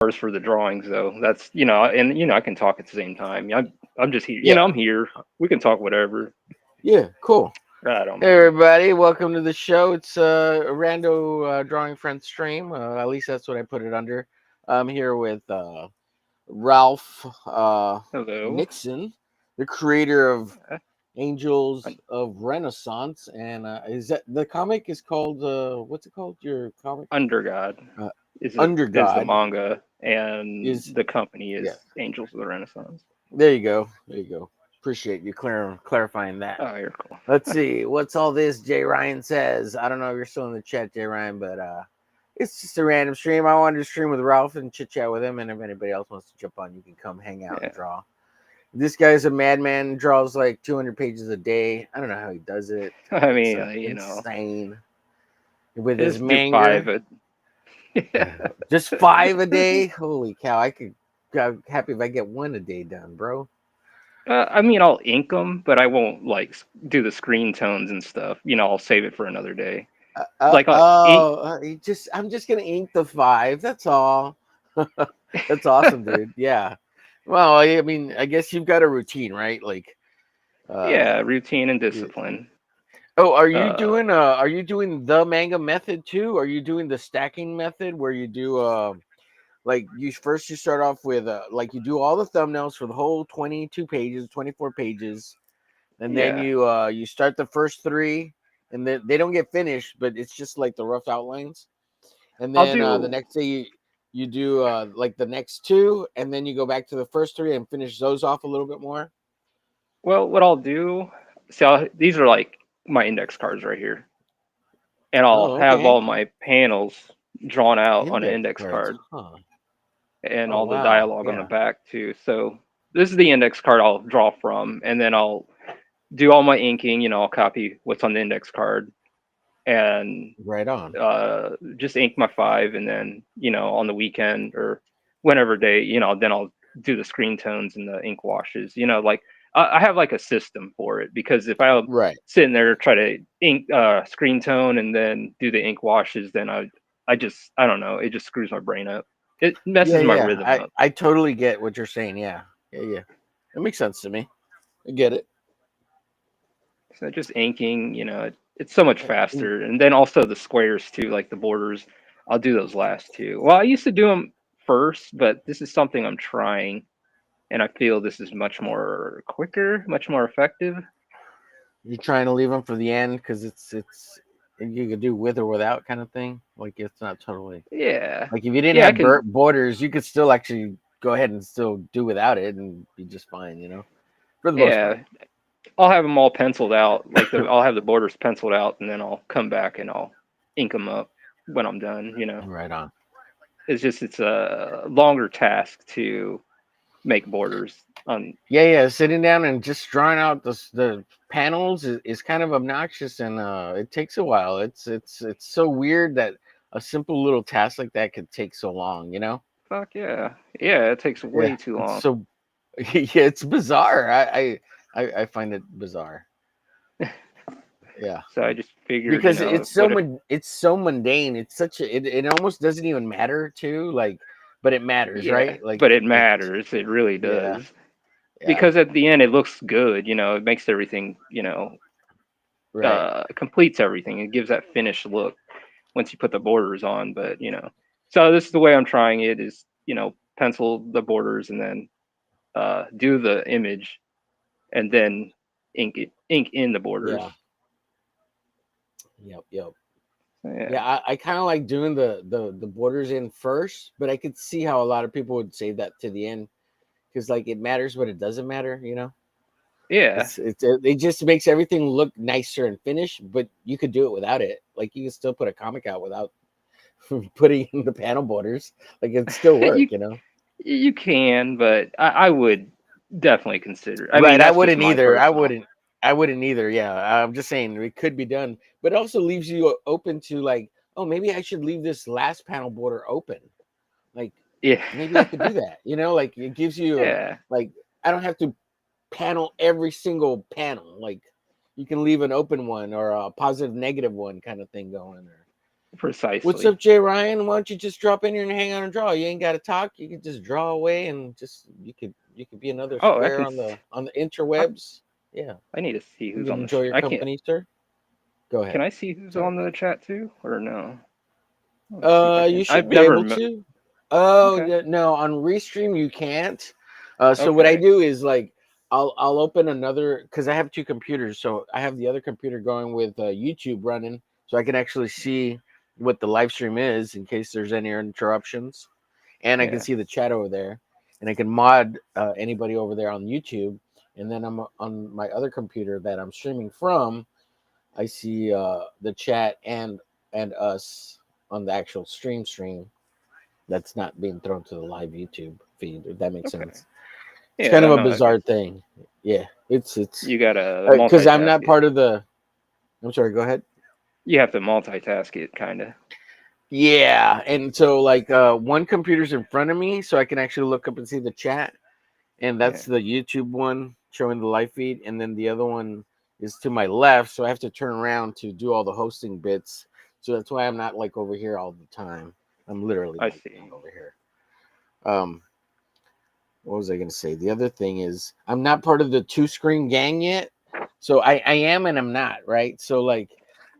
As for the drawings, though, that's and I can talk at the same time. I'm just here. Yeah. I'm here. We can talk whatever. Yeah. Cool. I don't Hey mind. everybody, welcome to the show. It's a rando drawing friend stream. At least that's what I put it under. I'm here with Ralph Hello. Nixon, the creator of Uh, Angels of Renaissance, and is that the comic is called? What's it called? Your comic? Under God Uh, is the Under God manga, and is the company is yeah. Angels of the Renaissance. There you go. There you go. Appreciate you clarifying that. Oh, you're cool. Let's see. What's all this? Jay Ryan says. I don't know if you're still in the chat, Jay Ryan, but it's just a random stream. I wanted to stream with Ralph and chit chat with him, and if anybody else wants to jump on, you can come hang out and Yeah. draw. This guy's a madman. Draws like 200 pages a day. I don't know how he does it. I It's mean, insane. With his just do manga, 5. just 5 a day. Holy cow! I'm happy if I get 1 a day done, bro. I mean, I'll ink them, but I won't like do the screen tones and stuff. I'll save it for another day. Like I'll ink. I'm just gonna ink the 5. That's all. That's awesome, dude. Yeah. Well, I mean, I guess you've got a routine, right? Like, Yeah, uh, routine and discipline. oh, Uh, are you doing the manga method too? Are you doing the stacking method where you do like you start off with like you do all the thumbnails for the whole 22 pages, 24 pages, and then yeah, you start the first 3, and then they don't get finished, but it's just like the rough outlines. And I'll then the do. next day you do like the next 2, and then you go back to the first 3 and finish those off a little bit more. Well, what I'll do. See, these are like my index cards right here, and I'll Oh, have okay. all my panels drawn out on an Index index cards, card, huh? and Oh, all the wow. dialogue on the Yeah. back too. So this is the index card I'll draw from, and then I'll do all my inking. I'll copy what's on the index card and Right on. just ink my 5, and then on the weekend or whenever day, then I'll do the screen tones and the ink washes. Like I have like a system for it, because if I Right. sit in there try to ink screen tone and then do the ink washes, then I don't know, it just screws my brain up. It Yeah, messes my yeah. rhythm I up. I totally get what you're saying. Yeah. Yeah, yeah. It makes sense to me. I get it. So just inking, it's so much faster. And then also the squares too, like the borders, I'll do those last too. Well, I used to do them first, but this is something I'm trying, and I feel this is much more quicker, much more effective. You're trying to leave them for the end because it's you could do with or without kind of thing. Like it's not totally Yeah, like if you didn't yeah, I have can. borders, you could still actually go ahead and still do without it and be just fine. For the most part. Yeah, I'll have them all penciled out. Like I'll have the borders penciled out, and then I'll come back and I'll ink them up when I'm done. Right on. It's a longer task to make borders on. Yeah, yeah. Sitting down and just drawing out the panels is kind of obnoxious, and it takes a while. It's so weird that a simple little task like that could take so long. Fuck yeah, yeah, it takes Yeah, way too it's long. so yeah, it's bizarre. I find it bizarre. Yeah, So I just figured, because what if? it's so mundane. It's such a it almost doesn't even matter too. Like, but it matters, Yeah, right? Like but it it. matters. It really Yeah, does. yeah, Because at the end, it looks good. It makes everything, right. completes everything. It gives that finished look once you put the borders on. But so this is the way I'm trying it: is pencil the borders and then do the image and then ink in the borders. Yeah, yep, yep. Yeah, Yeah, I kind of like doing the borders in first, but I could see how a lot of people would save that to the end because like it matters, but it doesn't matter. yeah, It just makes everything look nicer and finished, but you could do it without it. Like you can still put a comic out without putting in the panel borders. Like it still you work. you can, but I would definitely consider. I mean, Right. I that's just wouldn't my either. personal. I wouldn't either. Yeah. I'm just saying it could be done, but it also leaves you open to like, oh, maybe I should leave this last panel border open. Like Yeah, maybe I could do that. Like it gives you yeah, like I don't have to panel every single panel. Like you can leave an open one or a positive negative one kind of thing going. What's Precisely. up, Jay Ryan? Why don't you just drop in here and hang out and draw? You ain't got to talk. You can just draw away, and just you could be another Oh, square on the I, interwebs. Yeah, I need to see we who's can on enjoy this. your I can't. company, sir. Go Can ahead. I see who's Sorry. on the chat too, or no? Let me see if I can. You I've should be never. able to. Oh, Okay. no, on Restream you can't. So what I Okay. do is like I'll open another because I have two computers. So I have the other computer going with YouTube running, so I can actually see what the live stream is in case there's any interruptions, and I can Yeah. see the chat over there, and I can mod anybody over there on YouTube. And then I'm on my other computer that I'm streaming from. I see the chat and us on the actual stream that's not being thrown to the live YouTube feed. If that makes Okay. sense, it's kind of Yeah. a No, that bizarre makes. thing. Yeah, it's You gotta because I'm multitask not it. part of the. I'm sorry. Go ahead. You have to multitask it, kind of. Yeah, and so like one computer's in front of me, so I can actually look up and see the chat, and Yeah. that's the YouTube one showing the live feed, and then the other one is to my left, so I have to turn around to do all the hosting bits. So that's why I'm not like over here all the time. I'm literally I like see. over here. Um, what was I going to say? The other thing is I'm not part of the two screen gang yet. So I am and I'm not, right? So like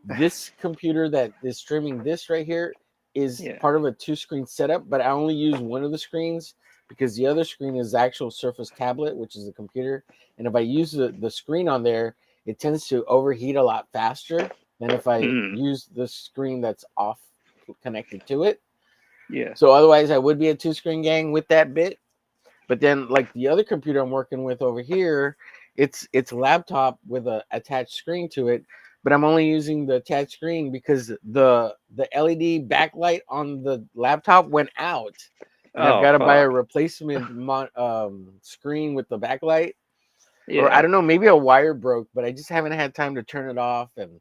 this computer that is streaming this right here is Yeah. part of a two screen setup, but I only use one of the screens because the other screen is the actual Surface tablet, which is the computer. And if I use the screen on there, it tends to overheat a lot faster than if I Mm. use the screen that's off connected to it. Yeah. So otherwise I would be a two screen gang with that bit, but then like the other computer I'm working with over here, it's a laptop with a attached screen to it, but I'm only using the attached screen because the LED backlight on the laptop went out, and I've Oh got to buy a fuck. replacement screen with the backlight. Or I Yeah. don't know, maybe a wire broke, but I just haven't had time to turn it off and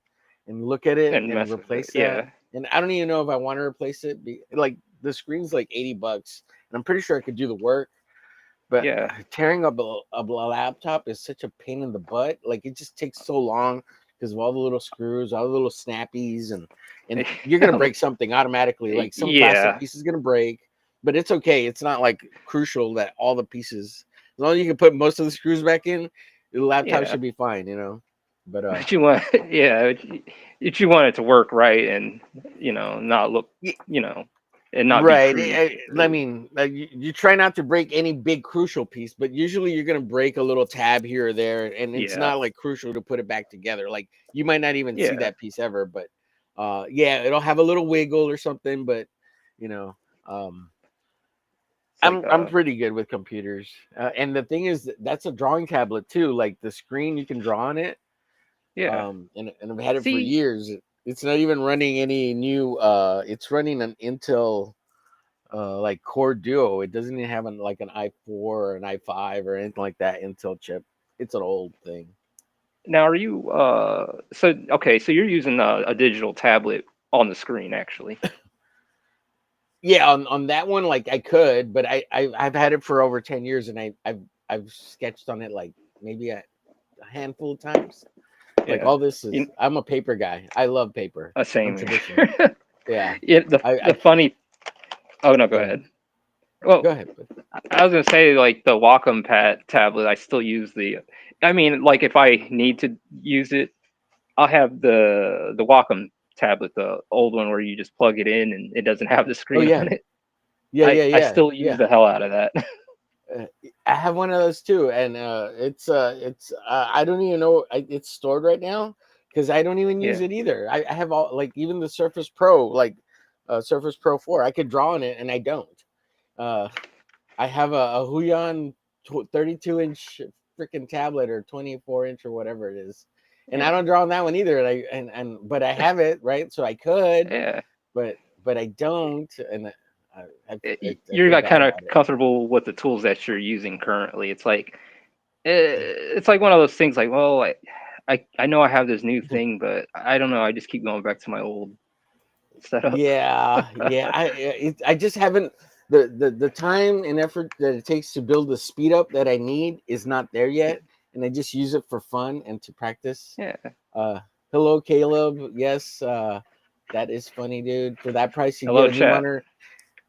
look at it And and mess with it. replace that. Yeah. And I don't even know if I want to replace it. Like the screen's like $80, and I'm pretty sure I could do the work, but Yeah. tearing up a laptop is such a pain in the butt. Like it just takes so long because of all the little screws, all the little snappies, and you're gonna break something automatically. Like some plastic Yeah. piece is gonna break, but it's okay. It's not like crucial that all the pieces. As long as you can put most of the screws back in, the laptop Yeah. should be fine. You know. But But you want, yeah, but you want it to work right and not look, you know, and not be right. crude. I Or, mean, like you try not to break any big crucial piece, but usually you're gonna break a little tab here or there, and it's yeah. not like crucial to put it back together. Like you might not even see Yeah. that piece ever, but yeah, it'll have a little wiggle or something. But you know, um, It's like I'm pretty good with computers, and the thing is that's a drawing tablet too. Like the screen, you can draw on it, yeah. and I've had it for See, years. It's not even running any new. It's running an Intel like Core Duo. It doesn't even have like an i4 or an i5 or anything like that Intel chip. It's an old thing. now are you so okay, so you're using a digital tablet on the screen actually. Yeah, on that one, like I could, but I've had it for over 10 years, and I've sketched on it like maybe a handful of times. Like Yeah. all this You, is, I'm a paper guy. I love paper. I'm same traditional. here. Yeah, Yeah, the I funny. Oh no, go go ahead. ahead. Well, Go ahead. I was gonna say like the Wacom Pad tablet. I still use the. I mean, like if I need to use it, I'll have the Wacom tablet, the old one where you just plug it in and it doesn't have the Oh screen yeah, on it. yeah, yeah, I yeah, still use yeah. the hell out of that. Uh, I have one of those too, and it's I don't even know it's stored right now because I don't even use Yeah. it either. I have all like even the Surface Pro, like Surface Pro 4, I could draw on it and I don't. Uh, I have a Huion 32-inch freaking tablet or 24-inch or whatever it is, and I Yeah. don't draw on that one either. And but I have it right, so I could, Yeah. but I don't, and I You're feel like bad kind of about it. comfortable with the tools that you're using currently. It's like one of those things like, well, I know I have this new thing, but I don't know. I just keep going back to my old setup. Yeah, yeah. I just haven't the time and effort that it takes to build the speed up that I need is not there Yeah. yet, and I just use it for fun and to practice. Yeah. Uh, hello, Caleb. Yes. That is funny, dude. For that price, you Hello, get a new chat. monitor.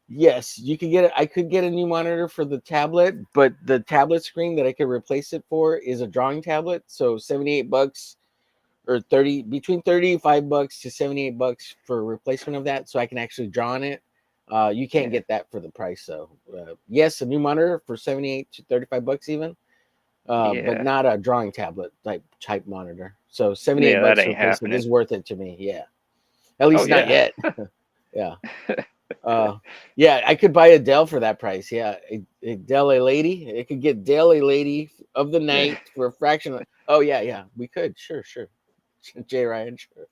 Yes, you could get it. I could get a new monitor for the tablet, but the tablet screen that I could replace it for is a drawing tablet. So $78 or 30, between $35 to $78 for a replacement of that, so I can actually draw on it. You can't Yeah, get that for the price though. Yes, a new monitor for 78 to $35 even, but yeah, not a drawing tablet type monitor. So 78 yeah. That bucks to ain't replace it happening. is worth it to me. Yeah, at Oh least not yeah. yet. Yeah. Uh, yeah, I could buy a Dell for that price. Yeah, a Dell a lady. It could get Dell a lady of the night for a fraction. Oh yeah, we could. Sure. Jay Ryan, sure.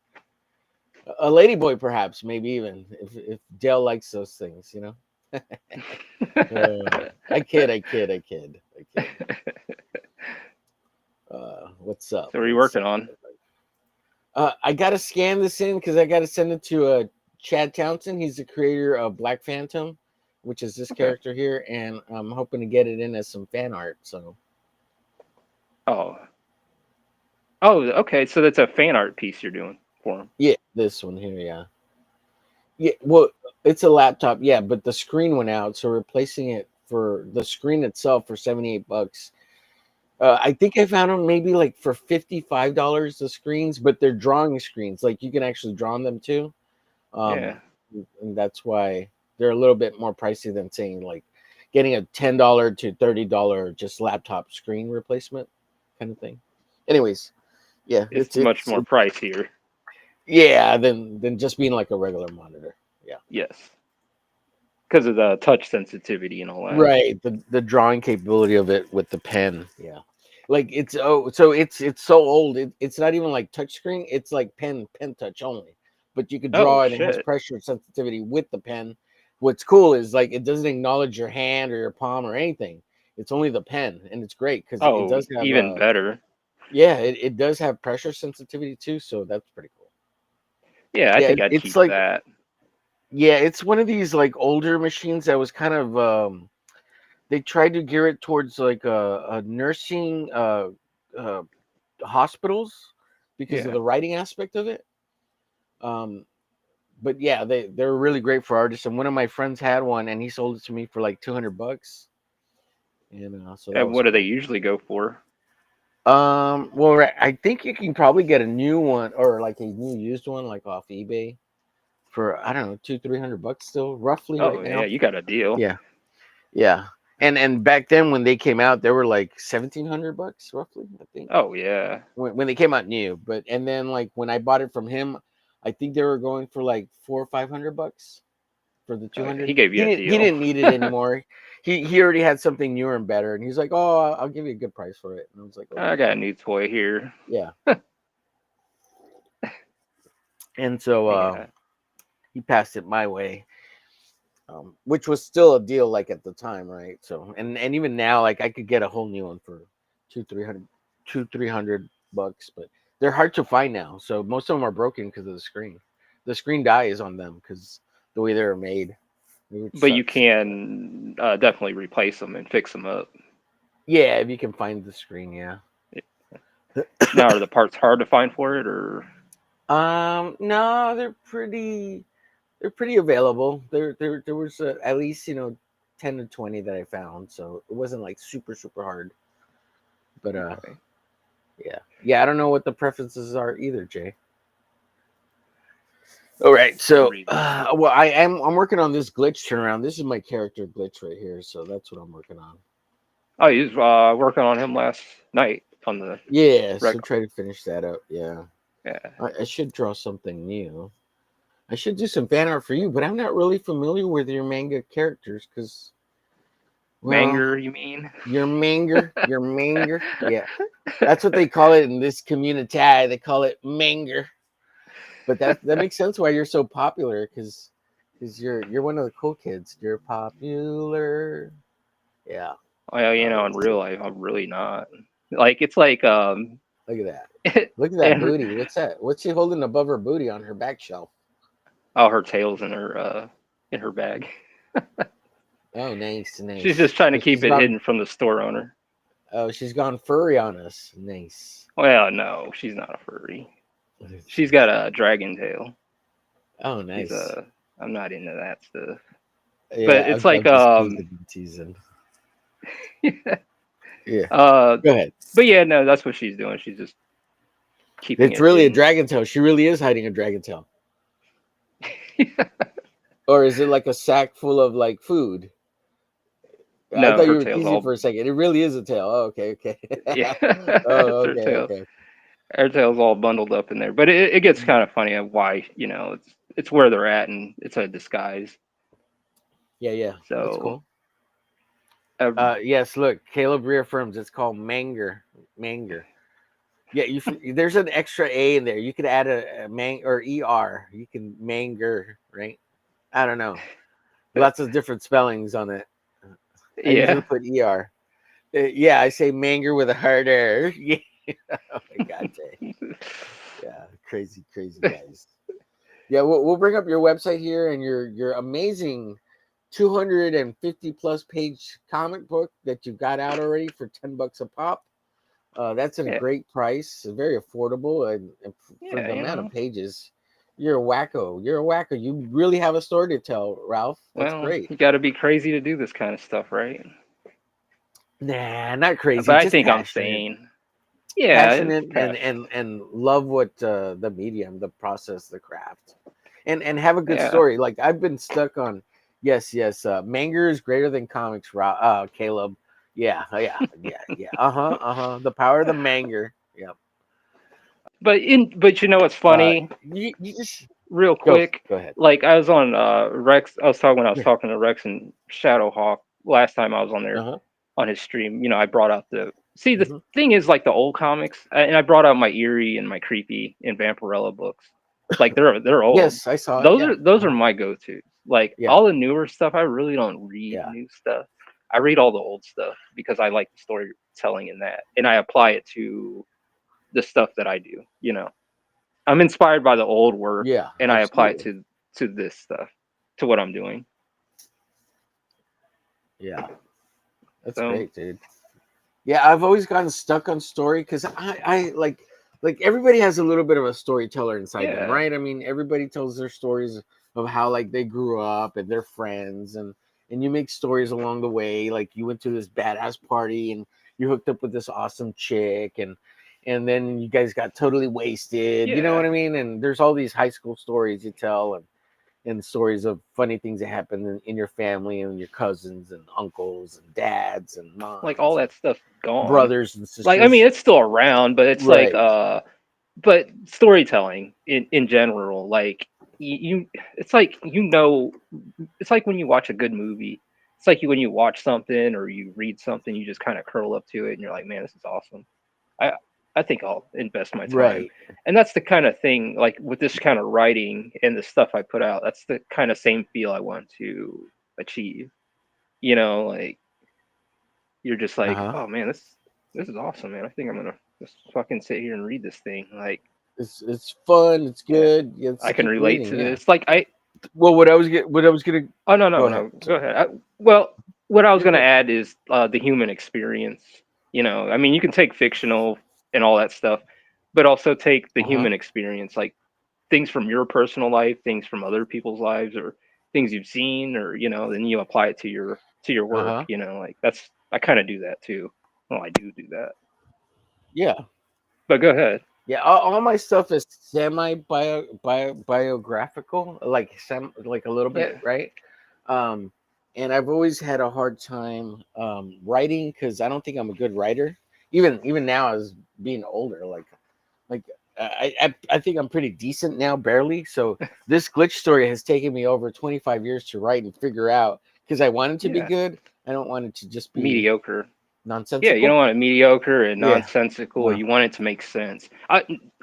A lady boy, perhaps, maybe even if Dell likes those things, you know. I kid. What's up? So what are you working on? I gotta scan this in because I gotta send it to Chad Townsend. He's the creator of Black Phantom, which is this Okay. character here, and I'm hoping to get it in as some fan art. So Oh, oh, okay. So that's a fan art piece you're doing for him. yeah, this one here, yeah. Well, it's a laptop, yeah, but the screen went out, so replacing it for the screen itself for $78. I think I found them maybe like for $55 the screens, but they're drawing screens. Like you can actually draw on them too. Yeah. Um, and that's why they're a little bit more pricey than saying like getting a $10 to $30 just laptop screen replacement kind of thing. Anyways, yeah, It's much more pricier. yeah than just being like a regular monitor. Yeah. Yes, because of the touch sensitivity and all that. Right. The drawing capability of it with the pen. Yeah. Like it's so it's so old. It's not even like touchscreen. It's like pen touch only. But you could Oh draw and it has shit. pressure sensitivity with the pen. What's cool is like it doesn't acknowledge your hand or your palm or anything. It's only the pen, and it's great because it Oh, does have even better. yeah, it does have pressure sensitivity too. So that's pretty cool. Yeah, I Yeah, think I'd it's keep like that. yeah, it's one of these like older machines that was kind of they tried to gear it towards like a nursing uh, hospitals because of Yeah. the writing aspect of it. Um, but yeah, they're really great for artists. And one of my friends had one, and he sold it to me for like $200, and so that And was what do they cool. usually go for? Well, I think you can probably get a new one or like a new used one, like off eBay for I don't know $200-300 still roughly right Oh yeah, now. you got a deal. Yeah, yeah. And back then when they came out, they were like $1,700 roughly, I think. Oh yeah. When they came out new. But and then like when I bought it from him, I think they were going for like $400 or $500 for the Oh yeah. 200. He gave you He a didn't deal. need it anymore. He already had something newer and better, and he's like, "Oh, I'll give you a good price for it." And I was like, I "Okay, got a cool." new toy here. Yeah. And so Yeah. he passed it my way, which was still a deal like at the time, right? So and even now, like I could get a whole new one for two, 300, $300, but they're hard to find now. So most of them are broken because of the screen. The screen dies on them because the way they're made, which But you sucks. can definitely replace them and fix them up. Yeah, if you can find the screen, yeah. Now, are the parts hard to find for it, or No, they're pretty available. There was at least 10 to 20 that I found, so it wasn't like super hard. But okay? yeah. I don't know what the preferences are either, Jay. All right, I'll so read this. well, I'm working on this glitch turnaround. This is my character glitch right here, so that's what I'm working on. Oh, you was working on him last night on the Yeah, so record. try to finish that up. Yeah, Yeah, I should draw something new. I should do some fan art for you, but I'm not really familiar with your manga characters because, well, Manger, you mean? your manger. Yeah, that's what they call it in this community. They call it manger. But that makes sense why you're so popular because you're one of the cool kids. You're popular. Yeah. Well, in Let's see. real life, I'm really not. Like it's like Look at that. Look at that and booty. What's that? What's she holding above her booty on her back shelf? oh, her tail's in her bag. Oh, nice, She's just nice. trying to So keep it hidden from the store owner. she's gone furry on us. Nice. Well, no, she's not a furry. She's got a dragon tail. Oh, She's nice. I'm not into that stuff. But Yeah, it's like I'm just teasing. Yeah, uh go ahead. but yeah, no, that's what she's doing. She's just keeping It's it really a hidden. dragon tail. She really is hiding a dragon tail. Or is it like a sack full of like food? I No, thought her you were tail's teasing all for a second. It really is a tail. Oh, okay, okay. yeah. Oh, It's her okay, tail. okay. Her tail's all bundled up in there. But it gets kind of funny of why, it's where they're at and it's a disguise. Yeah, yeah. That's So cool. uh, Yes, look, Caleb reaffirms it's called Manger. Manger. Yeah, there's an extra A in there. You could add a mang or ER. You can Manger, right? I don't know. Lots of different spellings on it. I usually yeah. put ER. Yeah, I say Manger with a hard R. Yeah. Oh my God, Jay. Yeah, crazy, crazy guys. Yeah, we'll bring up your website here and your amazing 250 plus page comic book that you got out already for $10 a pop. That's at a Yeah. great price, very affordable, and for Yeah, the amount of pages, you're a wacko. You're a wacko. You really have a story to tell, Ralph. That's Well, great. you got to be crazy to do this kind of stuff, right? Nah, not But crazy, I just think I'm passionate. sane. Yeah, it's Passionate and passion. and love what the medium, the process, the craft, and have a good Yeah. story. Like I've been stuck on. Yes, yes. Manga is greater than comics. Caleb. Yeah, yeah, yeah, yeah. The power of the manga. Yeah. But you know what's funny? You just Real go. quick, Go ahead. like I was on Rex. I was talking when I was Yeah. talking to Rex and Shadowhawk last time I was on Uh there huh. on his stream. I brought out the see the Hmm. thing is like the old comics, and I brought out my eerie and my creepy and Vampirella books. Like they're old. Yes, I saw it. Those Yeah. are those are Uh-huh. my go tos. Like Yeah. all the newer stuff, I really don't read Yeah. new stuff. I read all the old stuff because I like the storytelling in that, and I apply it to the stuff that I do. I'm inspired by the old work Yeah. and I apply it Absolutely. to this stuff, to what I'm doing. Yeah. That's So great, dude. Yeah, I've always gotten stuck on story because I like everybody has a little bit of a storyteller inside them, yeah, right? I mean, everybody tells their stories of how like they grew up and their friends and you make stories along the way. Like you went to this badass party and you hooked up with this awesome chick and then you guys got totally wasted. You know yeah, what I mean? And there's all these high school stories you tell and stories of funny things that happen in your family and your cousins and uncles and dads and like all moms and that stuff gone. brothers and Like I mean, sisters. it's still around, but it's like Right. but storytelling in general, like it's like it's like when you watch a good movie. It's like when you watch something or you read something, you just kind of curl up to it and you're like, man, this is awesome. I I think I'll invest my time. Right. And that's the kind of thing like with this kind of writing and the stuff I put out, that's the kind of same feel I want to achieve. Like you're just like, Uh-huh. oh man, this is awesome, man. I think I'm gonna just fucking sit here and read this thing. Like, It's fun, it's yeah, good. Let's I can keep relate reading, to yeah. this. Like Well, what I was gonna oh no no go ahead. no, go Sorry. ahead. Well, what I was You're gonna good. add is the human experience. I mean, you can take fictional and all that stuff, but also take the Uh-huh. human experience, like things from your personal life, things from other people's lives, or things you've seen, or then you apply it to your work. Uh-huh. Like that's I kind of do that too. Well, I do that. Yeah. But go ahead. Yeah, all my stuff is semi biographical, like like a little bit, Yeah, right? Um, and I've always had a hard time writing because I don't think I'm a good writer. Even now, as being older, like I think I'm pretty decent now, barely. So this glitch story has taken me over 25 years to write and figure out because I want it to be yeah, good. I don't want it to just be mediocre. Yeah, you nonsensical. don't want it mediocre and Yeah. nonsensical. Uh, You want it to make sense.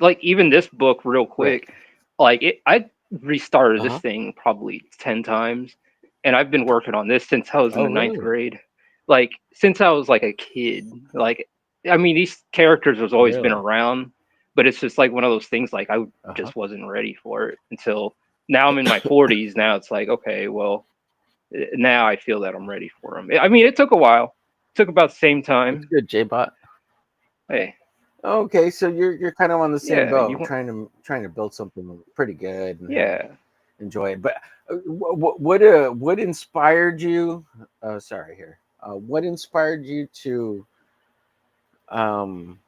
Like even this book, real right. quick. Like I restarted Uh this huh. thing probably 10 times, and I've been working on this since I was in Oh, the ninth really? grade. Like since I was like a kid. Like I mean, these characters has always been Really? around, but it's just like one of those things. Like I Uh huh. just wasn't ready for it until now. I'm in my 40s now. It's like okay, well now I feel that I'm ready for them. I mean, it took a while. It took about the same That's time. good, J-Bot. Hey, Okay, so you're kind of on the same yeah, boat, trying to build something pretty good and have yeah, enjoy it. But what inspired you? Sorry, here. What inspired you to um,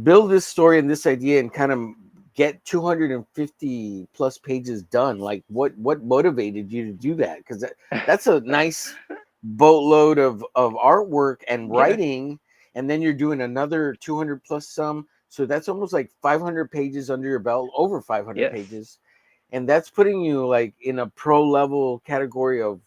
build this story and this idea and kind of get 250 plus pages done? Like, what motivated you to do that? Because that's a nice boatload of artwork and Yeah. writing, and then you're doing another 200 plus some. So that's almost like 500 pages under your belt, over 500 Yes. pages, and that's putting you like in a pro level category of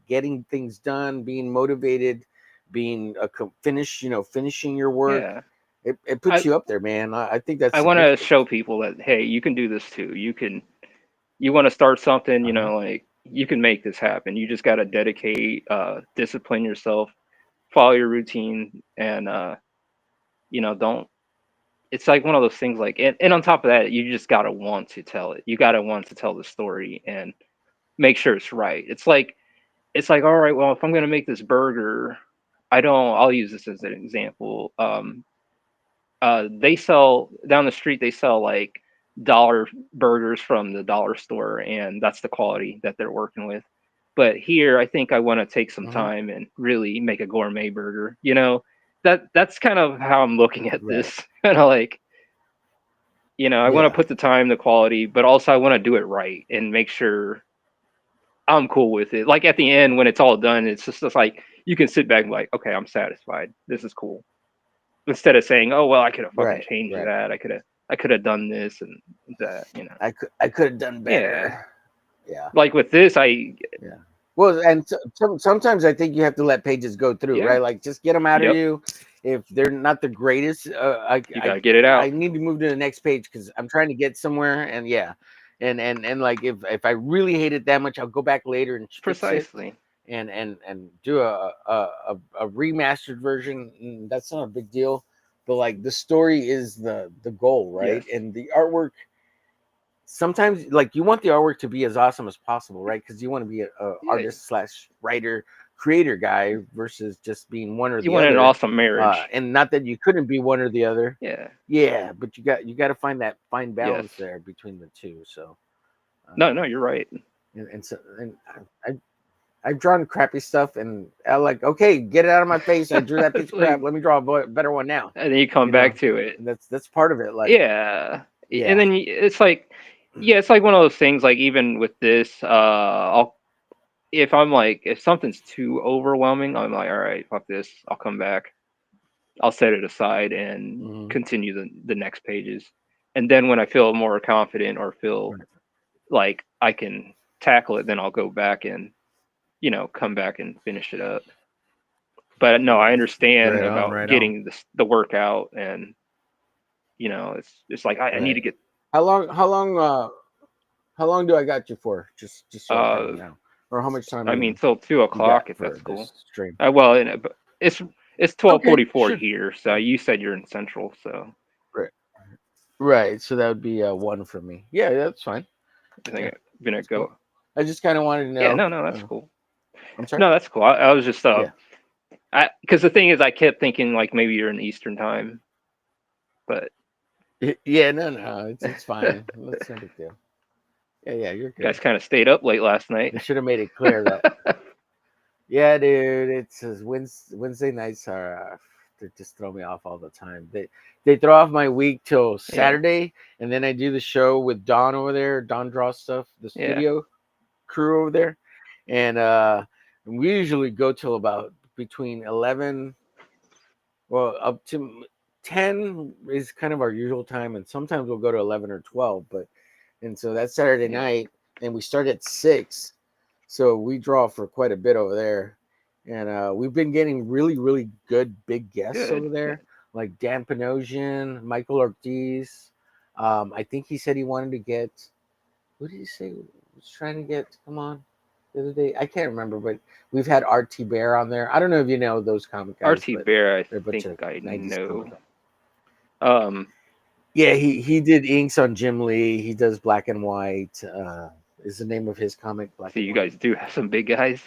getting things done, being motivated, being a finishing your work. Yeah. It puts I you up there, man. I think I that's want to significant. show people that hey, you can do this too. You want to start something, Uh-huh. like you can make this happen. You just got to dedicate, discipline yourself, follow your routine, and don't. It's like one of those things. Like, and on top of that, you just gotta want to tell it. You gotta want to tell the story and make sure it's right. It's like all right, well, if I'm gonna make this burger, I don't. I'll use this as an example. They sell down the street. They sell like dollar burgers from the dollar store, and that's the quality that they're working with. But here, I think I want to take some Hmm. time and really make a gourmet burger. That's kind of how I'm looking at Right. this. Kind of like, I want to Yeah. put the time, the quality, but also I want to do it right and make sure I'm cool with it. Like at the end, when it's all done, it's just like you can sit back and be like, okay, I'm satisfied. This is cool. Instead of saying, oh well, I could have fucking Right. changed Right. that. I could have done this and that. I could have done Yeah. better. Yeah. Like with this, I Yeah. Well, and sometimes I think you have to let pages go through, yeah. right? Like just get them out of Yep. you. If they're not the greatest, You gotta get it I out. need to move to the next page because I'm trying to get somewhere. And yeah, and like if I really hate it that much, I'll go back later and fix it Precisely. and do a remastered version. That's not a big deal, but like the story is the goal, right? Yes. And the artwork, sometimes like you want the artwork to be as awesome as possible, right? Because you want to be a Yeah. artist slash writer creator guy versus just being one or You the want an other. awesome marriage. And not that you couldn't be one or the other. Yeah. Yeah, but you got to find that fine Yes. balance there between the two. So No, no, um you're right. and so and I've drawn crappy stuff, and I like, okay, get it out of my face. I drew that piece It's of crap. like, Let me draw a better one now. and then you come You know, back to it. and that's part of it. Like, Yeah. And yeah, then it's like, yeah, it's like one of those things. Like even with this, I'll if something's too overwhelming, I'm like, all right, fuck this. I'll come back. I'll set it aside and hmm, continue the next pages. And then when I feel more confident or feel right, like I can tackle it, then I'll go back and come back and finish it up. But no, I understand right on, about right on, getting the workout, and it's like I need to right. get How long? How long do I got you for? Just so I kind of uh know, or how much time I mean you till two you got o'clock if for that's cool. this stream? Well, but it's Okay, 12:44 sure. here, so you said you're in Central, so Right, right. So that would be one for me. Yeah, that's fine. I Yeah, think I'm gonna that's cool. go. I just kind of wanted to Yeah, know. no, that's cool. I'm sorry. No, that's cool. I was just Yeah. I because the thing is, I kept thinking like maybe you're in Eastern time, but Yeah, no, it's you fine. That's no big deal. Yeah, you're good. guys kind of stayed up late last night. They should have made it clear that. Yeah, dude, it's Wednesday nights are they just throw me off all the time. They throw off my week till Yeah, Saturday, and then I do the show with Don over there. Don draws stuff, the yeah, studio crew over there, and we usually go till about between 11, well, up to 10 is kind of our usual time, and sometimes we'll go to 11 or 12. But and so that's Saturday yeah. night, and we start at 6, so we draw for quite a bit over there, and we've been getting really, really good big guests over Good, there, good. like Dan Panosian, Michael Ortiz. I think he said he wanted to get. What did he say? He was trying to get. Come on, the other day I can't remember, but we've had RT Bear on there. I don't know if you know those comic guys, RT but Bear, I they're a bunch think of I 90s know. comic guys. Um, Yeah, he did inks on Jim Lee. He does black and white. Is the name of his comic Black so and you White? guys do have some big guys.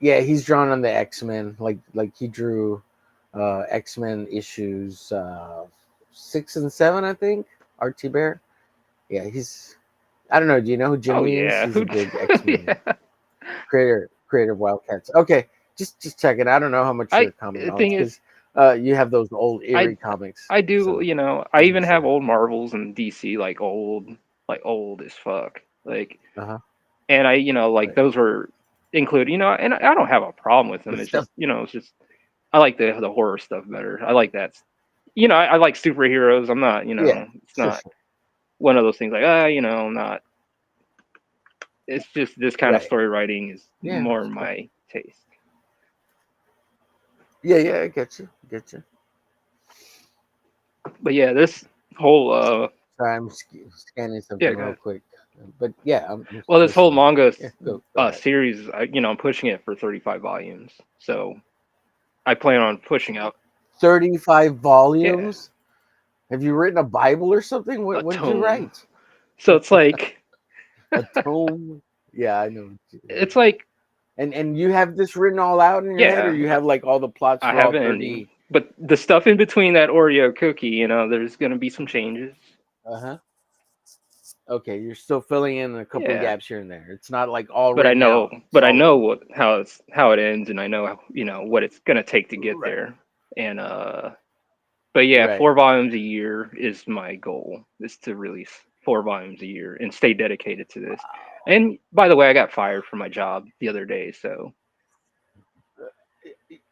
Yeah, he's drawn on the X-Men. Like he drew X-Men issues 6 and 7, I think. RT Bear. Yeah, he's. I don't know. Do you know who Oh Jimmy is? yeah, He's a who? big X Men Yeah, creator of Wildcats. Okay, just checking. I don't know how much I your comic the knowledge thing is, because you have those old I eerie comics. I do, So I I'm even just have saying. old Marvels and DC, like old as fuck. Like, Uh huh. and I, like Right. those were included, and I don't have a problem with The them. It's stuff. just, it's just I like the horror stuff better. I like that. I like superheroes. I'm not, Yeah. it's Sure. not Sure. one of those things like, I'm not. It's just this kind of Right. story writing is Yeah. more Sure. my taste. Yeah. Yeah. I get you. Get you. But yeah, this whole Sorry, I'm scanning yeah, something go real ahead. quick. But yeah, I'm Well, this whole listening. manga Yeah. Go ahead. series, I'm pushing it for 35 volumes. So I plan on pushing out, 35 yeah, volumes. Have you written a Bible or something? a What did you tome. write? So it's like, A tome? Yeah, I know. it's like, And you have this written all out in your head, or yeah, you have like all the plots I for all have an ending. 30? But the stuff in between that Oreo cookie, there's going to be some changes. Uh huh. Okay, you're still filling in a couple of Yeah. gaps here and there. It's not like all But I written know, out solid. how it ends, and I know, what it's going to take to get Right. there. And, but yeah, Right. 4 volumes a year is my goal. Is to release 4 volumes a year and stay dedicated to this. Wow. And by the way, I got fired from my job the other day, so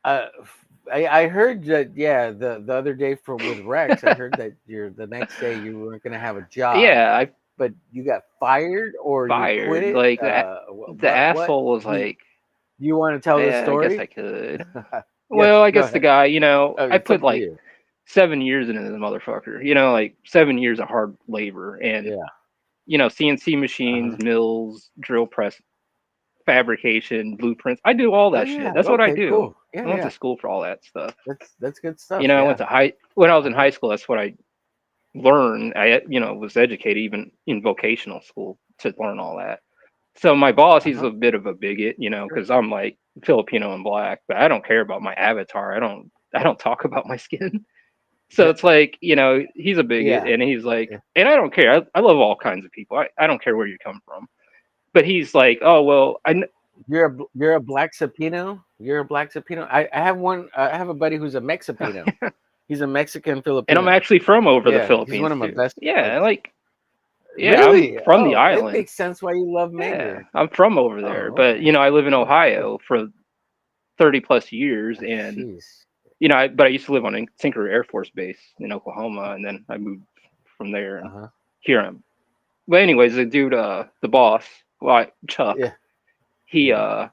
Uh, I heard that. Yeah, the other day from with Rex, I heard that the next day you weren't going to have a job, yeah, I but you got fired or you quit fired. it. Like the What asshole was do like, you want to tell the yeah, I guess I story? could. Yes, Well, I go guess the ahead. guy, Oh, I it's put up to like you. 7 years into this motherfucker. Like 7 years of hard labor and Yeah. CNC Uh machines, huh. mills, drill press, fabrication, blueprints. I do all Oh that shit. yeah. That's what I Okay. do. Cool. Yeah. I went to Yeah. school for all that stuff. That's good stuff. I went Yeah. to when I was Uh in huh. high school. That's what I learned. I was educated even in vocational school to learn all that. So my boss, Uh he's huh. a bit of a bigot, Sure. because I'm like Filipino and black, but I don't care about my avatar. I don't talk about my skin. So it's like, he's a bigot Yeah. and he's like, Yeah. and I don't care. I love all kinds of people. I don't care where you come from. But he's like, oh, well, You're a black Sapino. You're a black Sapino. I have one. I have a buddy who's a Mexipino. He's a Mexican and I'm Filipino. actually from over the Yeah, he's one Philippines of my too. best Yeah, buds. yeah, I'm Really? from the Oh, it island. makes sense why you love Yeah, mango. I'm from over there. Oh, But, okay. I live in Cool. Cool. Ohio for 30 plus years. And, Jeez. but I used to live on Tinker Air Force Base in Oklahoma. And then I moved from there. Uh And huh. here I'm. But, anyways, the dude, the boss, well, Chuck, Yeah. he, Yeah.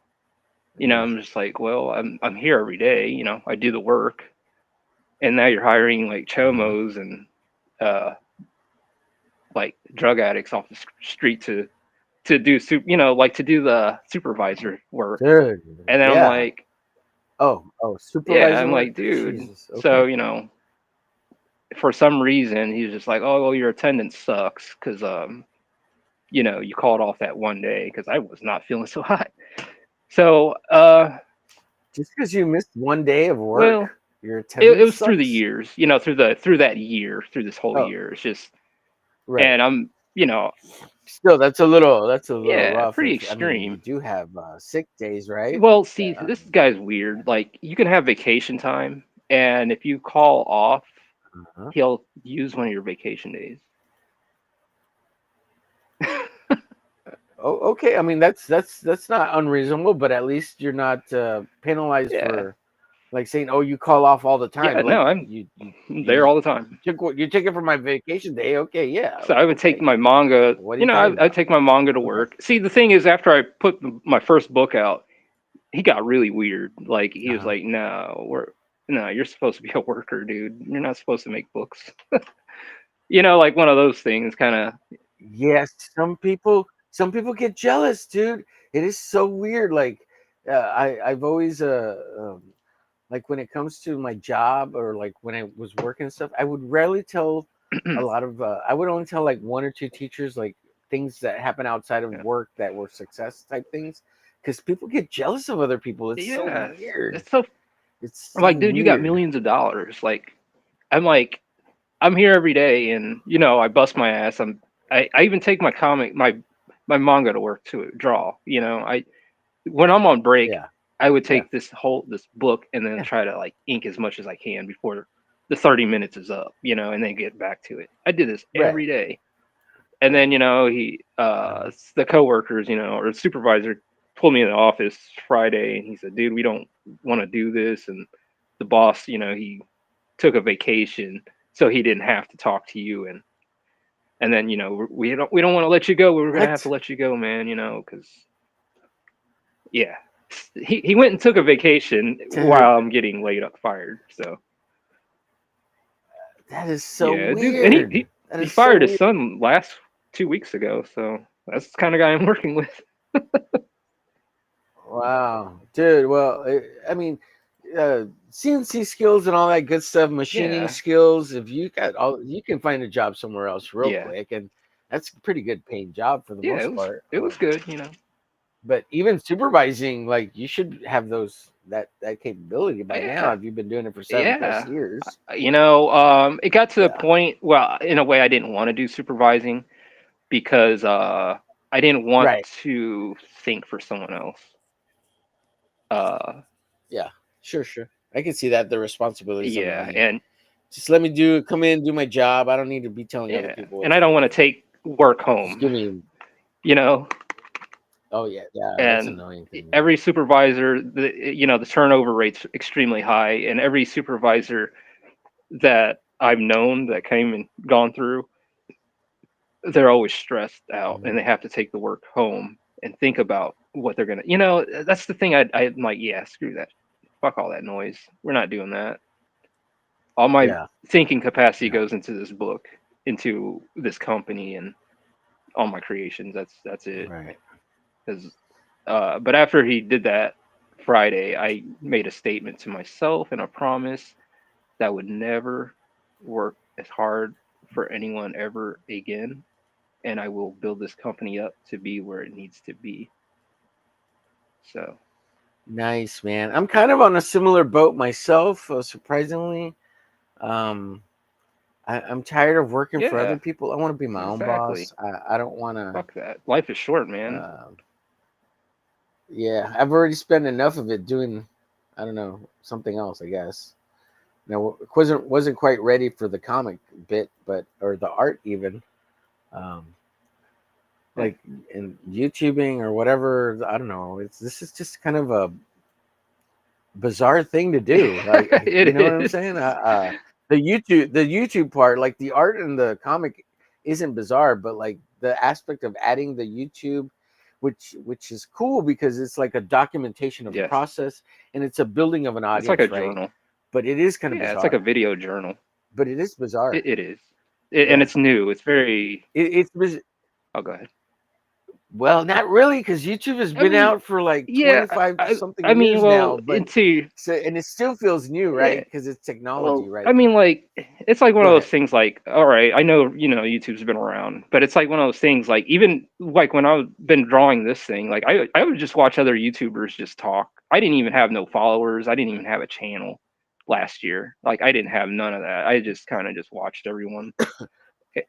Yeah. I'm just like, well, I'm here every day. I do the work. And now you're hiring like Uh huh. chomos and, uh, like drug addicts off the street to do like to do the supervisor work. Dude. And then I'm Yeah. like, Oh, yeah, supervisor I'm work. like, dude. Jesus. So, Okay. for some reason he's just like, oh, well, your attendance sucks because you called off that one day because I was not feeling so hot. So, Just because you missed one day of well, work, your it attendance was through the sucks. years, through this whole Oh, year. It's just, right. and I'm, Still, that's a little yeah, rough. pretty If I mean, you extreme. do have sick days, right? Well, see, Yeah. this guy's weird. Like, you can have vacation time, and if you call off, Uh-huh. he'll use one of your vacation days. Oh, okay. I mean, that's not unreasonable, but at least you're not penalized Yeah, for like saying, "Oh, you call off all the yeah. time." No, Like I'm there all the time. you took it for my vacation day. Okay, yeah, So I would take okay. my manga. What are you talking I about? take my manga to Okay. work. See, the thing is, after I put my first book out, he got really weird. Like, he was Uh-huh. like, "No, no, you're supposed to be a worker, dude. You're not supposed to make books." Like one of those things, kind of. Yes, some people get jealous, dude. It is so weird. Like I've always like when it comes to my job or like when I was working and stuff, I would rarely tell a lot of I would only tell like one or two teachers like things that happen outside of Yeah. work that were success type things because people get jealous of other people. It's so Yeah, weird. it's so. It's I'm so like, dude, you got weird. millions of dollars. Like, I'm like, I'm here every day, and I bust my ass. I even take my manga to work to draw. I when I'm on break, Yeah. I would Yeah. take this book and then Yeah. try to like ink as much as I can before the 30 minutes is up, and then get back to it. I did this Right. every day. And then, Uh-huh. the coworkers, or the supervisor pulled me in the office Friday and he said, "Dude, we don't want to do this." And the boss, he took a vacation so he didn't have to talk to you. And then, we don't want to let you go. We're gonna have to What? let you go, man. Because yeah, he went and took a vacation Dude, while I'm getting laid up, fired. So that is so yeah, dude, and he weird. he, That he is so fired his weird. son last 2 weeks ago. So that's the kind of guy I'm working with. Wow, dude. Well, I mean, CNC skills and all that good stuff, machining Yeah, skills. If you got all, you can find a job somewhere else real yeah, quick, and that's a pretty good paying job for the yeah. most part. It was good. But even supervising, like you should have that capability by now Yeah, if you've been doing it for 7+ yeah. years. It got to the Yeah. point. Well, in a way, I didn't want to do supervising because I didn't want Right. to think for someone else. Uh, Yeah. Sure. Sure. I can see that the responsibilities on yeah, me. and Just let me come in, do my job. I don't need to be telling other yeah, people what and to I don't want do. to take work Just home. give me. You know, Oh yeah, yeah. That's and annoying to me. every supervisor, the turnover rate's extremely high, and every supervisor that I've known that came and gone through, they're always stressed out, and Mhm. they have to take the work home and think about what they're gonna. That's the thing. I'm like, yeah, screw that, fuck all that noise. We're not doing that. All my Yeah. thinking capacity Yeah. goes into this book, into this company, and all my creations. That's it. Right. Because, but after he did that Friday, I made a statement to myself and a promise that I would never work as hard for anyone ever again, and I will build this company up to be where it needs to be. So Nice, man. I'm kind of on a similar boat myself. Surprisingly, um, I'm tired of working for other yeah, people. I want to be my own exactly. boss. I don't want to. Fuck that. Life is short, man. Uh, yeah, I've already spent enough of it doing. I don't know, something else. I guess. Now, wasn't quite ready for the comic bit, but or the art even. Um, Yeah, like in YouTubing or whatever. I don't know. This is just kind of a bizarre thing to do. Like, you it know what I'm is. saying? The YouTube part, like the art in the comic, isn't bizarre, but like the aspect of adding the YouTube, which is cool because it's like a documentation of the Yes, process and it's a building of an it's like a audience, right? journal. But it is kind of Yeah, it's like a bizarre. video journal. But it is bizarre. It is, and Yeah, it's new. It's very. it's Oh, go ahead. well, not really, because YouTube has I been mean, out for like yeah. 25 I, something I mean, years now, well, but into so and it still feels new, yeah. right? Because it's technology, Well, right? I mean, like, it's like one Go of those ahead. things. Like, all right, I know, YouTube's been around, but it's like one of those things. Like, even like when I've been drawing this thing, like, I would just watch other YouTubers just talk. I didn't even have no followers. I didn't even have a channel last year. Like, I didn't have none of that. I just kind of just watched everyone. Eh,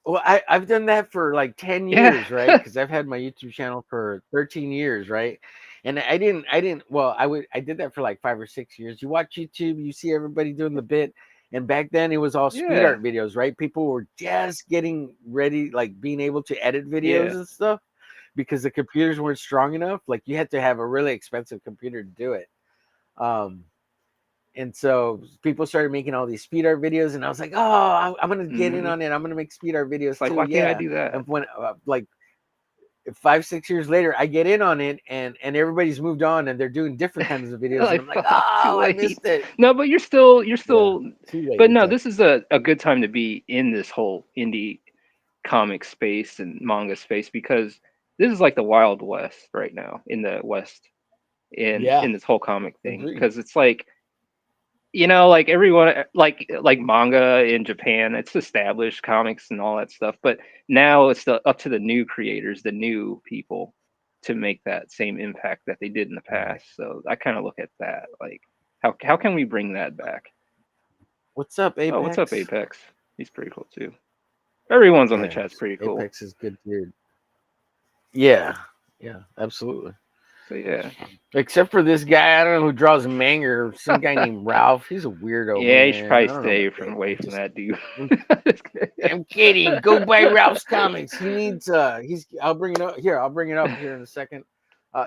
Well, I've done that for like 10 Yeah, years, right? Because I've had my YouTube channel for 13 years, right? And well, I did that for like 5 or 6 years. You watch YouTube, you see everybody doing the bit. And back then it was all speed yeah, art videos, right? People were just getting ready, like being able to edit videos yeah. and stuff because the computers weren't strong enough. Like you had to have a really expensive computer to do it. Um, and so people started making all these speed art videos, and I was like, "Oh, I'm gonna get in Hmm. on it. I'm gonna make speed art It's videos like, too." why can't I Yeah, do that? and when like 5 6 years later, I get in on it, and everybody's moved on, and they're doing different kinds of videos, and Like, I'm like, fuck, too "Oh, I missed late. it." No, but you're Yeah, still. too late But to no, tell. this is a good time to be in this whole indie comic space and manga space because this is like the Wild West right now in the West Yeah, in this whole comic thing agreed. because it's like like everyone like manga in Japan, it's established comics and all that stuff, but now it's up to the new creators, the new people to make that same impact that they did in the Right. past. So I kind of look at that like how can we bring that back? What's up, Oh, what's up, Apex? Apex? He's pretty cool too. Everyone's on the Yeah, chat's pretty cool. Apex is good, dude. Yeah, yeah, absolutely. So yeah, Except for this guy, I don't know who draws manga. Some guy named Ralph. He's a weirdo, yeah, you should man. I probably don't know stay about from that. away from that dude. I'm kidding. Go buy Ralph's comics. He needs I'll bring it up here. I'll bring it up here in a second.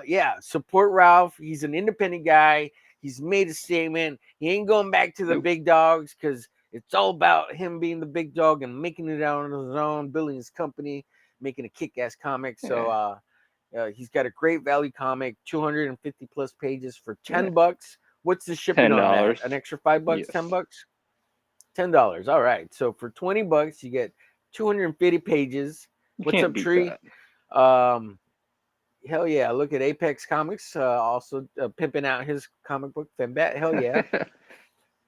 Yeah, support Ralph. He's an independent guy. He's made a statement. He ain't going back to the Nope. big dogs because it's all about him being the big dog and making it out on his own, building his company, making a kick-ass comic. So he's got a great value comic, 250 plus pages for $10. What's the shipping on that? $10. An extra $5, Yes. $10? $10. All right. So for $20, you get 250 pages. You What's can't up, beat Tree? that. Hell yeah. Look at Apex Comics, also pimping out his comic book, Fembat. Hell yeah.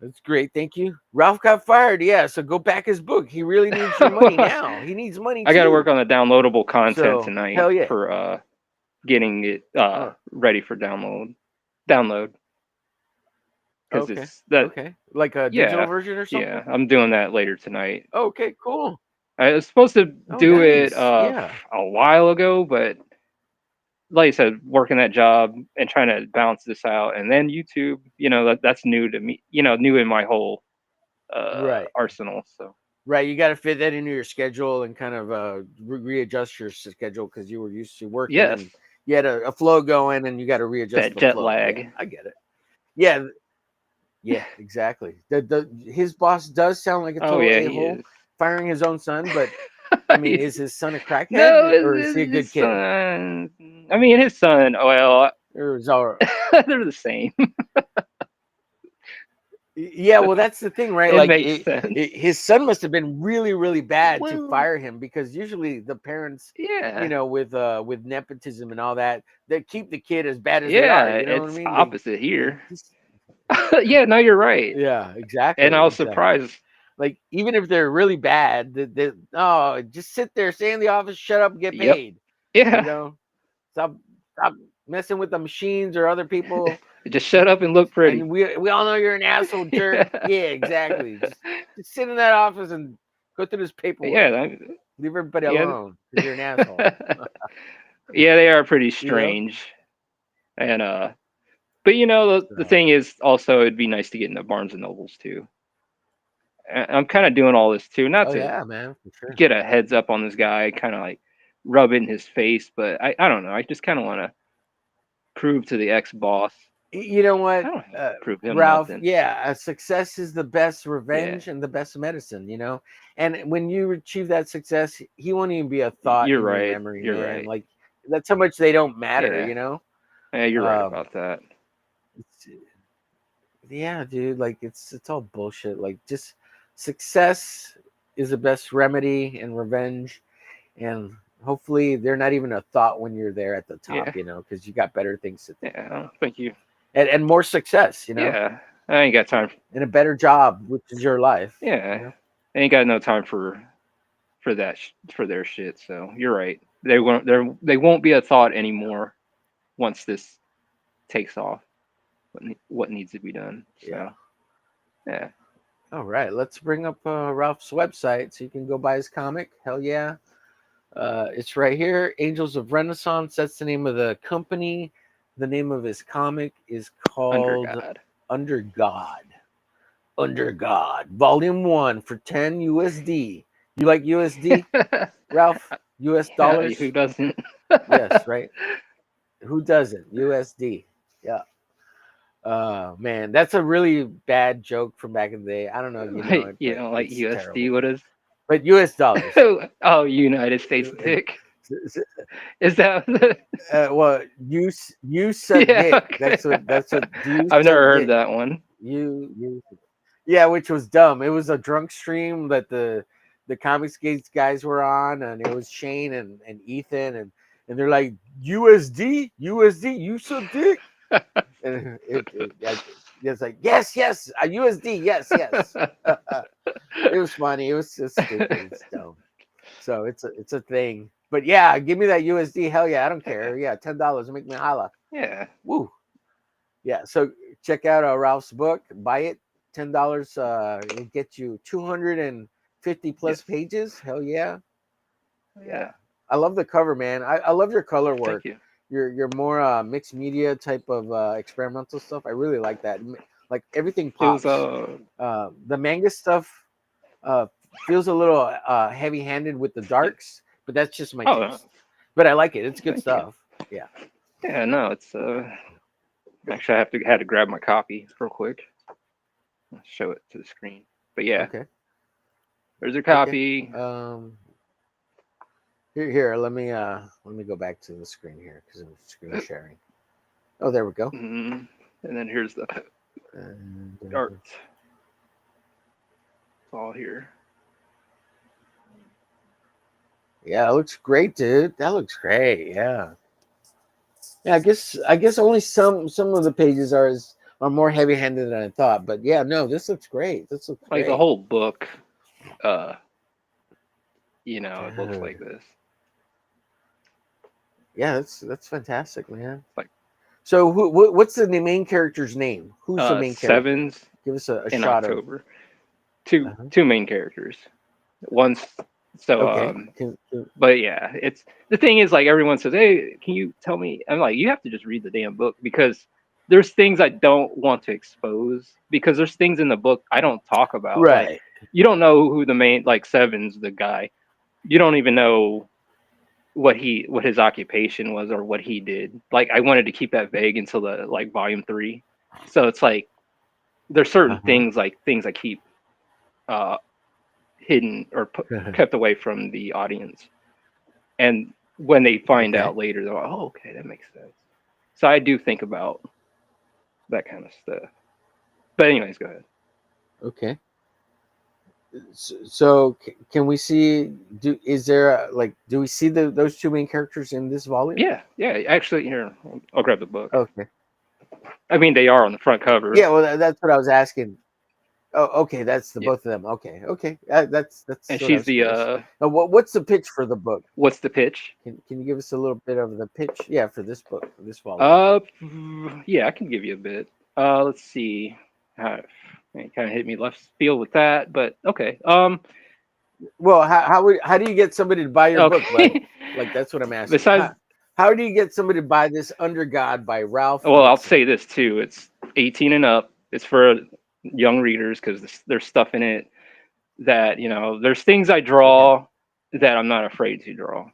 That's great. Thank you. Ralph got fired. Yeah. So go back his book. He really needs your money now. He needs money I got to work too. on the downloadable content So tonight hell yeah. for getting it Oh, ready for download. Because okay. it's that. Okay. Like a digital Yeah, version or something? yeah. I'm doing that later tonight. Okay, cool. I was supposed to Oh, do it nice. Yeah. a while ago, but like I said, working that job and trying to balance this out, and then YouTube, that's new to me. New in my whole Right. arsenal. So Right, you got to fit that into your schedule and kind of readjust your schedule because you were used to working yes, and you had a flow going, and you got to readjust that the jet flow. Yeah, lag. I get it. Yeah, yeah, exactly. His boss does sound like a Oh total yeah, a he hole, is. firing his own son. But I mean, is his son a No, crackhead or is he a good his kid? son. I mean, his son. Well, Or is all they're the same. Yeah, well, that's the thing, right? It Like, makes sense. his son must have been really, really bad to Well, fire him because usually the parents, yeah, with nepotism and all that, they keep the kid as bad as they are. yeah. You know what I It's mean? opposite They here. just, Yeah, no, you're right. yeah, And exactly, I was exactly. surprised. Like, even if they're really bad, oh, just sit there, stay in the office, shut up, and get Yep. paid. You Yeah. know, stop, stop messing with the machines or other people. Just shut up and look pretty. And we all know you're an asshole jerk. Yeah, exactly. Just sit in that office and go through this paperwork. Yeah, Leave everybody yeah. alone because you're an asshole. Yeah, they are pretty You know. strange. And but the So, thing is also it'd be nice to get into Barnes and Nobles too. I'm kind of doing all this too, not oh to yeah, man, for sure. get a heads up on this guy, kind of like rub it in his face, but I don't know. I just kind of want to prove to the ex boss. You know I what, don't have to prove him Ralph? nothing. Yeah, success is the best Yeah, revenge and the best medicine. And when you achieve that success, he won't even be a thought you're in your right. memory, You're man. right. Like that's how much they don't matter. Yeah, yeah, you're right Um, about that. it's, yeah, dude, like it's all bullshit. Like just success is the best remedy and revenge, and hopefully they're not even a thought when you're there at the top, Yeah, because you got better things to think yeah. about, Thank you. and more success, Yeah, I ain't got time. and a better job, which is your life, Yeah, I ain't got no time for that for their shit. So you're right. They won't be a thought anymore once this takes off. What needs to be done. Yeah. So yeah, All right, let's bring up Ralph's website so you can go buy his comic. Hell yeah. It's right here. Angels of Renaissance. That's the name of the company. The name of his comic is under called God. Under God. Under God. Volume 1 for 10 USD. You like USD, Ralph? US Yeah, dollars? who doesn't? Yes, right? Who doesn't? USD. Yeah. Man, that's a really bad joke from back in the day. I don't know if you know Like, it, but like it's USD. terrible. What is? But US dollars. Oh, United States dick. Is that? Well, you suck Yeah. dick. Okay. That's what you I've suck never heard dick. that one. You Yeah, which was dumb. It was a drunk stream that the Comics Gates guys were on, and it was Shane and Ethan, and they're like USD, you suck dick, and it's like yes, USD, yes. It was funny. It was just stupid. It's dumb. So it's a thing. But yeah, give me that USD. Hell yeah, I don't care. Yeah, $10. Make me holla. Yeah. Woo. Yeah. So check out Ralph's book. Buy it. $10. It'll get you 50 plus pages. Hell yeah. Yeah. I love the cover, man. I love your color Thank work. you. You're more mixed media type of experimental stuff. I really like that. Like everything It was pops. The manga stuff uh, feels a little heavy handed with the darks, but that's just my oh taste. But I like it. It's good thank you. stuff. Yeah. Yeah, no, it's actually I had to grab my copy real quick. I'll show it to the screen. But yeah, Okay. there's a Okay. copy. Here. Let me go back to the screen here because I'm screen sharing. Oh, there we go. And then here's the And, art. It's all here. yeah, it looks great, dude. That looks great. Yeah. Yeah, I guess only some of the pages are more heavy handed than I thought. But yeah, no, this looks great. This looks Like great. the whole book, it looks like Dude. this. Yeah, that's fantastic, man. Like So what's the main character's name? Who's the main character? Sevens Give us a in shot of. October. Two main characters. One's Okay. but yeah, it's the thing is like everyone says, "Hey, can you tell me?" I'm like, you have to just read the damn book because there's things I don't want to expose because there's things in the book I don't talk about. Like Right. you don't know who the main like Sevens, the guy. You don't even know what his occupation was or what he did. Like I wanted to keep that vague until the like volume 3. So it's like there's certain things I keep uh hidden or kept away from the audience. And when they find Okay. out later, they're like, "Oh, okay, that makes sense." So I do think about that kind of stuff. But anyways, go ahead. Okay. So can we see? Is there do we see those two main characters in this volume? Yeah. Actually, here I'll grab the book. Okay. I mean, they are on the front cover. Yeah. Well, that's what I was asking. Oh, okay. That's the Yeah, both of them. Okay. Okay. That's and what I she's was curious. the Now, what's the pitch for the book? what's the pitch? Can you give us a little bit of the pitch? Yeah, for this book, for this volume. Yeah, I can give you a bit. Let's see. It kind of hit me left field with that, but okay. Well, how do you get somebody to buy your book, bud? Okay. Like that's what I'm asking. Besides, How do you get somebody to buy this Under God by Ralph well, I'll Nixon? say this too. It's 18 and up. It's for young readers because there's stuff in it that, there's things I draw that I'm not afraid to draw.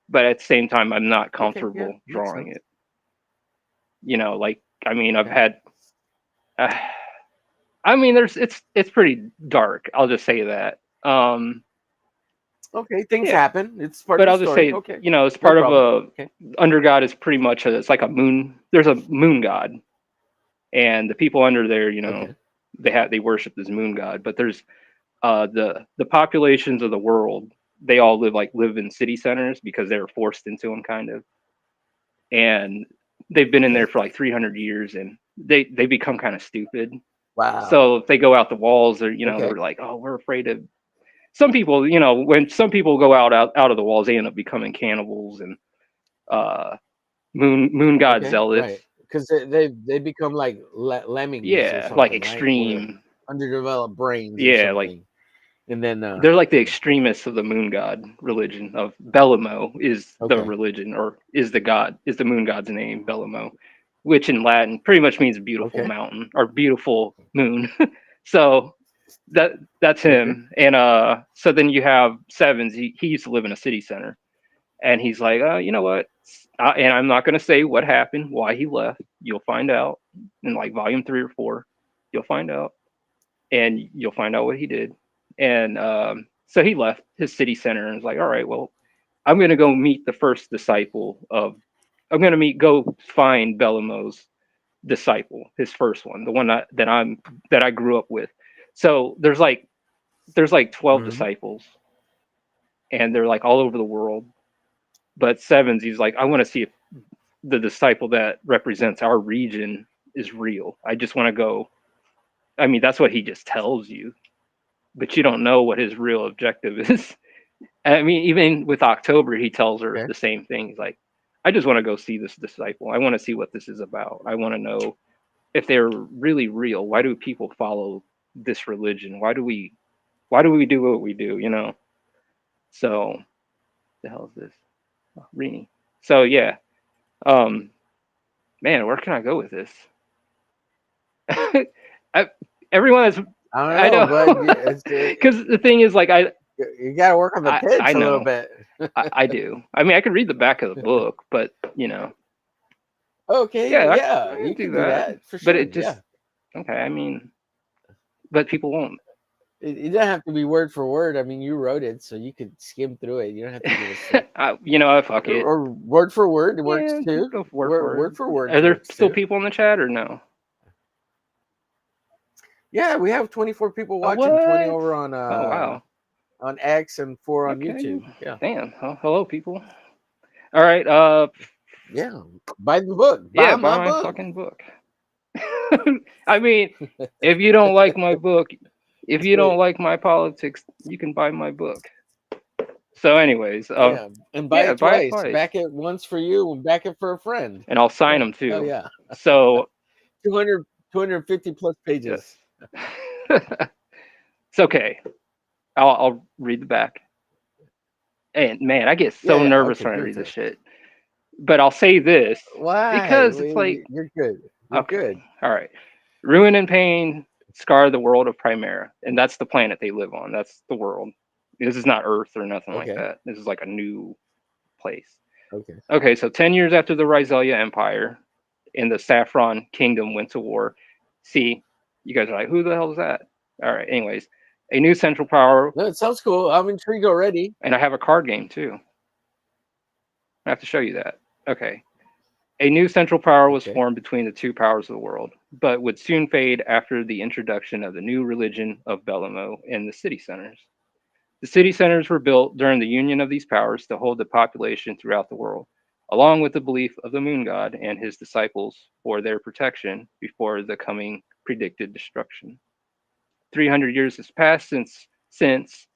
But at the same time, I'm not Okay, yeah, comfortable makes drawing sense. it. Like, I mean, I've Okay. had, it's pretty dark. I'll just say that. Okay, things Yeah, happen. It's part of but the I'll just story. say, Okay, it's no part of problem. Okay. under God is pretty much it's like a moon. There's a moon god, and the people under there, Okay. they worship this moon god. But there's the populations of the world. They all live in city centers because they were forced into them, kind of, and they've been in there Okay. for like 300 years, and they become kind of stupid. Wow. So if they go out the walls, or Okay. they're like, oh, we're afraid of. Some people, when some people go out of the walls, they end up becoming cannibals and uh, moon god Okay. zealots. Right. Because they become like lemmings or Yeah, like something, right? Where extreme. underdeveloped brains or Yeah, like something, and then they're like the yeah. extremists of the moon god religion. Of Belamo is the Okay. religion, or is the moon god's name, Belamo, which in Latin pretty much means beautiful Okay. mountain or beautiful moon. So that's Okay. him. And so then you have Sevens. He used to live in a city center, and he's like, you know what? And I'm not going to say what happened, why he left. You'll find out in like volume 3 or 4. You'll find out, and you'll find out what he did. And so he left his city center and was like, all right, well, I'm going to go meet the first disciple of. I'm going to go find Belamo's disciple, his first one, the one that I grew up with. So there's like 12 Mm-hmm. disciples, and they're like all over the world. But Sevens, he's like, I want to see if the disciple that represents our region is real. I just want to go. I mean, that's what he just tells you, but you don't know what his real objective is. I mean, even with October, he tells her Okay. the same thing. He's like, I just want to go see this disciple. I want to see what this is about. I want to know if they're really real. Why do people follow this religion? Why do we Why do we do what we do? You know. So the hell is this? Oh, Rini. So yeah. Um, man, where can I go with this? I, everyone is. I don't I know, know. but Because the thing is, like, you got to work on the I pitch a little know. bit. I do. I mean, I can read the back of the book, but Okay, yeah, yeah, I can you do can do that. that for But sure. it just Yeah, okay. I mean, but people won't. it doesn't have to be word for word. I mean, you wrote it, so you could skim through it. You don't have to give us like Fuck it. or word for word. It works Yeah, too. go for word for Word word. for word Are there works still too. people in the chat or no? Yeah, we have 24 people Oh, watching, 20 what? over Oh, wow. on X and 4 on Okay. YouTube. Yeah. Damn. Oh, hello, people. All right. Yeah. Buy the book. Yeah, Buy buy my my book. fucking book. I mean, if you don't like my book, if you don't like my politics, you can buy my book. So, anyways, Yeah. And buy yeah, it buy it twice. twice, Back it once for you and back it for a friend. and I'll sign Yeah. them Hell too. yeah. So, 250 plus pages. yes, it's okay. I'll read the back. And man, I get Yeah, so yeah. nervous Okay, when I give it read to this us. shit. But I'll say this Why? because it's like, You're good. You're okay, good. all right, ruin and pain scar the world of Primera, and that's the planet they live on. That's the world. This is not Earth or nothing like Okay. that. This is like a new place. Okay. Okay, so 10 years after the Rizelia Empire and the Saffron Kingdom went to war. See, you guys are like, who the hell is that? All right, anyways, a new central power, No, it sounds cool. I'm intrigued already. and I have a card game too. I have to show you that. Okay. A new central power was Okay. formed between the two powers of the world, but would soon fade after the introduction of the new religion of Belamo in the city centers. The city centers were built during the union of these powers to hold the population throughout the world, along with the belief of the moon god and his disciples for their protection before the coming predicted destruction. 300 years has passed since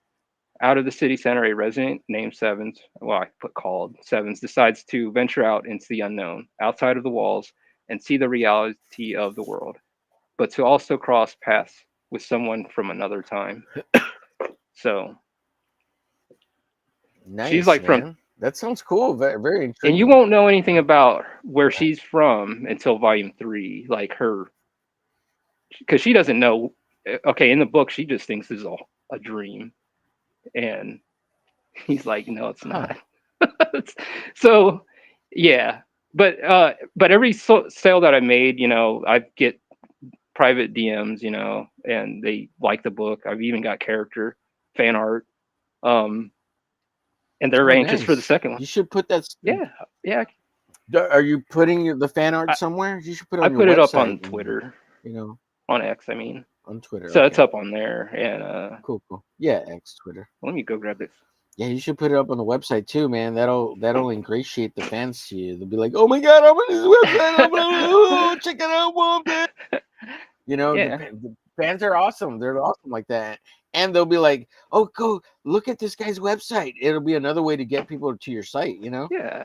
out of the city center, a resident named Sevens, well, I put called Sevens, decides to venture out into the unknown, outside of the walls, and see the reality of the world, but to also cross paths with someone from another time. So she's Nice, like from, man. That sounds cool. Very, very and you intriguing. won't know anything about where she's from until volume 3, like her, because she doesn't know. Okay, in the book, she just thinks this is a dream, and he's like, no, it's Huh. not. So yeah, but every sale that I made, I get private DMs, and they like the book. I've even got character fan art, um and they're Oh, anxious for the nice. second one. You should put that. Yeah, yeah, Are you putting the fan art i, somewhere? You should put it I on your put it up website on and, Twitter, you know, on X, I mean. on Twitter. So it's Okay. up on there, and Cool, cool. Yeah, X Twitter. let me go grab this. Yeah, you should put it up on the website too, man. That'll ingratiate the fans to you. They'll be like, "Oh my god, I'm on this website! Check it out, mom, dad." You know, Yeah, the fans are awesome. They're awesome like that, and they'll be like, "Oh, go look at this guy's website." It'll be another way to get people to your site. You know? yeah.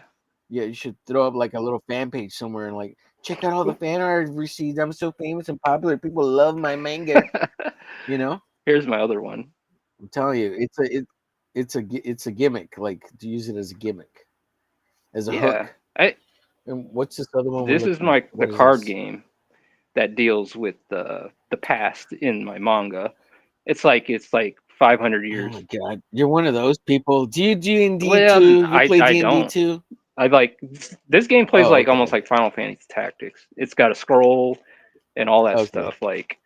Yeah, you should throw up like a little fan page somewhere and like check out all the fan art I've received. I'm so famous and popular. People love my manga. You know? Here's my other one. I'm telling you, it's a gimmick. Like to use it as a gimmick, as a Yeah, hook. I And what's this other one we're this is looking at? the What is card this? game that deals with the past in my manga. It's like 500 Oh years. my god, you're one of those people. Do you D and D Well, too? You play I D&D don't. too? I like this game plays Oh, like okay, almost like Final Fantasy Tactics. It's got a scroll and all that okay. stuff. Like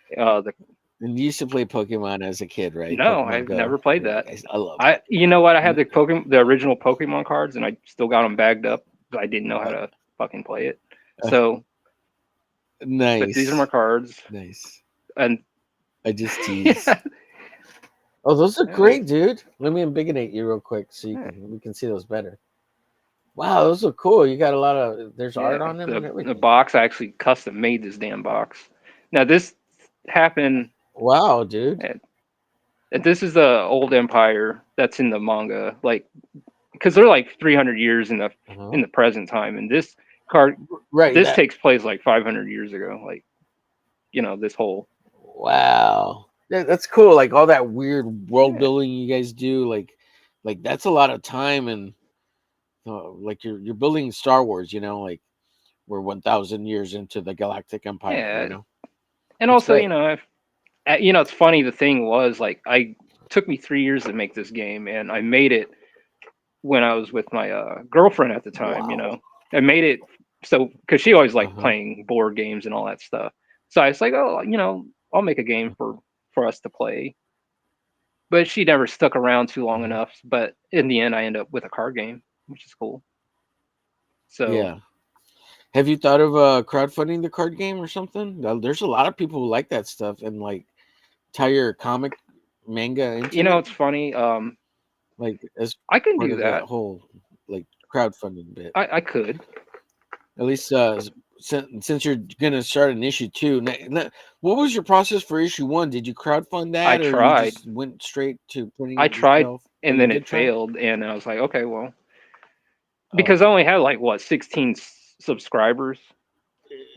the And you used to play Pokemon as a kid, right? no, Pokemon I've Go. never played Yeah, that. I love. I you know what? I had the original Pokemon cards and I still got them bagged up, but I didn't know how Uh, to fucking play it. uh, So, but these are my nice, cards, nice. and I just tease. yeah, Oh, those are yeah, great, dude. Let me embiggenate you real quick so yeah. we can see those better. Wow, those are cool. You got a lot of there's art Yeah, on them and the everything. box, I actually custom made this damn box. Now this happened. Wow, dude. At, this is the old empire that's in the manga, like because they're like 300 years Uh-huh. in the present time, and card Right. this That. takes place like 500 years ago. Like this whole Wow. That's cool. Like all that weird world Yeah, building you guys do. Like that's a lot of time, and like you're building Star Wars. Like we're 1,000 years into the Galactic Empire. yeah. And That's also, great. it's funny. The thing was, like, I took me 3 years to make this game, and I made it when I was with my girlfriend at the time. Wow. I made it so because she always Uh liked huh. playing board games and all that stuff. So I was like, oh, I'll make a game for us to play. But she never stuck around too long Hmm. enough. But in the end, I end up with a card game, which is cool. So Yeah. Have you thought of crowdfunding the card game or something? There's a lot of people who like that stuff and like tie your comic manga into it, it's funny. like as I can part do of the that. whole like crowdfunding bit. I could. At least since you're gonna start an issue two. What was your process for issue one? Did you crowdfund I that, or you tried. just went straight to printing I it tried, yourself? Oh, and you then it did try. failed, and I was like, okay, well, because Oh. I only had like what 16 subscribers,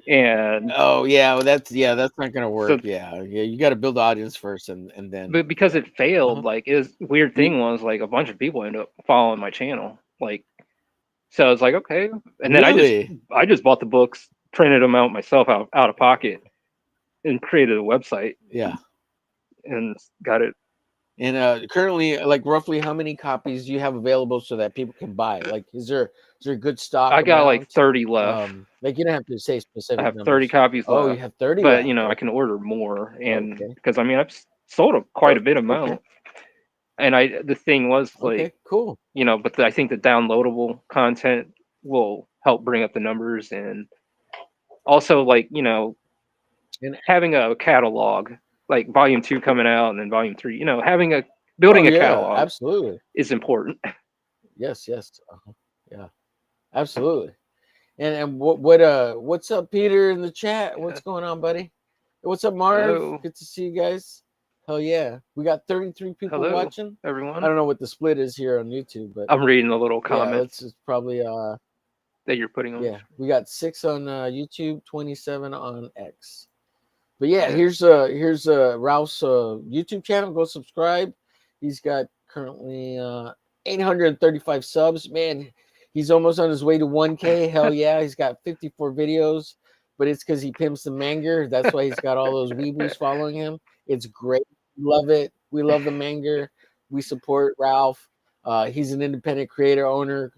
and Oh yeah, well, that's not gonna so work. Yeah, you got to build the audience first, and then but because yeah. it failed, Uh-huh. like it was weird You thing was like a bunch of people ended up following my channel, like so I was like okay, and then really? I just bought the books, printed them out myself out of pocket, and created a website Yeah. and got it. And currently, like roughly, how many copies do you have available so that people can buy? Like, is there good stock I got like amount? 30 left. Like you don't have to say I specific have 30 numbers. copies Oh, you left, have 30 but left. I Okay. can order more, and Okay. because I mean I've sold quite a bit Okay. amount, and the thing was like Okay. Cool. but I think the downloadable content will help bring up the numbers, and also like And having a catalog, like volume two coming out and then volume three, having a oh building a yeah, catalog absolutely. is important. Yes. Yes. Yeah. Absolutely. And what's up, Peter, in the chat? Yeah. What's going on, buddy? What's up, Marv? Hello, Good to see you guys. Hell yeah, we got 33 people hello, watching. I everyone. don't know what the split is here on YouTube, but I'm reading the little yeah, comments it's probably that you're putting on. yeah, we got 6 on YouTube, 27 on X. But yeah, Yeah. here's Ralph's YouTube channel. Go subscribe. He's got currently 835 subs. Man, he's almost on his way to 1K. Hell yeah, he's got 54 videos. But it's because he pimps the manger. That's why he's got all those weeboos following him. It's great. Love it. We love the manger. We support Ralph. He's an independent creator, owner,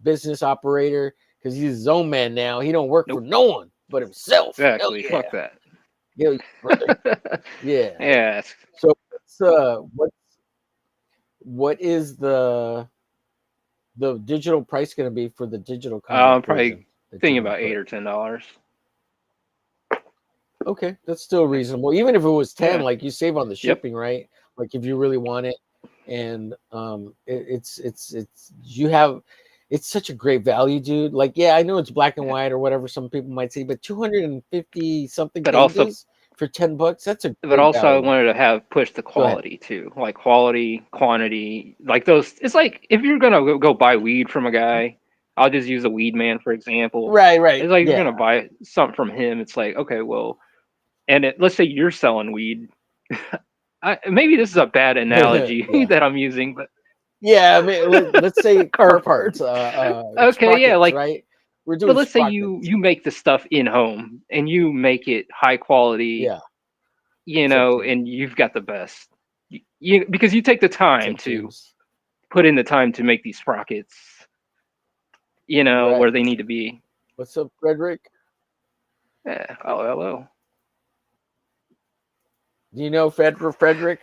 business operator, because he's his own man now. He don't work for Nope. no one but himself. Hell Exactly. yeah. Fuck that. Yeah, brother. Yeah. Yeah. So what is the digital price going to be for the digital comic I'm version probably that you're thinking going to about put? $8 or $10. Okay, that's still reasonable. Even if it was 10, Yeah. like you save on the Yep. shipping, right? Like if you really want it, and it's you have it's such a great value, dude. Like yeah, I know it's black and Yeah. white or whatever some people might say, but 250 something But also, pages for $10, that's a but great also, I value. wanted to have push the Go ahead. quality too, like quality, quantity, like those. It's like if you're gonna go buy weed from a guy, I'll just use a weed man for example. Right. It's like if you're Yeah. gonna buy something from him. It's like okay, well, and let's say you're selling weed. Maybe this is a bad analogy Yeah. that I'm using, but Yeah, I mean, let's say car car parts. parts, Okay, yeah, sprockets, like, right? We're but doing let's say you sprockets. you make the stuff in home and you make it high quality, Yeah, what's up, Tim? and you've got the best. Because you take the What's time up, to James? put in the time to make these sprockets, where Right. they need to be. What's up, Frederick? Yeah. Oh, hello. Do you know Frederick?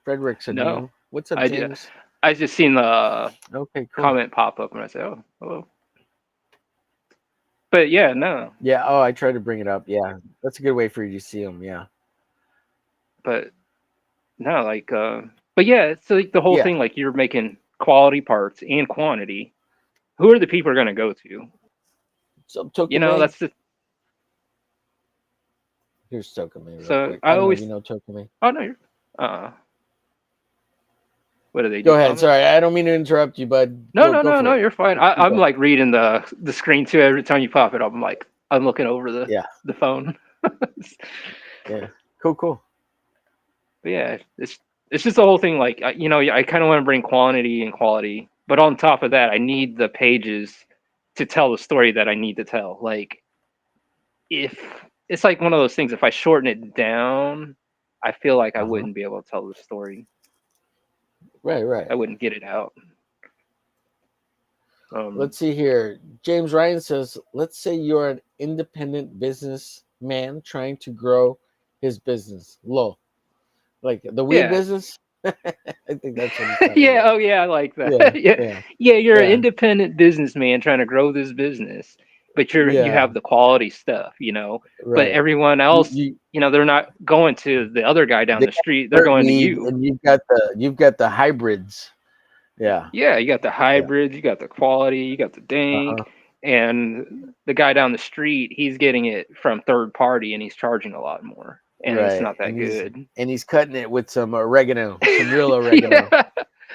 Frederick's a No, name. What's up, I ju- James? I just seen the Okay, cool. comment pop up and I said, oh, hello. But yeah, no. Yeah. Oh, I tried to bring it up. Yeah, that's a good way for you to see them. Yeah. But no, like, but yeah, it's like the whole Yeah. thing. Like you're making quality parts and quantity. Who are the people are going to go to? What's up, Tokame? That's the. Here's Tokame real So quick. I I don't know if you always. know Tokame. Oh no, you're. Uh, what do they Go do? ahead. Comment? Sorry, I don't mean to interrupt you, bud. No, Go no, go no, for no. it. You're fine. Keep I'm going. like reading the screen too. Every time you pop it up, I'm looking over Yeah. the phone. Yeah. Cool. But yeah, it's just the whole thing. Like I kind of want to bring quantity and quality, but on top of that, I need the pages to tell the story that I need to tell. Like if it's like one of those things, if I shorten it down, I feel like I Uh-huh. wouldn't be able to tell the story. Right, right. I wouldn't get it out. Let's see here. James Ryan says, let's say you're an independent businessman trying to grow his business. Lol. Like the weed Yeah. business? I think that's what he's talking Yeah, about. oh yeah, I like Yeah, that. Yeah. yeah, Yeah, you're an yeah, independent businessman trying to grow this business, but you yeah. have the quality stuff. But Right. everyone You, else, you they're not going to the other guy down they the street. They're got going to weed, you. and you've got the hybrids. Yeah, Yeah, you got the yeah. hybrids, you got the quality, you got the dank, Uh-huh. and the guy down the street, he's getting it from third party and he's charging a lot more. And it's Right. not that good. And he's cutting it with some oregano, some real oregano. Yeah.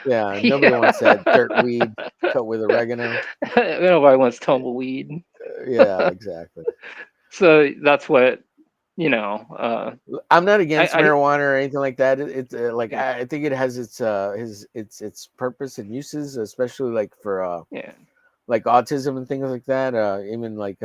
Yeah, nobody Yeah. wants that dirt weed cut with oregano. Nobody wants tumbleweed. Yeah, exactly. So that's what, I'm not against I marijuana or anything like that. It's like yeah, I think it has its purpose and uses, especially like for yeah, like autism and things like that. Even like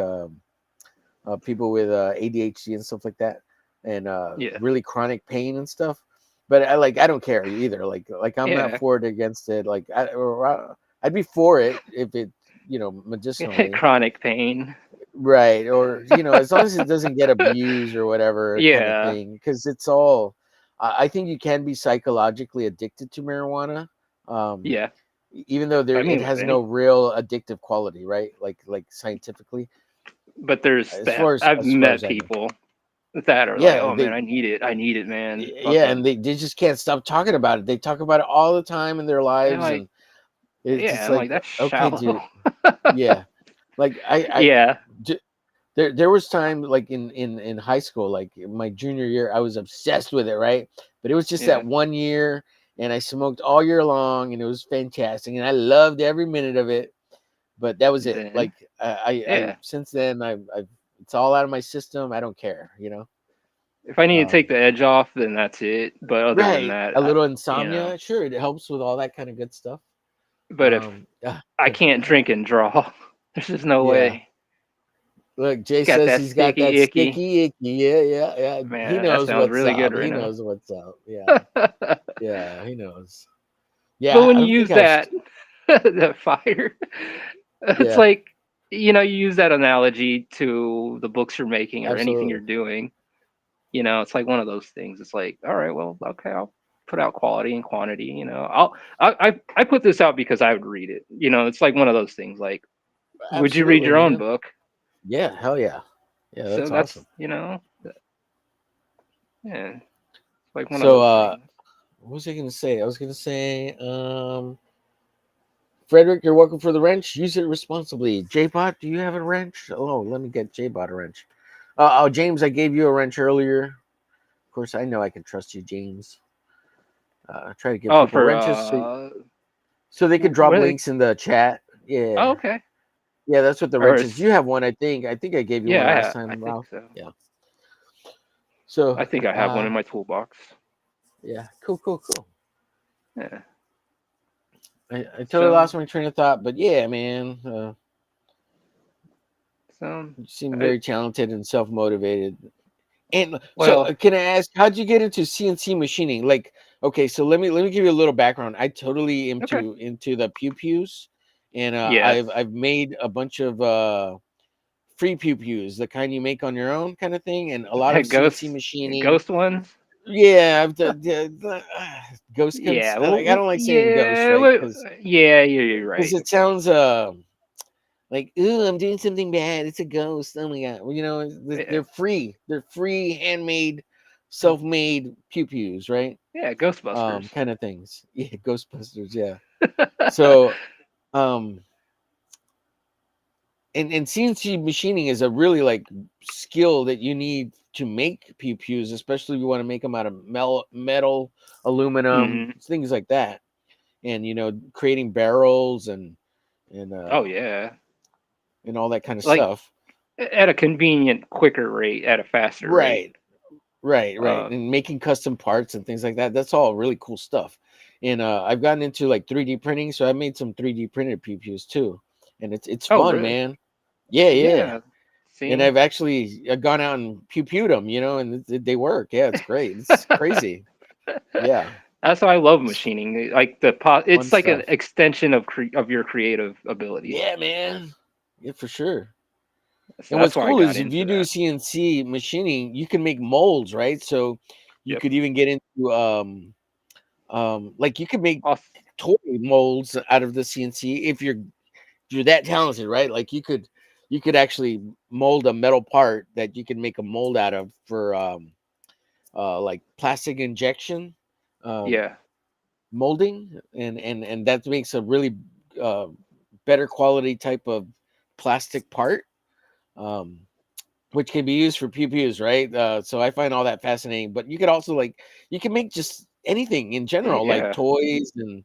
people with ADHD and stuff like that, and yeah, really chronic pain and stuff. But I don't care either. Like I'm not yeah. for it against it. I'd be for it if it medicinally. Chronic pain. Right, or as long as it doesn't get abused or whatever kind of Yeah, thing, because it's all. I think you can be psychologically addicted to marijuana, um, yeah. even though I it mean, with has no any, real addictive quality, right? Like scientifically, but there's as that. far as I've as far met as I know. people that are like, Yeah, "Oh man, I need it, man." yeah, and Fucking, they just can't stop talking about it. They talk about it all the time in their and lives, like, and it's yeah, just I'm like, like, that's okay, shallow. dude, yeah, like Yeah, there was time like in high school, like in my junior year, I was obsessed with it, right? But it was just that yeah. one year, and I smoked all year long, and it was fantastic, and I loved every minute of it. But that was it. Then, Like I yeah. since then I've it's all out of my system. I don't care. If I need to take Um, the edge off, then that's it. But other than right, that, a little you know. insomnia, sure, it helps with all that kind of good stuff. But if I can't drink and draw, there's just no Yeah. way. Look, Jay Got says that he's got that sticky icky. sticky icky. Yeah, yeah, yeah. He Man, that knows sounds what's really good up. right He now. knows what's up. Yeah, yeah, he knows. But Yeah, when I you don't think use I've. that, the fire, it's Yeah, like, you use that analogy to the books you're making or anything you're absolutely. doing. It's like one of those things. It's like, all right, well, okay, I'll put out quality and quantity. I put this out because I would read it. It's like one of those things. Like, would you read Absolutely, your own man. book? Yeah, hell yeah. Yeah, So that's that's, awesome. yeah, it's like one of So, those things. what was I gonna say? I was gonna say, Frederick, you're welcome for the wrench. Use it responsibly. J-Bot, do you have a wrench? Oh, let me get J-Bot a wrench. Oh, James, I gave you a wrench earlier. Of course, I know I can trust you, James. Try to give Oh, people for wrenches so they could drop what are they? links in the chat. Oh, Yeah. okay. Yeah, that's what the Or wrench is. You have one, I think. I think I gave you one last I time, think Ralph. so. Yeah. So, I think I have one in my toolbox. yeah, cool. Yeah. I totally So, lost my train of thought, but yeah, man, so you seem I, very talented and self motivated. And so, well, can I ask, how'd you get into CNC machining? Like, okay, so let me give you a little background. I totally okay. into the pew pews, and Yes. I've made a bunch of free pew pews, the kind you make on your own, kind of thing, and a lot of CNC Ghost, machining. ghost ones. Yeah, I've done ghost Yeah. like I don't like saying ghost, Yeah. right? Because Yeah. You're right. it sounds like, ooh, I'm doing something bad. It's a ghost. Oh my god. Well, Yeah. they're free. They're free, handmade, self-made pew pews, right? Yeah. Ghostbusters. Kind of things. Yeah, Ghostbusters. Yeah. So, um, and CNC machining is a really like skill that you need to make pew pews, especially if you want to make them out of metal, aluminum, Hmm. things like that, and creating barrels and Oh yeah. and all that kind of Like stuff. at a convenient, quicker rate, at a faster rate. Right. Right, right. Uh, And making custom parts and things like that. That's all really cool stuff. And I've gotten into like 3D printing, so I made some 3D printed PPUs too. And it's oh, fun, really? man. Yeah, yeah. Yeah. And See, I've actually gone out and pew-pewed them, and they work. Yeah, it's great. It's crazy. Yeah, that's why I love it's machining. Like fun it's like an stuff. extension of your creative ability. Yeah, man. Yeah, for sure. So And that's what's why I cool got is if you into do that. CNC machining, you can make molds, right? So you Yep. could even get into like you could make Awesome. toy molds out of the CNC if you're that talented, right? Like you could actually mold a metal part that you can make a mold out of for like plastic injection um Yeah. molding, and that makes a really uh better quality type of plastic part, um which can be used for pew-pews, right? So I find all that fascinating. But you could also like you can make just anything in Oh general, like yeah. toys, and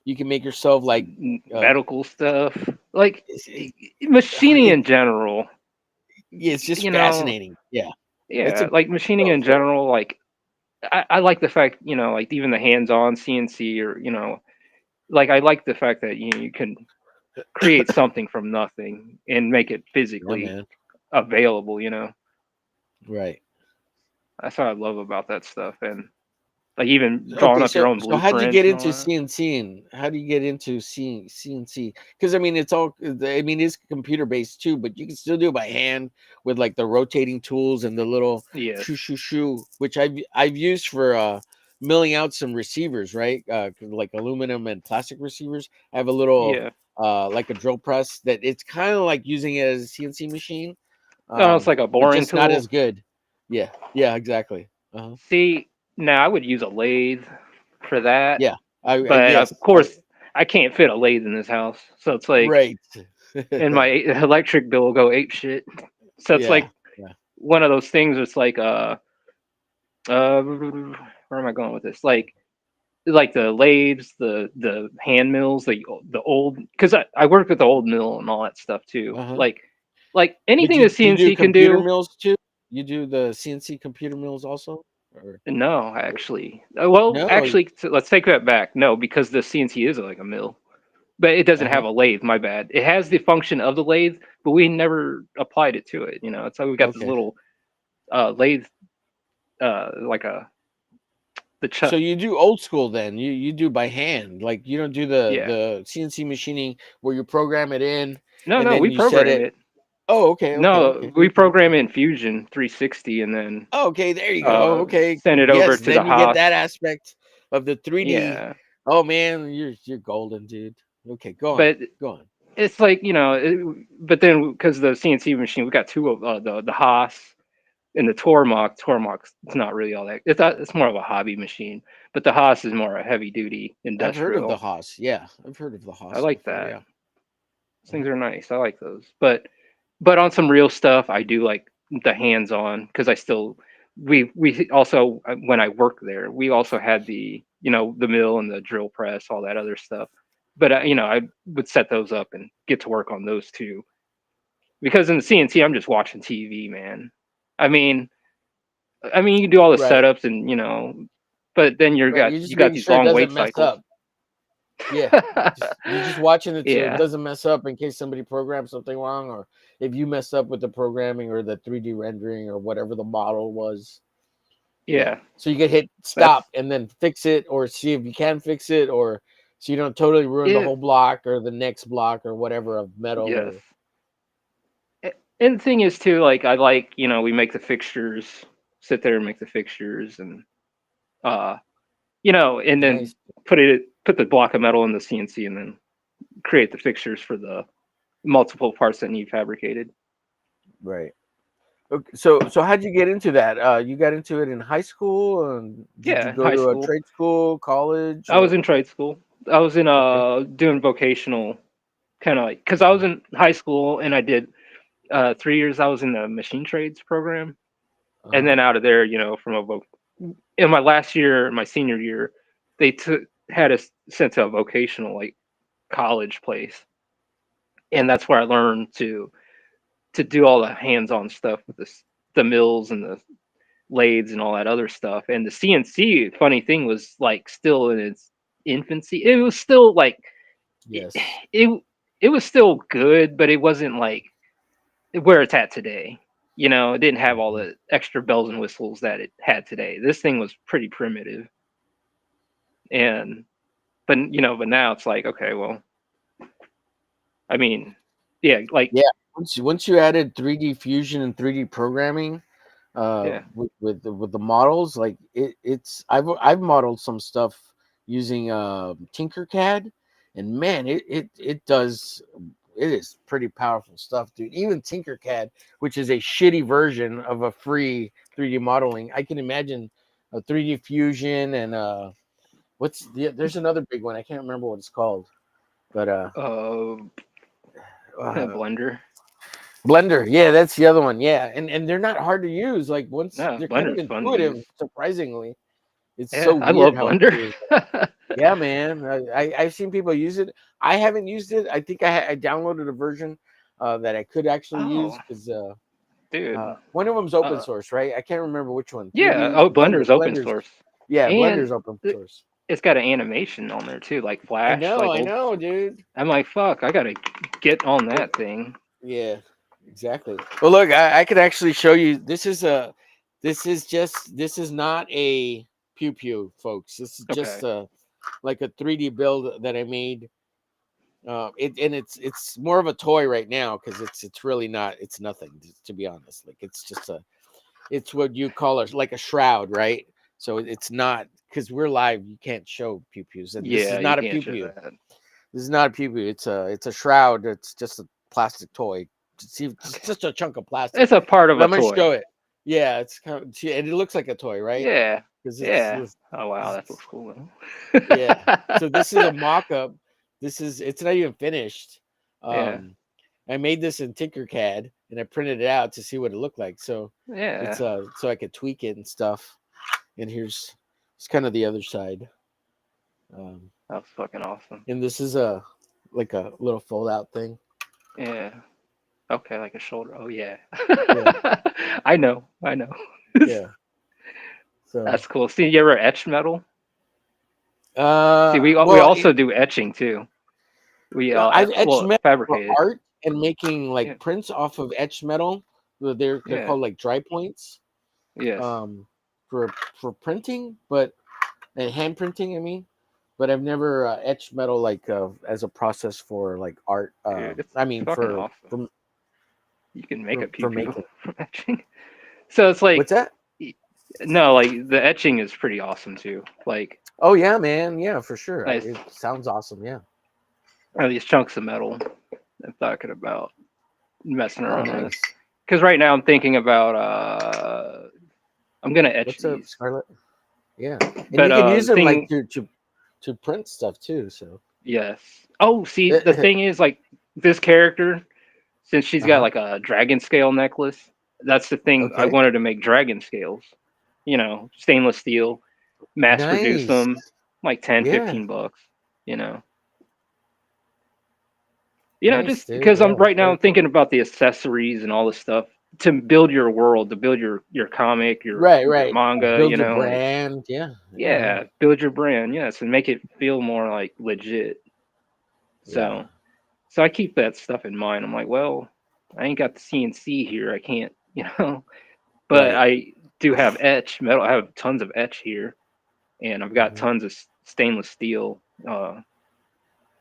you can make yourself like uh, Medical stuff. Like it's, it's, machining it, in general. yeah, it's just You know. fascinating. Yeah, it's Yeah. a Like machining so in so general. Like I like the fact, like even the hands-on CNC or like I like the fact that you can create something from nothing and make it yeah, physically man. available. Right. That's what I love about that stuff. And like even drawing Okay, up your own so how'd you get blueprints and all into that. CNC, and how do you get into CNC? Because I mean, it's all I mean, it's computer based too, but you can still do it by hand with like the rotating tools and the little Yes. shoo shoo shoo, which I've used for milling out some receivers, right? Like aluminum and plastic receivers. I have a little Yeah. like a drill press that it's kind of like using it as a CNC machine, No, it's like a but boring just not tool. as good. Yeah, yeah, exactly. Uh-huh. See, now I would use a lathe for that, Yeah, I but of yes, course I can't fit a lathe in this house. So it's like, right. and my electric bill will go ape shit. So it's Yeah, like yeah. one of those things. It's like where am I going with this? Like the lathes, the hand mills, the old, because I worked with the old mill and all that stuff too. Uh-huh. Like But anything the you do CNC can computer do. mills too? You do the CNC computer mills also? Or No, actually, well, no? actually, let's take that back. No, because the CNC is like a mill, but it doesn't Uh-huh. have a lathe. My bad. It has the function of the lathe, but we never applied it to it. It's like we got this Okay. little lathe, like the So chuck. you do old school then. You do by hand. Like you don't do the Yeah. the CNC machining where you program it in No, and no, then we you set program it. it. Oh, okay, okay, No, okay. we program in Fusion 360 and then Oh, okay, there you go. Okay. send it over Yes, to the then you get Haas. that aspect of the 3D. Yeah, Oh man, you're golden, dude. Okay, go on. but Go on. it's like but then because the CNC machine, we got two of the Haas and the Tormach. Tormach's it's not really all that. It's more of a hobby machine, but the Haas is more a heavy duty I've heard of the industrial. Haas. Yeah, I've heard of the I Haas like before. that. Yeah. Those things Uh-huh. are nice. I like those. But on some real stuff, I do like the hands-on because I still we also when I worked there, we also had the mill and the drill press, all that other stuff. But I would set those up and get to work on those too. Because in the CNC, I'm just watching TV, man. I mean, you can do all the Right. setups and but then Right. You're you just got making these sure it long doesn't wait mess cycles. up. Yeah. Just you're just watching it so it Yeah, doesn't mess up in case somebody programs something wrong, or if you mess up with the programming or the 3D rendering or whatever the model was. Yeah. yeah. So you can hit That's stop and then fix it or see if you can fix it, or so you don't totally ruin the it. whole block or the next block or whatever of metal Yes. or And the thing is too, like I like, we make the fixtures, sit there and make the fixtures and uh and then nice. put the block of metal in the CNC and then create the fixtures for the multiple parts that need fabricated. Right. Okay, so how'd you get into that? You got into it in high school, and did you Yeah, go high to a school. trade school, college, I was or in trade school. I was in okay? doing vocational kind of like cuz I was in high school and I did 3 years I was in the machine trades program Uh and huh. then out of there, from in my last year, my senior year, they took had us sent to a vocational like college place, and that's where I learned to do all the hands-on stuff with the mills and lathes and all that other stuff. And the CNC, funny thing, was like still in its infancy. It was still like it, Yes. it it was still good, but it wasn't like where it's at today. You know, it didn't have all Mhm. the extra bells and whistles that it had today. This thing was pretty primitive. And but now it's like, okay, well, I mean, yeah, like Yeah. Once you added 3D Fusion and 3D programming, yeah. with the models, like it's I've modeled some stuff using Tinkercad, and man, it does, it is pretty powerful stuff, dude. Even Tinkercad, which is a shitty version of a free 3D modeling, I can imagine a 3D Fusion and there's another big one, I can't remember what it's called, but Uh, uh Blender. Blender, yeah, that's the other one. Yeah, and they're not hard to use. Like once No, they're kind of Blender's fun to intuitive, use. surprisingly. It's so Yeah, I weird love how Blender. intuitive. Yeah, man. I've seen people use it. I haven't used it. I think I downloaded a version that I could actually use Oh, because dude. one of them's open Uh, source, right? I can't remember which one. yeah. 3D Oh, Blender's open Blender's, source, yeah, and Blender's open source. it's got an animation on there too, like Flash, like I old. know, dude. I'm like, fuck, I gotta get on that thing. Yeah, exactly. Well, look, I could actually show you. This is not a pew pew, folks. This is just Okay. like a 3D build that I made. It's more of a toy right now because it's really not. It's nothing, to be honest. Like it's what you call like a shroud, right? So it's not, because we're live. You can't show pew pews. This is Yeah, you not a can't pew show pew. that. This is not a pew pew. It's a shroud. It's just a plastic toy. It's Okay. just a chunk of plastic. It's a part of But a I'm gonna toy. show it. Yeah, it's kind of, and it looks like a toy, right? Yeah. Because Yeah. Oh wow, that looks it's cool. yeah. So this is a mock-up. It's not even finished. Yeah. Um, I made this in Tinkercad and I printed it out to see what it looked like. So it's Yeah. so I could tweak it and stuff. And it's kind of the other side. That's fucking awesome. And this is a like a little fold-out thing. Yeah. Okay, like a shoulder. Oh yeah. Yeah, I know. I know. yeah. So That's cool. See, you ever etch metal? See, we well, also do etching too. We I've etched well metal for fabricate it. art and making like Yeah. prints off of etched metal. They're Yeah. called like dry points. Yes. Um, for printing, but and hand printing. I mean, but I've never etched metal like as a process for like art. Dude, it's I mean fucking awesome. You can make a pew for pew making. from etching. So it's like What's that? no, like the etching is pretty awesome too. Like Oh yeah, man. Yeah, for sure. nice It sounds awesome. Yeah. these chunks of metal I'm talking about messing Oh, around with. nice. Because right now I'm thinking about I'm gonna etch What's up, these. Scarlett? Yeah, and But you can use the them like thing to print stuff too. So. yes. Oh, see, the uh thing is like this character, since she's got huh. like a dragon scale necklace, that's the thing I Okay. wanted to make dragon scales. Stainless steel, mass produce Nice. them, like 10, Yeah. 15 bucks, you know. Nice, Just dude. because I'm Yeah. right now Very I'm cool. thinking about the accessories and all this stuff to build your world, to build your comic, Right. your Right. manga, Build your like brand. Yeah. Yeah. Yeah. yeah, build your brand, yes, and make it feel more like legit. Yeah. So I keep that stuff in mind. I'm like, well, I ain't got the CNC here. I can't, but Right. I do have etch metal. I have tons of etch here, and I've got Hmm. tons of stainless steel.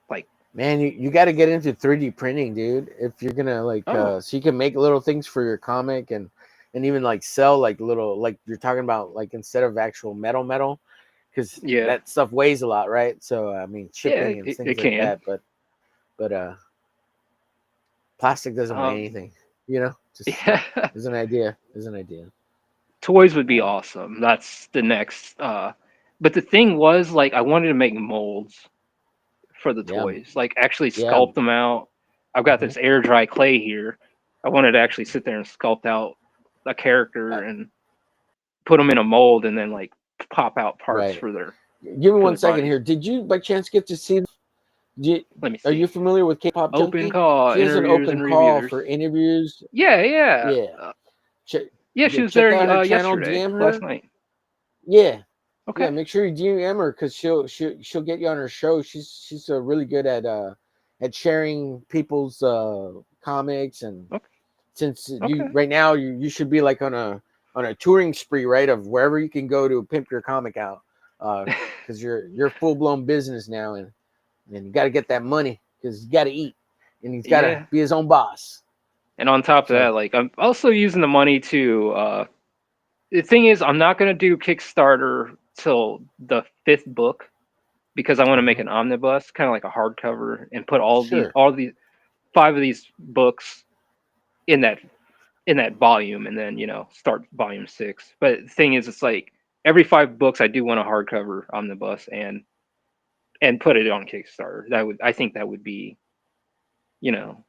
Like Man, you got to get into 3D printing, dude. If you're gonna like, oh so you can make little things for your comic and even like sell like little, like you're talking about, like instead of actual metal, because yeah, that stuff weighs a lot, right? So I mean, yeah, shipping and it things like can. that. But plastic doesn't weigh Um, anything, you know. Just yeah, is an idea. Is an idea. toys would be Uh, awesome. That's the next. But the thing was, like, I wanted to make molds for the yeah. toys, like actually Yeah. sculpt them out. I've got Hmm. this air dry clay here. I wanted to actually sit there and sculpt out a character and put them in a mold and then like pop out parts Right. for their Give me for one their second bodies. here. Did you by chance get to see? Let me Are you see. familiar with K-pop Open Junkie? call She has an interviewers open and call reviewers. for interviews. Yeah, yeah. Yeah. Yeah, she was Check there out her channel, yesterday, DM last her. night. Yeah, yeah. Okay. Make sure you DM her because she'll get you on her show. She's really good at sharing people's comics, and Okay. since you Okay. right now you should be like on a touring spree, right, of wherever you can go to pimp your comic out, because you're full blown business now, and you got to get that money because you got to eat, and he's got to Yeah. be his own boss. And on top of that, So like I'm also using the money to the thing is I'm not gonna do Kickstarter till the fifth book because I want to make uh-huh. an omnibus, kind of like a hardcover, and put Sure. all these five of these books in that volume, and then start volume six. But the thing is, it's like every five books I do want a hardcover omnibus and put it on Kickstarter. I think that would be you know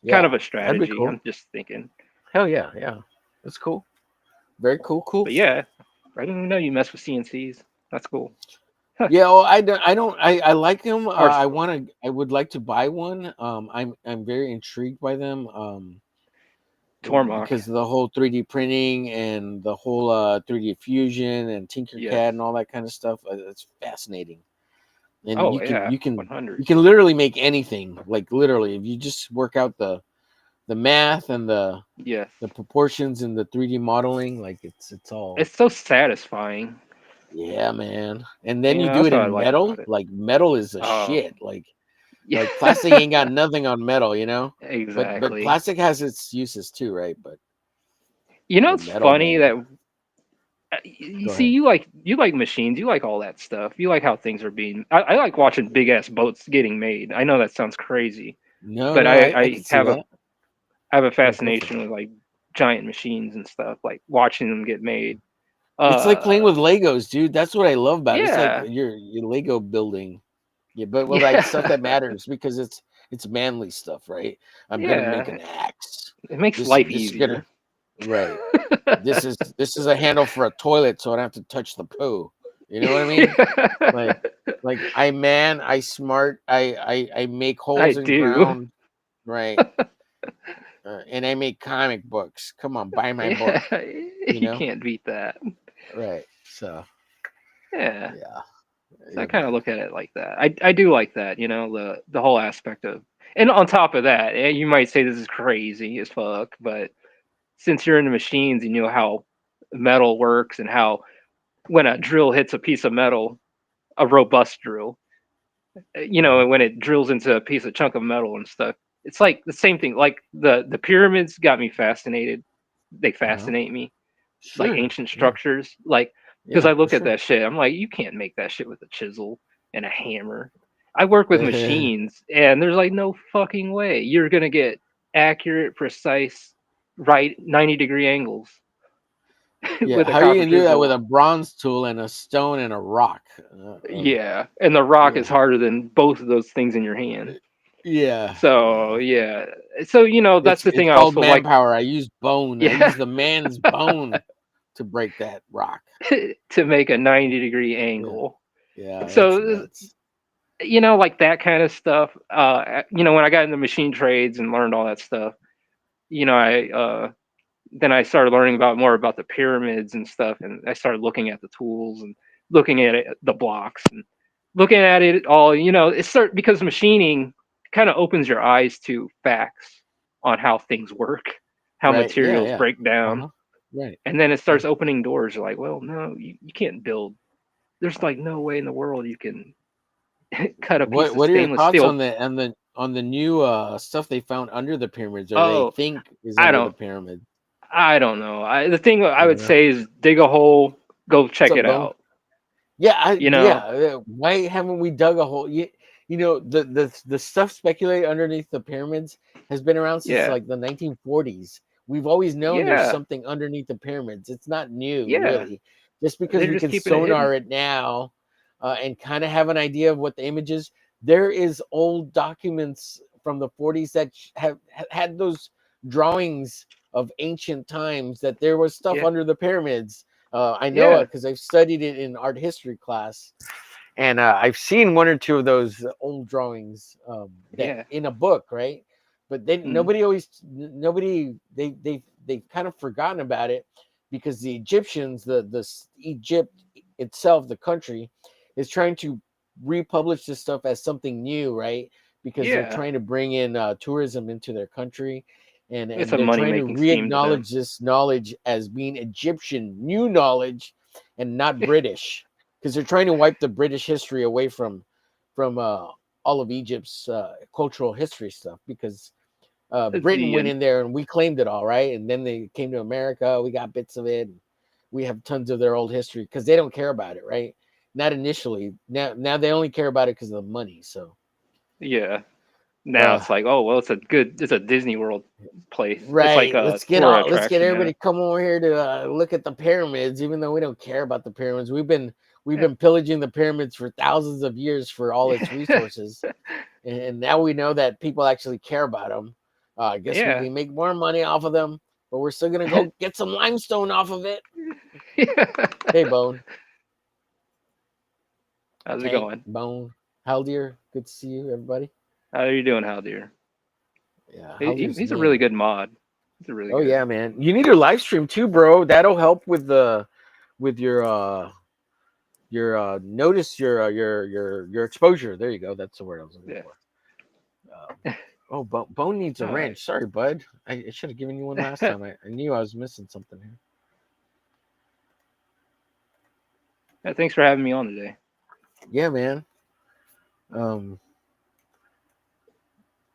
kind of Yeah, a that'd be strategy. cool. I'm just thinking. Hell yeah, yeah. That's cool. Very cool, cool. But yeah, I didn't even know you mess with CNCs. That's cool. Yeah, well, I like them. Hard I would like to buy one. I'm very intrigued by them. Tormach. Because of the whole 3D printing and the whole 3D fusion and Yes. Tinkercad and all that kind of stuff. It's fascinating. And Oh yeah, you 100. can literally make anything. Like literally, if you just work out the math and Yes. the proportions and the 3D modeling, like it's all. It's so satisfying. Yeah, man. And then you do That's it what I in like metal. about it. Like metal is a Oh, shit. yeah. Like plastic ain't got nothing on metal, you know. But Exactly. plastic has its uses too, right? But It's metal, funny man. that you Go see ahead. you like machines, you like all that stuff. You like how things are being. I like watching big ass boats getting made. I know that sounds crazy, No, but no, I can see that. I have a Yeah, go for it. fascination with like giant machines and stuff, like watching them get made. It's like playing Uh, with Legos, dude. That's what I love about it. It's like yeah, your Lego building. Yeah, but well, like stuff yeah, that matters because it's manly stuff, right? I'm gonna make yeah. an axe. It makes life This is gonna easier. right. This is a handle for a toilet, so I don't have to touch the poo. You know what I mean? Like I smart. I make I holes in do. ground, right? And I make comic books. Come on, buy my book. Yeah, You you know, can't beat that. right? So Yeah. yeah, So I yeah, kind of man. look at it like that. I do like that, the whole aspect of. And on top of that, you might say this is crazy as fuck, but since you're in the machines and you know how metal works and how when a drill hits a piece of metal, a robust drill, Uh-huh. when it drills into a piece of chunk of metal and stuff, it's like the same thing. Like the pyramids got me fascinated. They Uh-huh. fascinate me, like Sure. ancient Yeah. structures. Like because Yeah, I for look at sure. that shit, I'm like, you can't make that shit with a chisel and a hammer. I work with machines, and there's like no fucking way you're gonna get accurate, precise, right 90-degree angles Yeah. with a How are you copper gonna do that with chisel. a bronze tool and a stone and a rock? Yeah, and the rock is Yeah. harder than both of those things in your hand. Yeah. So Yeah. yeah, so that's the It's thing I called also like. manpower. I use bone. I Yeah, use the man's bone to break that rock. to make a 90-degree Yeah. angle. Yeah. That's So nuts. like that kind of stuff. When I got into machine trades and learned all that stuff, I then I started learning about more about the pyramids and stuff, and I started looking at the tools and looking at the blocks and looking at it all. Because machining kind of opens your eyes to facts on how things work, how Right. Yeah. materials Yeah. break down, Uh-huh. Right. and then it Yeah. starts opening doors. You're like, well, no, you can't build. There's like no way in the world you can cut a piece of What are your stainless thoughts steel. on the new stuff they found under the pyramids, or they Oh, think is I under the don't pyramid? I don't know. The thing I I would don't know. say is dig a hole, go What's check up, it Bone? out. Yeah, You know, why haven't we dug a hole? You know the stuff speculated underneath the pyramids has been around since yeah, like the 1940s. We've always known there's yeah, something underneath the pyramids. It's not new, yeah. really. Just because They're we just can keeping it hidden. sonar it now and kind of have an idea of what the image is. There is old documents from the 40s that have had those drawings of ancient times that there was stuff Yeah, under the pyramids. I know it yeah, because I've studied it in art history class, and I've seen one or two of those old drawings that yeah, in a book, right? but they Mm. nobody they've kind of forgotten about it because the Egyptians, Egypt itself, the country, is trying to republish this stuff as something new, right? Because they're Yeah, trying to bring in tourism into their country, it's and a they're money trying to making scheme to them. re-acknowledge this knowledge as being Egyptian new knowledge and not British, because they're trying to wipe the British history away from all of Egypt's cultural history stuff, because Britain The went in there and we claimed it all, right? And then they came to America, we got bits of it. And we have tons of their old history because they don't care about it, right? Not initially. Now they only care about it because of the money. So, yeah. Now uh, it's like, oh well, it's a Disney World place. It's like right. a tour Let's get attraction now. everybody come over here to look at the pyramids, even though we don't care about the pyramids. We've Yeah. been pillaging the pyramids for thousands of years for all its resources, and now we know that people actually care about them. I guess we Yeah. can make more money off of them, but we're still gonna go get some limestone off of it. Yeah. Hey, Bone, How's it Tank, going? Bone, Haldir, good to see you, everybody. How are you doing, Haldir? Yeah, Haldir's He's a really man. good mod. He's a really Oh good. yeah, man. You need to live stream too, bro. That'll help with with notice your exposure. There you go. That's the word I was looking Yeah. for. Oh, Bone needs a All right. wrench. Sorry, bud. I should have given you one last time. I knew I was missing something here. Yeah, thanks for having me on today. Yeah, man. Um,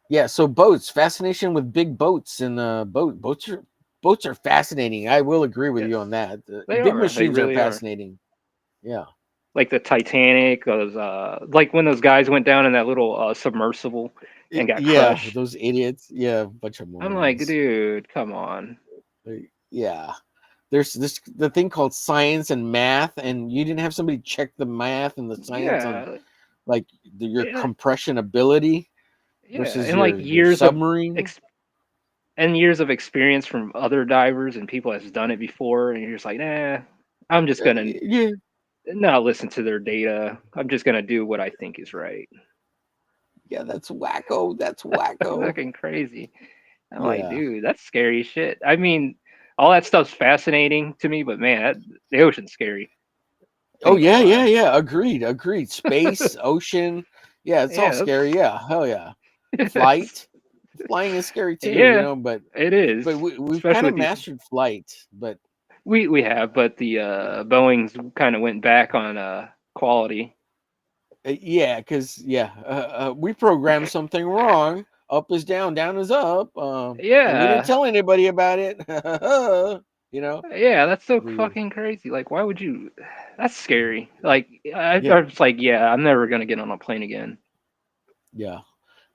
yeah. So boats, fascination with big boats and boats are fascinating. I will agree with Yes, you on that. they Big are. They machines are really are. fascinating. Yeah. Like the Titanic, those like when those guys went down in that little submersible and got Yeah, crushed. those idiots. Yeah, a bunch of I'm like, morons. dude, come on. Yeah. There's this the thing called science and math, and you didn't have somebody check the math and the science on Yeah, like your yeah, compression ability yeah, versus and like your submarine. years of experience from other divers and people that's done it before, and you're just like, nah, I'm just gonna Yeah, not listen to their data. I'm just gonna do what I think is right. yeah, that's wacko. That's That's wacko. fucking crazy. I'm like, Yeah. dude, that's scary shit. I mean, all that stuff's fascinating to me, but man, the ocean's scary. Oh Ain't gonna yeah, yeah, lie. yeah. Agreed, agreed. Space, ocean. Yeah, it's all Yeah, scary. Yeah, hell yeah. that's, Flight. Flying is scary too, yeah, but it is, we've kind especially of with these. mastered flight, but We have, but the yeah. Boeing's kind of went back on quality. Yeah, because we programmed something wrong. Up is down, down is up, and we didn't Yeah, tell anybody about it. you know, yeah, that's so the fucking crazy. Like, why would you? That's scary. Like, yeah, I was like, yeah, I'm never gonna get on a plane again. yeah.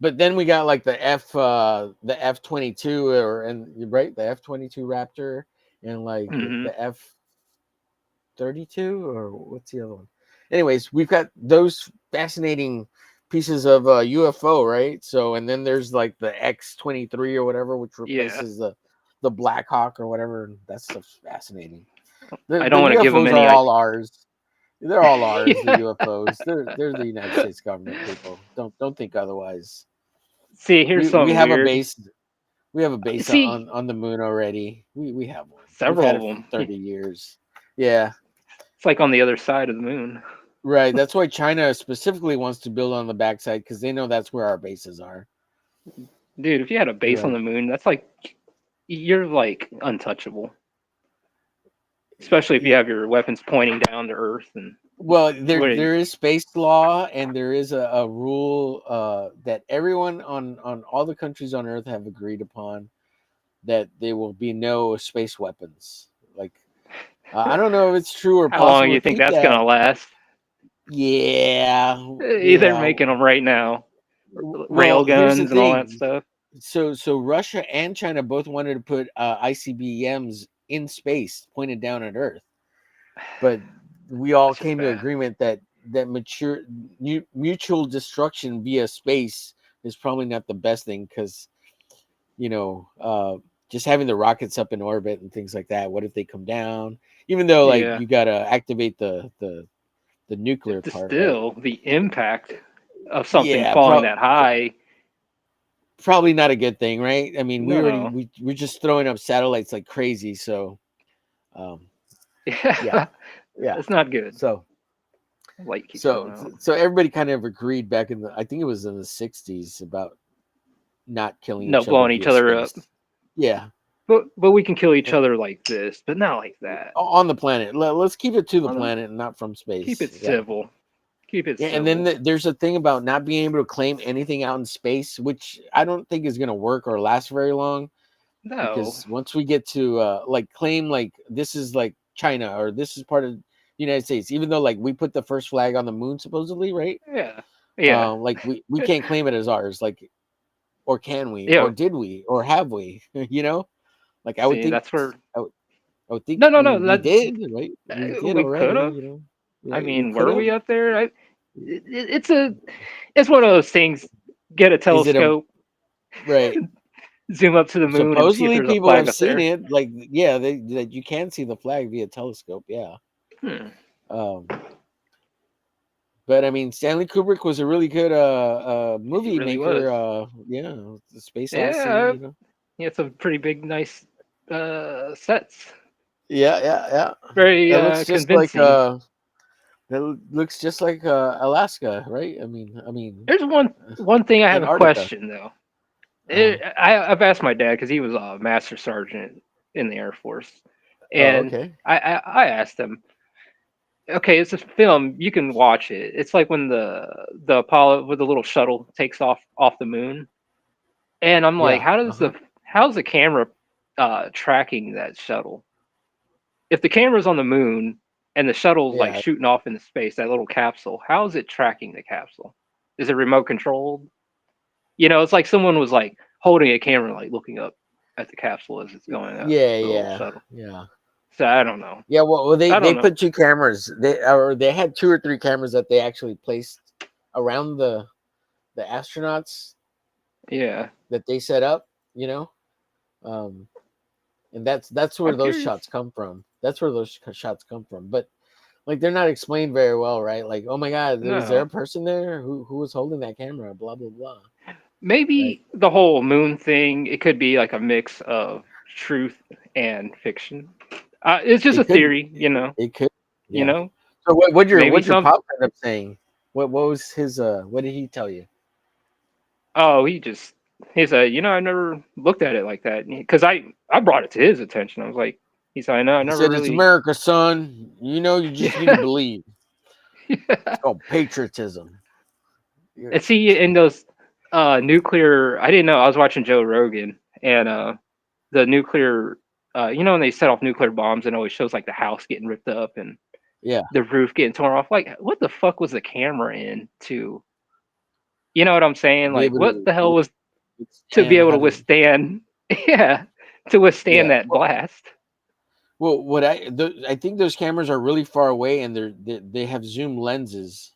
But then we got like the F-22 and right the F-22 Raptor and like Hmm. the F-32 or what's the other one? Anyways, we've got those fascinating pieces of UFO, right? So, and then there's like the X-23 or whatever, which Yeah, replaces the Black Hawk or whatever. And that stuff's fascinating. The I the don't want to give them UFOs any. are all ours. They're all ours. The Yeah. UFOs. They're the United States government people. Don't think otherwise. See, here's We something have a weird. base. We have a base See, on the moon already. We have one. We've several had of it for them. 30 years. Yeah. It's like on the other side of the moon. Right. That's why China specifically wants to build on the backside because they know that's where our bases are. Dude, if you had a They're base on like, the moon, that's like you're like untouchable. Especially if you yeah. have your weapons pointing down to Earth and Well, what? there is space law and there is a rule that everyone on all the countries on Earth have agreed upon that there will be no space weapons. Like, I don't know if it's true or How long do possible you to think think that's that. gonna last? Yeah. They're Yeah. making them right now, rail Well, here's the guns and all that thing. stuff. So Russia and China both wanted to put ICBMs in space, pointed down at Earth, but we all That's just came to bad. agreement that mutual destruction via space is probably not the best thing because you know just having the rockets up in orbit and things like that. What if they come down? Even though like Yeah. you got to activate the nuclear To part, but still the impact of something yeah, falling that high. probably not a good thing, right? I mean, No. we're just throwing up satellites like crazy, so um, yeah, Yeah. yeah. It's not good. So Light keeps so going out. so everybody kind of agreed back in the, I think it was in the '60s, about not killing No each other blowing each via other up. space. Yeah, But we can kill each and other like this, but not like that. on the planet. Let's keep it to the On the, planet and not from keep space. it Yeah. civil. Keep it Yeah, and then civil. there's a thing about not being able to claim anything out in space, which I don't think is going to work or last very long, No. because once we get to like claim like this is like China or this is part of the United States, even though like we put the first flag on the moon supposedly, right? Yeah. Yeah. Like we can't claim it as ours, like, or can we, Yeah. or did we, or have we? You know, like See, that's where. I would think No, no, no. we That did, right? We did we already, could have. you know. I Yeah, we mean, could were have. we up there? It's a. It's one of those things. Get a Is it a telescope, right? zoom up to the moon, and see if Supposedly there's a people flag have up seen there. it, like, yeah, they that you can see the flag via telescope, yeah. Hmm. um but I mean, Stanley Kubrick was a really good He movie really was. maker. Yeah, the Space Odyssey, Yeah. you know. He had some pretty big, nice sets. Yeah, yeah, yeah. Very That looks just like convincing. Alaska, right? I mean There's one thing I have a Antarctica. question though. uh I've asked my dad because he was a master sergeant in the Air Force, oh, and okay. I asked him, okay, it's a film, you can watch it. It's like when the Apollo with the little shuttle takes off the moon, and I'm like, Yeah, uh-huh. how's the camera tracking that shuttle? If the camera's on the moon and the shuttle's like Yeah, shooting off into space, that little capsule, how is it tracking the capsule? Is it remote controlled? It's like someone was like holding a camera, like looking up at the capsule as it's going up yeah, the little yeah, shuttle. yeah. So I don't know. Yeah, well, they I they don't know. put two cameras. They had two or three cameras that they actually placed around the astronauts Yeah, that they set up. You know, um, and that's where I'm those curious. shots come from. That's where those shots come from. But like, they're not explained very well, right? Like, oh my God, was there No, a person there who was holding that camera? Blah blah blah. Right? maybe the whole moon thing. It could be like a mix of truth and fiction. It's just a It could. theory, It could. You Yeah. know. So Maybe what'd your some. pop end up saying? What was his what did he tell you? Oh, he said, I never looked at it like that because I brought it to his attention. I was like, he said, I know, I He never said, "It's really. America, son. You know, you just need to Yeah. believe. It's called patriotism." And see, in those nuclear, I didn't know. I was watching Joe Rogan, and the nuclear, when they set off nuclear bombs, and it always shows like the house getting ripped up and Yeah, the roof getting torn off. Like, what the fuck was the camera in to? You know what I'm saying? be Like, able what to the hell was to be stand able to how to. withstand? Yeah, to withstand Yeah. that blast. Well, I think those cameras are really far away, and they have zoom lenses.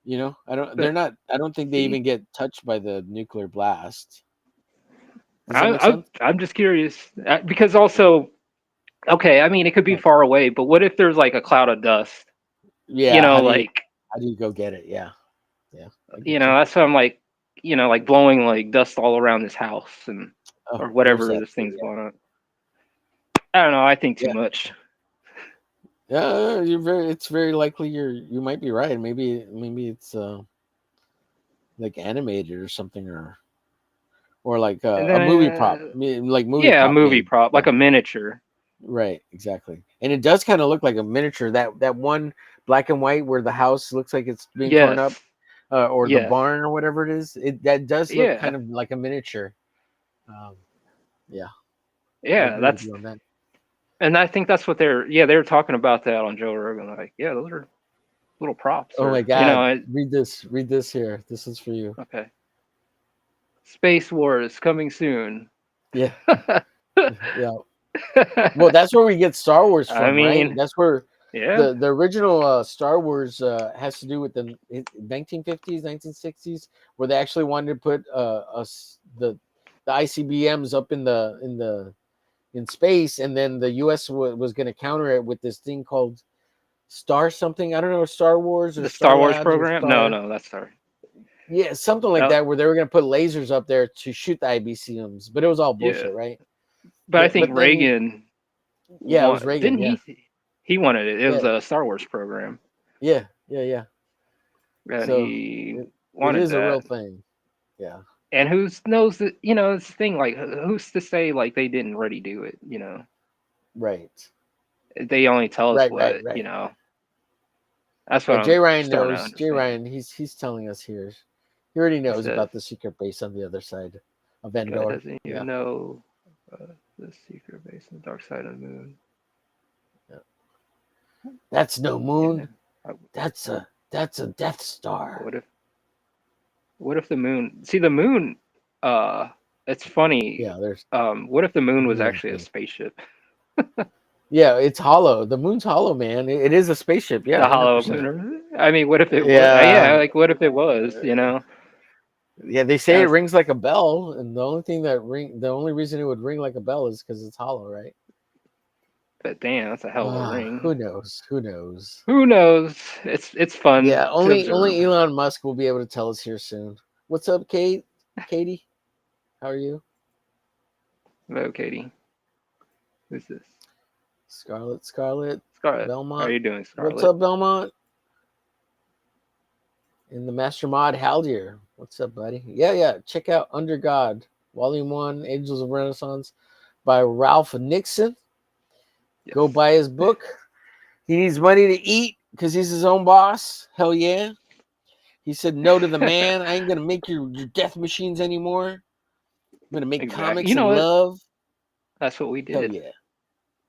You know, But I don't think they see, even get touched by the nuclear blast. Does that make I sense? I'm just curious because also, okay, I mean, it could be Right. far away, but what if there's like a cloud of dust? Yeah. Like, How do you go get it? Yeah. Yeah. I get you. that's what I'm like, like blowing like dust all around this house and Oh, or there's whatever that this too. thing's going on. I don't know. I think too Yeah. much. Yeah. It's very likely you might be right. Maybe it's like animated or something, or like And a movie then, prop, like movie yeah, a prop movie made. prop, Yeah. like a miniature. Right, exactly. And it does kind of look like a miniature. That one black and white where the house looks like it's being torn up, Yes. or the Yes. barn or whatever it is. That does look Yeah. kind of like a miniature. Um, yeah, I Yeah. agree with you on that. And I think that's what they were talking about that on Joe Rogan. Like, yeah, those are little props Oh my or, God, read this. Read this here. This is for you. okay. Space Wars coming soon. Yeah, yeah. Well, that's where we get Star Wars I from, right? mean, That's where yeah. the original Star Wars has to do with the 1950s, 1960s, where they actually wanted to put the ICBMs up in space, and then the U.S. Was going to counter it with this thing called Star something. I don't know, Star Wars or The Star Star Wars Labs or program? No, Star. no, that's sorry. Yeah, something like Uh, that, where they were going to put lasers up there to shoot the IBCMs, but it was all yeah, bullshit, right? but I think But then, Reagan yeah, it was Reagan. didn't Yeah, he wanted it. It was yeah, a Star Wars program, yeah. and So he it wanted is a real that. thing. Yeah, And who knows that, it's the thing, like who's to say like they didn't already do it, right, they only tell us right, what, right. that's what Yeah, Jay I'm Ryan starting to knows. Jay understand. Ryan, he's telling us here. He already He knows says about the secret base on the other side of God Endor. doesn't Yeah, even know the secret base on the dark side of the moon. yeah. That's no And moon. then, uh, That's a Death Star. what if the moon? See the moon. It's funny. Yeah, there's What if the moon was moon actually a thing. spaceship? Yeah, it's hollow. The moon's hollow, man. It is a spaceship. Yeah, The hundred hollow percent. moon. I mean, what if it was? Yeah, Yeah, like what if it was? yeah. They say it That's rings like a bell, and the only reason it would ring like a bell is because it's hollow, right? but damn, that's a hell of a ring. Who knows? Who knows? Who knows? It's fun Yeah, to only observe. Elon Musk will be able to tell us here soon. What's up, Kate? Katie, how are you? Hello, Katie. Who's this? Scarlet, Scarlett. How are Belmont. you doing, What's Scarlett? up, Belmont? And the Master Mod Haldir. What's up, buddy? Yeah. Check out Under God, Volume 1, Angels of Renaissance by Ralph Nixon. Yes. Go buy his book. He needs money to eat because he's his own boss. Hell yeah. He said no to the man. I ain't going to make your death machines anymore. I'm going to make Exactly. comics You know and what? love. That's what we Hell did. yeah.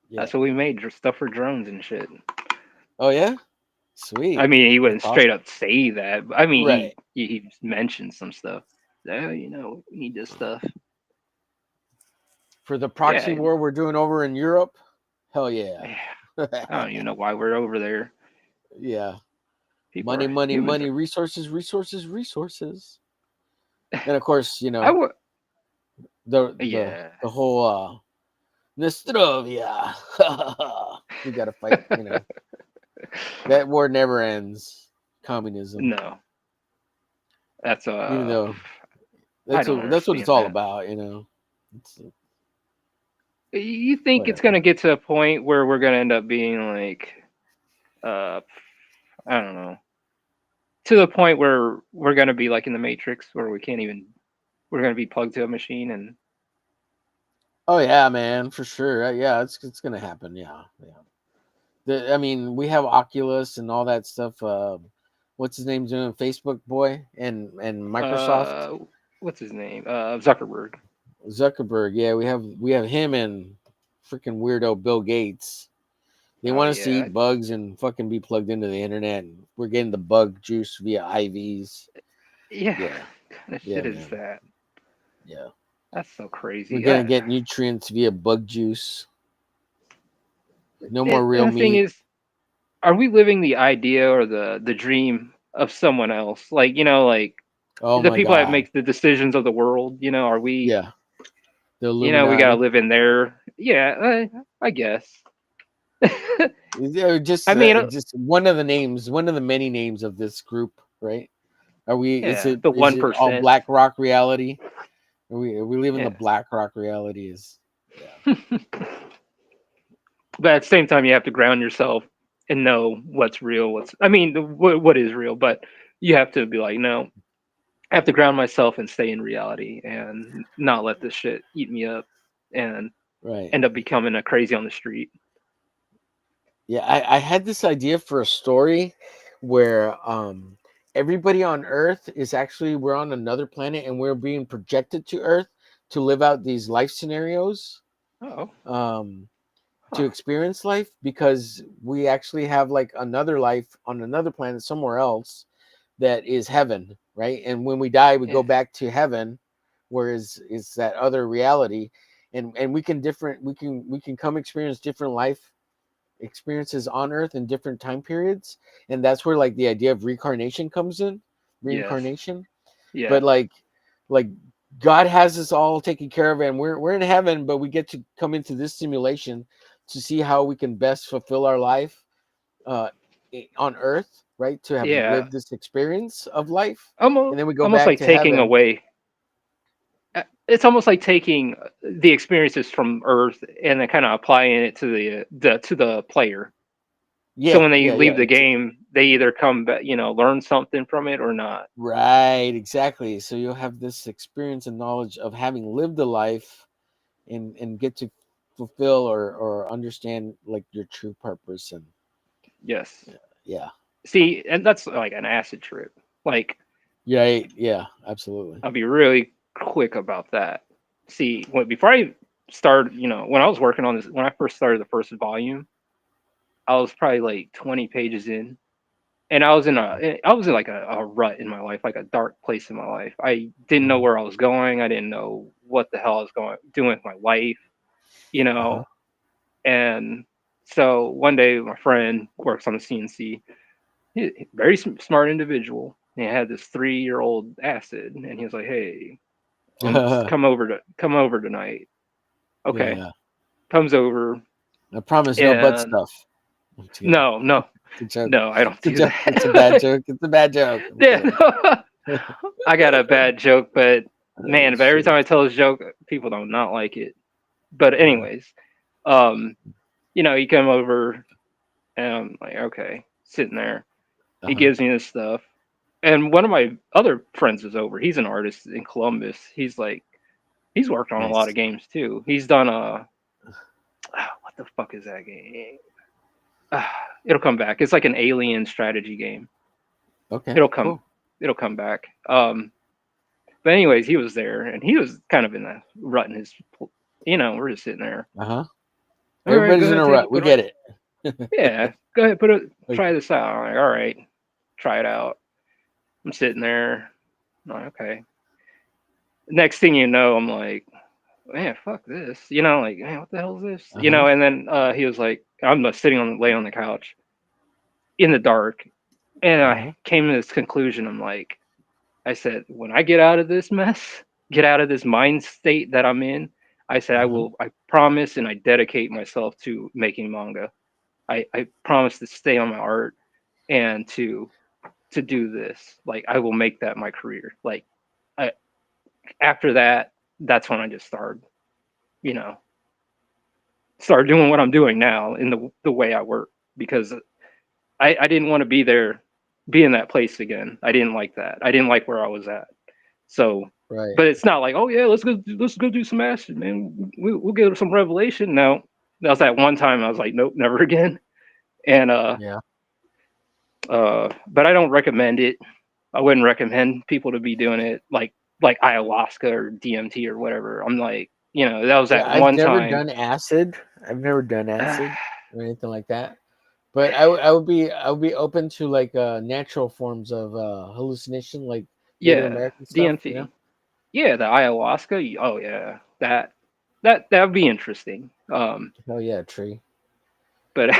Yeah. That's what we made. Stuff for drones and shit. Oh, yeah? I Sweet. mean, he That's wouldn't straight awesome. up say that. I mean, Right. he just mentioned some stuff. Oh, we need this stuff. For the proxy Yeah. war we're doing over in Europe. Hell yeah. I don't even know why we're over there. Yeah. People Money, are money, humans money, are. resources. And of course, I would. the Yeah. whole Nostrovia. We gotta fight, That war never ends. Communism. No. That's Even though I don't that's what it's understand all that. about, It's You think it's whatever. gonna get to a point where we're gonna end up being like, uh, I don't know, to the point where we're gonna be like in the Matrix, where we're gonna be plugged to a machine, and Oh yeah, man, for sure. Yeah, it's gonna happen. Yeah, yeah. I mean, we have Oculus and all that stuff. What's his name doing? Facebook boy and Microsoft uh, what's his name? Zuckerberg. Zuckerberg. Yeah, we have him and freaking weirdo Bill Gates. They Oh want us to yeah, eat bugs and fucking be plugged into the internet. And we're getting the bug juice via IVs. yeah. Yeah, What kind of yeah, shit is man. that? Yeah, That's so we're crazy. gonna get nutrients via bug juice. No more And real the thing meat. is, are we living the idea or the dream of someone else? Like like Oh the my people that god. make the decisions of the world. Are we? Yeah, the We gotta Illuminati. live in there. Yeah, I guess. They're I mean, just one of the names, one of the many names of this group, right? Are we? yeah, the Is one it all percent. Black Rock reality? Are we living the Yeah, Black Rock reality? Is yeah, but at the same time, you have to ground yourself and know what's real. I mean, what is real, but you have to be like, no, I have to ground myself and stay in reality and not let this shit eat me up and right. end up becoming a crazy on the street. Yeah, I had this idea for a story where everybody on Earth is actually we're on another planet and we're being projected to Earth to live out these life scenarios. Oh, Um, to huh. experience life because we actually have like another life on another planet somewhere else that is heaven, right? And when we die, we go Yeah, back to heaven, whereas is that other reality, and we can come experience different life experiences on Earth in different time periods, and that's where like the idea of reincarnation comes in, yes, reincarnation. yeah, But like God has us all taken care of, and we're in heaven, but we get to come into this simulation to see how we can best fulfill our life uh, on Earth. right? To have Yeah, lived this experience of life, and almost then we go almost back like to taking heaven. away. It's almost like taking the experiences from Earth and then kind of applying it to the player. So Yeah, when they yeah, yeah. leave the game, they either come back, learn something from it or not. Right, exactly. So you'll have this experience and knowledge of having lived a life, and get to fulfill or understand like your true purpose. And Yes. yeah, See, and that's like an acid trip. Like, yeah, yeah, absolutely. I'll be really quick about that. See, before I started, when I was working on this, when I first started the first volume, I was probably like 20 pages in, and I was in like a rut in my life, like a dark place in my life. I didn't know Uh-huh. where I was going. I didn't know what the hell I was doing with my life, you Uh-huh. know. And so one day, my friend works on the CNC. Very smart individual. He had this 3-year-old acid, and he was like, "Hey, come over tonight." Yeah, Okay, yeah. comes over, I promise no butt and stuff. I'm just kidding. no, no, It's a joke. no, I don't It's a do joke. It's a bad that. joke. It's a bad joke. I'm Yeah, kidding. no. I got a bad joke, but Oh man, but every time shit. I tell this joke, people do not like it. But Uh-huh. anyways, um, he come over, and I'm like, okay, sitting there. He Uh-huh. gives me this stuff, and one of my other friends is over. He's an artist in Columbus. He's worked on a lot Nice. of games too. He's done a what the fuck is that game? It'll come back. It's like an alien strategy game. Okay. It'll come Cool. it'll come back. But anyways, he was there and he was kind of in the rut in his. We're just sitting there. Uh-huh. All right, go Everybody's in ahead, a take it, rut. We put it on. get it. Yeah, go ahead, put it. Like, Try this out. I'm like, all right, try it out. I'm sitting there. I'm like, okay. Next thing you know, I'm like, man, fuck this. Like, man, what the hell is this? uh-huh. And then he was like, I'm sitting laying on the couch in the dark, and I Uh-huh. came to this conclusion. I'm like, I said, when I get out of this mess, get out of this mind state that I'm in, I said, Uh-huh. I promise and I dedicate myself to making manga. I promise to stay on my art and to do this. Like, I will make that my career. Like, I, after that, that's when I just you know, started doing what I'm doing now in the way I work because I didn't want to be in that place again. I didn't like that. I didn't like where I was at. So, Right. but it's not like, oh yeah, let's go do some acid, man. We'll get some revelation. No, that was that one time I was like, nope, never again. And Yeah. but I don't recommend it. I wouldn't recommend people to be doing it like ayahuasca or DMT or whatever. I'm like, that was Yeah, that I've one never time. done acid. I've never done acid or anything like that. But I would be open to like natural forms of hallucination, like Native Yeah, American stuff. DMT. Yeah, the ayahuasca. Oh yeah, that would be interesting. Oh yeah, tree. But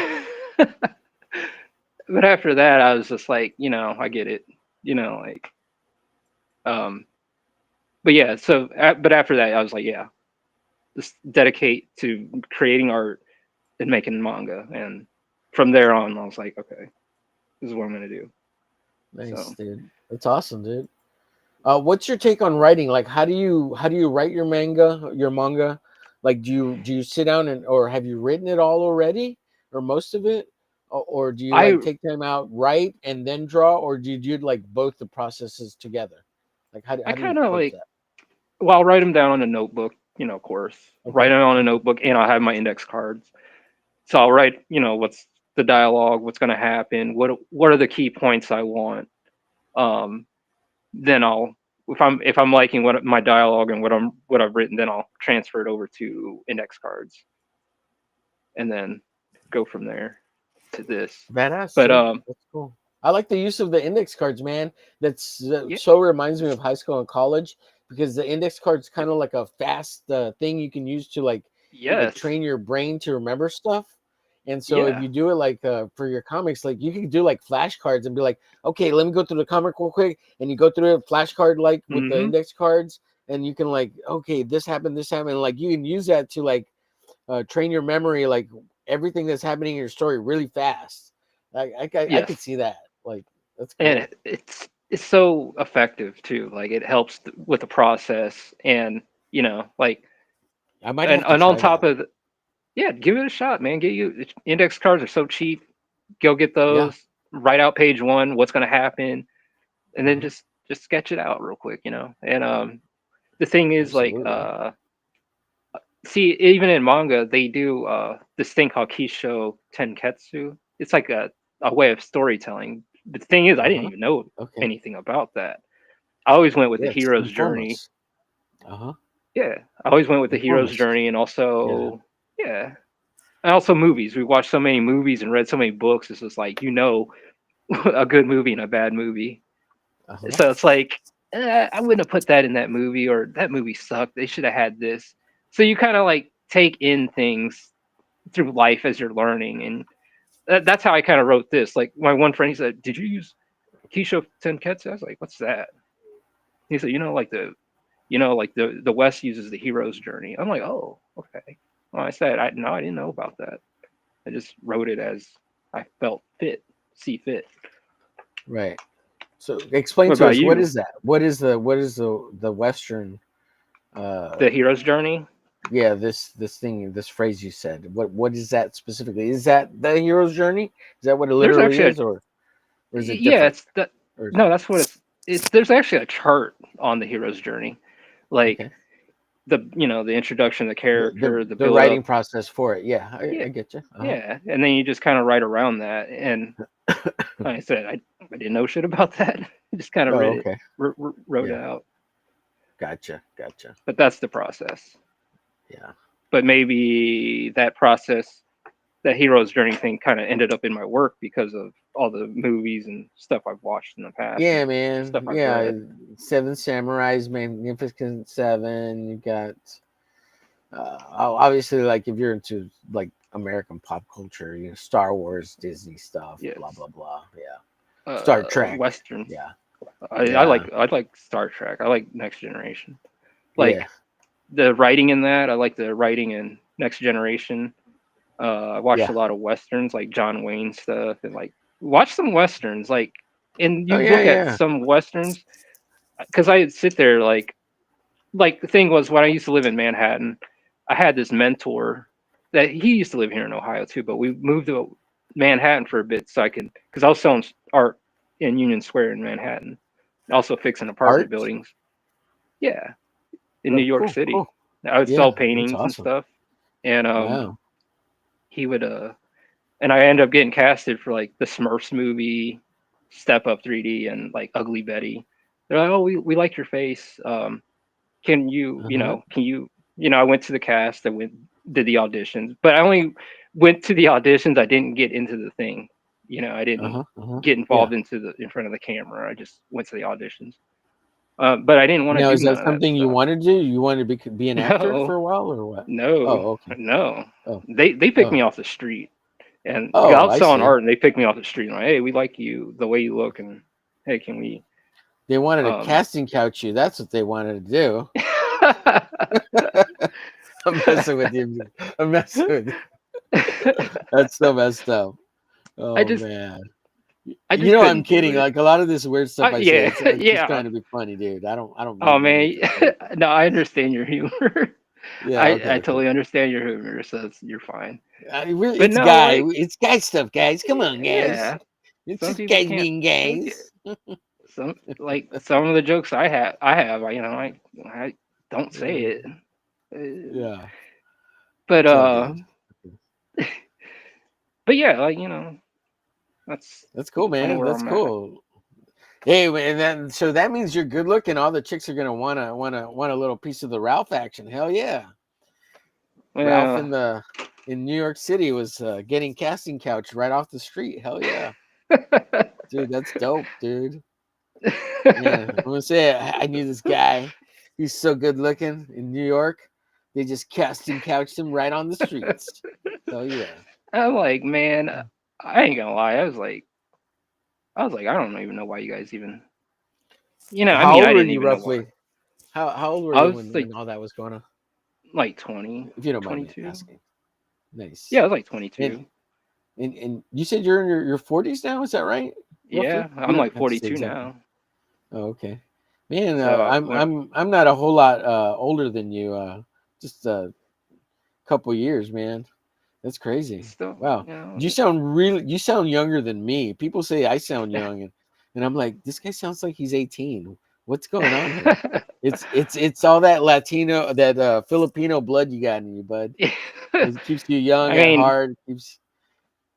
but after that, I was just like, I get it. Like, um, but yeah. So, but after that, I was like, yeah, just dedicate to creating art and making manga. And from there on, I was like, okay, this is what I'm gonna do. Nice, So dude. That's awesome, dude. What's your take on writing? Like, how do you write your manga? Your manga? Like, do you sit down and or have you written it all already, or most of it, or do you I like take time out, write and then draw, or do you do like both the processes together? Like, how do, I how do you kind of approach like, that? well, I'll write them down on a notebook. Of course, write Okay. them on a notebook, and I'll have my index cards. So I'll write, what's the dialogue, what's going to happen, what are the key points I want. Um, then if I'm liking what my dialogue and what I've written, then I'll transfer it over to index cards and then go from there to this. Badass, But dude. That's cool. I like the use of the index cards, man. That yeah, so reminds me of high school and college because the index card's kind of like a fast thing you can use to like yes, train your brain to remember stuff. And so if yeah, you do it like for your comics, like you can do like flashcards and be like, okay, let me go through the comic real quick, and you go through a flashcard like with the hmm, index cards, and you can like, okay, this happened, and like you can use that to like train your memory, like everything that's happening in your story really fast. I yes. could see that. Like, that's and cool. it's so effective too. Like it helps with the process, and like, I might have to and on try top that. of yeah, give it a shot, man. Get you index cards are so cheap. Go get Yeah. those. Write out page one. What's going to happen, and then Uh-huh. just sketch it out real quick. And the thing is, like, Absolutely. see, even in manga, they do this thing called Kisho Tenketsu. It's like a way of storytelling. The thing is, I didn't Uh-huh. even know Okay. anything about that. I always went with the Yes. hero's Inform journey. us. Uh-huh. Yeah, I always went with the Inform hero's us. journey, and Yeah. also, yeah, and also movies. We watched so many movies and read so many books. It's just like a good movie and a bad movie. Uh-huh. So it's like, I wouldn't have put that in that movie, or that movie sucked. They should have had this. So you kind of like take in things through life as you're learning, and that's how I kind of wrote this. Like my one friend, he said, "Did you use Kisho Tenketsu?" I was like, "What's that?" He said, like the West uses the hero's journey." I'm like, "Oh, okay." Well, I said, I no, I didn't know about that. I just wrote it as I felt see fit. Right. So explain What to about us, what you? is that? What is the Western The hero's journey? yeah, this thing, this phrase you said. What is that specifically? Is that the hero's journey? Is that what it There's literally actually is, or is it yeah, different? it's that. Or No, that's what it's. There's actually a chart on the hero's journey, like okay. the introduction of the The the, character, the the build writing up. process for it. Yeah, I, Yeah, I get you. Uh-huh. yeah, and then you just kind of write around that. And like I said, I didn't know shit about that. I just kind of Oh, read it, okay. wrote it Yeah. out. Gotcha. But that's the process. Yeah. But maybe that process, that hero's journey thing, kind of ended up in my work because of all the movies and stuff I've watched in the past Yeah, and stuff man. I've Yeah. read. Seven Samurais, Magnificent Seven. You got obviously, like, if you're into like American pop culture, Star Wars, Disney stuff, blah Yes. blah blah. Yeah. Star Trek. Westerns. Yeah. I Yeah. like Star Trek. I like Next Generation. Yeah. Like the writing in that. I like the writing in Next Generation. I watched a Yeah. lot of westerns, like John Wayne stuff, and like watch some westerns. Like, and Oh you yeah, look at yeah. some westerns because I'd sit there like the thing was when I used to live in Manhattan, I had this mentor that he used to live here in Ohio too, but we moved to Manhattan for a bit so I could because I was selling art in Union Square in Manhattan, also fixing apartment Art. buildings. Yeah, in New Oh, York cool, City, cool. I would sell Yeah, that's paintings and awesome. stuff, and Wow. he would and I ended up getting casted for like the Smurfs movie, Step Up 3D, and like Ugly Betty. They're like, "Oh, we like your face. Can you, Uh-huh. can you, I went to the cast, I went, did the auditions, but I only went to the auditions. I didn't get into the thing. I didn't Uh-huh. Uh-huh. get Yeah. involved in front of the camera. I just went to the auditions. But I didn't want to Now, do is that none of that something you stuff. want to do? You want to be an actor for No, a while, or what? no, Oh, okay. no. Oh, They picked me oh, off the street, and because I oh. was I selling see. art, and they picked me off the street. And like, hey, we like you, the way you look, and hey, can we? They wanted a Um, casting couch you. That's what they wanted to do. I'm messing with you. I'm messing with you. That's so messed up. I Oh just, man. I You just know I'm couldn't do kidding. it. Like, a lot of this weird stuff I say, Yeah, it's just yeah. trying to be funny, dude. I don't Oh mean man, anything. Like, no, I understand your humor. yeah. I Okay. Okay. totally understand your humor, so you're fine. Really, But no, like, it's guy stuff, guys. Come on, guys. yeah, It's some just people guys can't being take it. guys. Some of the jokes I don't say Uh, it. Uh, yeah, But it's all good. but yeah, like that's That's cool, kind of man. where That's I'm at. cool. Hey, and then so that means you're good looking. All the chicks are gonna want a little piece of the Ralph action. Hell yeah, Ralph Well, in New York City was getting casting couch right off the street. Hell yeah, dude, that's dope, dude. Man, I'm gonna say it. I knew this guy. He's so good looking in New York. They just casting couched him right on the streets. Hell yeah. I'm like, man, I ain't gonna lie. I don't even know why you guys even. I How mean, old I were didn't you even know why. roughly? How old were I you was when all that was going on? like 20, If you don't mind me 22. asking. Yeah, Nice. I was like And 22. and you said you're in your 40s now, is that right? Yeah, You I'm don't like have to say 42 exactly. now. Oh, okay. Man, So I'm not a whole lot older than you. Just a couple years, man. That's crazy. still, Wow. you know, You sound younger than me. People say I sound young, and I'm like, this guy sounds like he's 18. What's going on here? It's all that Latino, that Filipino blood you got in you, bud. It keeps you young I at mean, heart. It keeps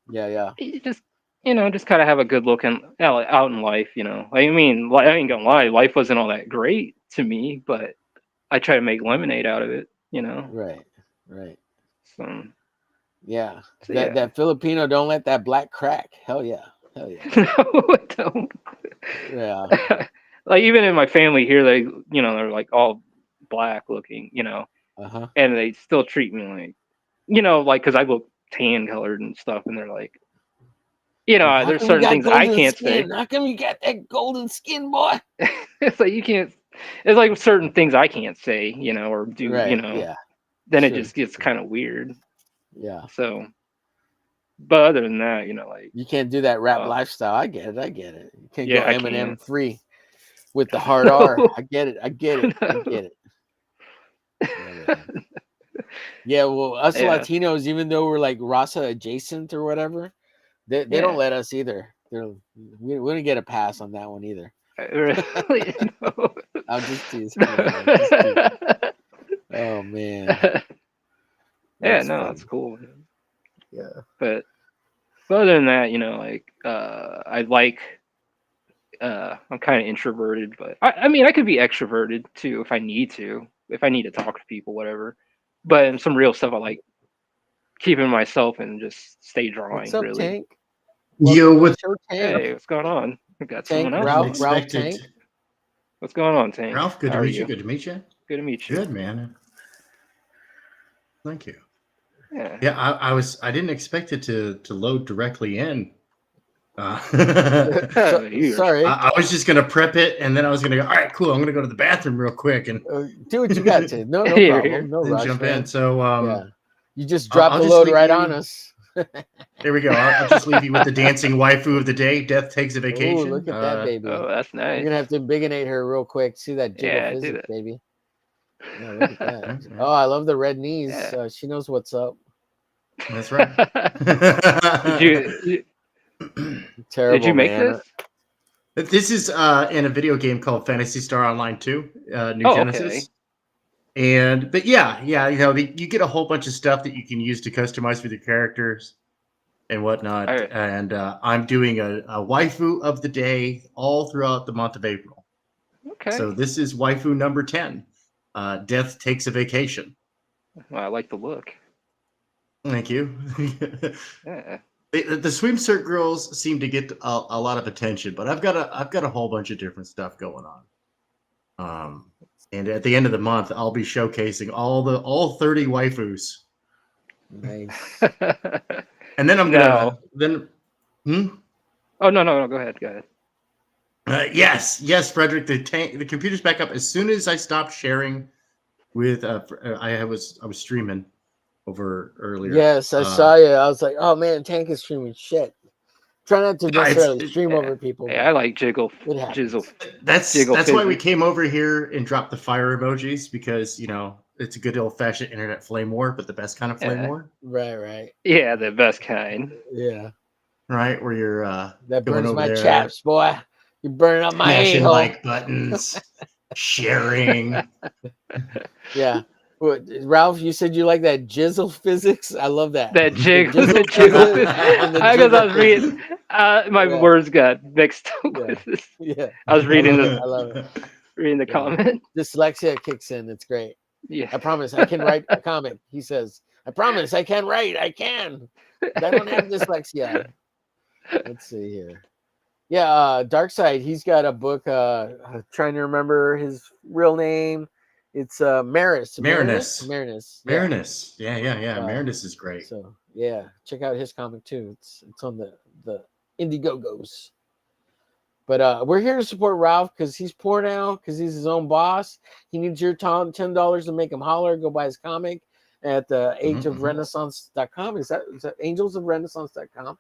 yeah. you just just kind of have a good look out in life. I mean, I ain't gonna lie, life wasn't all that great to me, but I try to make lemonade out of it. Right. Right. So, Yeah. so yeah. That Filipino don't let that black crack. Hell yeah. Hell yeah. No, don't. Yeah. Like even in my family here, they're like all black looking, Uh-huh. and they still treat me like, like because I look tan colored and stuff, and they're like, Like, how there's come you certain got things I golden can't say. skin? How come you got that golden skin, boy? It's like you can't. It's like certain things I can't say, or do, Right. Yeah. then it Sure. just gets kind of weird. Yeah. So, but other than that, like, You can't do that rap uh, lifestyle. I get it. I get it. You can't go yeah, I Eminem can't. free with the hard R. I get it. I get it. I No. get it. Yeah, man. Yeah, well, us Yeah, Latinos, even though we're like Rasa adjacent or whatever, they don't yeah. let us either. We don't get a pass on that one either. I really, no. I'll just tease. Yeah, just tease. Oh man, Yeah, that's no, that's funny. cool, man. Yeah. But other than that, like, I like, I'm kind of introverted, but I mean, I could be extroverted too if I need to talk to people, whatever. But in some real stuff, I like keeping myself and just stay What's drawing, up, really. Tank? Yo, Welcome to the with show, Tank. Hey, what's going on? We got Tank, someone I else didn't on. Ralph expect it. Tank. What's going on, Tank? Ralph, good How to are meet you. you? Good to meet you. Good to meet you. Good, man. Thank you. Yeah. Yeah, I didn't expect it to load directly in. Sorry. I was just gonna prep it, and then I was gonna go. All right, cool. I'm gonna go to the bathroom real quick and Do what you got to. No Here, problem. here. No then rush, jump in. man. So Yeah. You just I'll, dropped I'll the just load leave right on you. us. There we go. I'll just leave you with the dancing waifu of the day. Death takes a Oh, vacation. look at that baby. Oh, that's We're nice. gonna have to bigonate her real quick. See that jiggle Yeah, do physics, that. baby. Yeah, look at that. Okay, Oh, I love the red knees. Yeah. She knows what's up. that's right. Did you did you Terrible, make man. this? This is in a video game called Phantasy Star Online 2, New Oh, okay. Genesis. But yeah, you get a whole bunch of stuff that you can use to customize with your characters and whatnot. I, And I'm doing a waifu of the day all throughout the month of April. okay. So this is waifu number 10. Death takes a vacation. Well, I like the look. Thank you. Yeah. The swimsuit girls seem to get a lot of attention, but I've got a whole bunch of different stuff going on. And at the end of the month, I'll be showcasing all 30 waifus, Nice. and then I'm No. gonna then. Hmm? Oh no. Go ahead. Go ahead. Yes, Frederick. The computer's back up as soon as I stopped sharing with. I was streaming over earlier. Yes, I saw you. I was like, oh man, Tank is streaming shit. Try not to Yeah, necessarily stream Yeah. over people, Yeah, I but like jiggle it happens. that's why we physics. came over here and dropped the fire emojis because it's a good old fashioned internet flame war, but the best kind of flame Yeah. war, Right. Yeah, the best kind. Yeah. right? Where you're That going burns over my there, chaps, boy. You're burning up my smashing a-hole. like buttons, sharing. Yeah. What, Ralph, you said you like that jizzle physics? I love that. That jiggle, jizzle the jiggle. physics and the I guess I jiggle was reading. physics. My Yeah. words got mixed up Yeah. with this. Yeah. I was reading I love it. the Yeah. comment. Dyslexia kicks in. It's great. Yeah. I promise I can write a comic. He says, I promise I can write. I can. I don't have dyslexia. Let's see here. Yeah, Darkseid, he's got a book. Trying to remember his real name. It's Marinus. Marinus. Yeah. Marinus. Yeah. Marinus is great. So yeah, check out his comic too. It's on the Indiegogos. But we're here to support Ralph because he's poor now because he's his own boss. He needs your $10 to make him holler. Go buy his comic at the AngelsOfRenaissance.com. Is that AngelsOfRenaissance.com?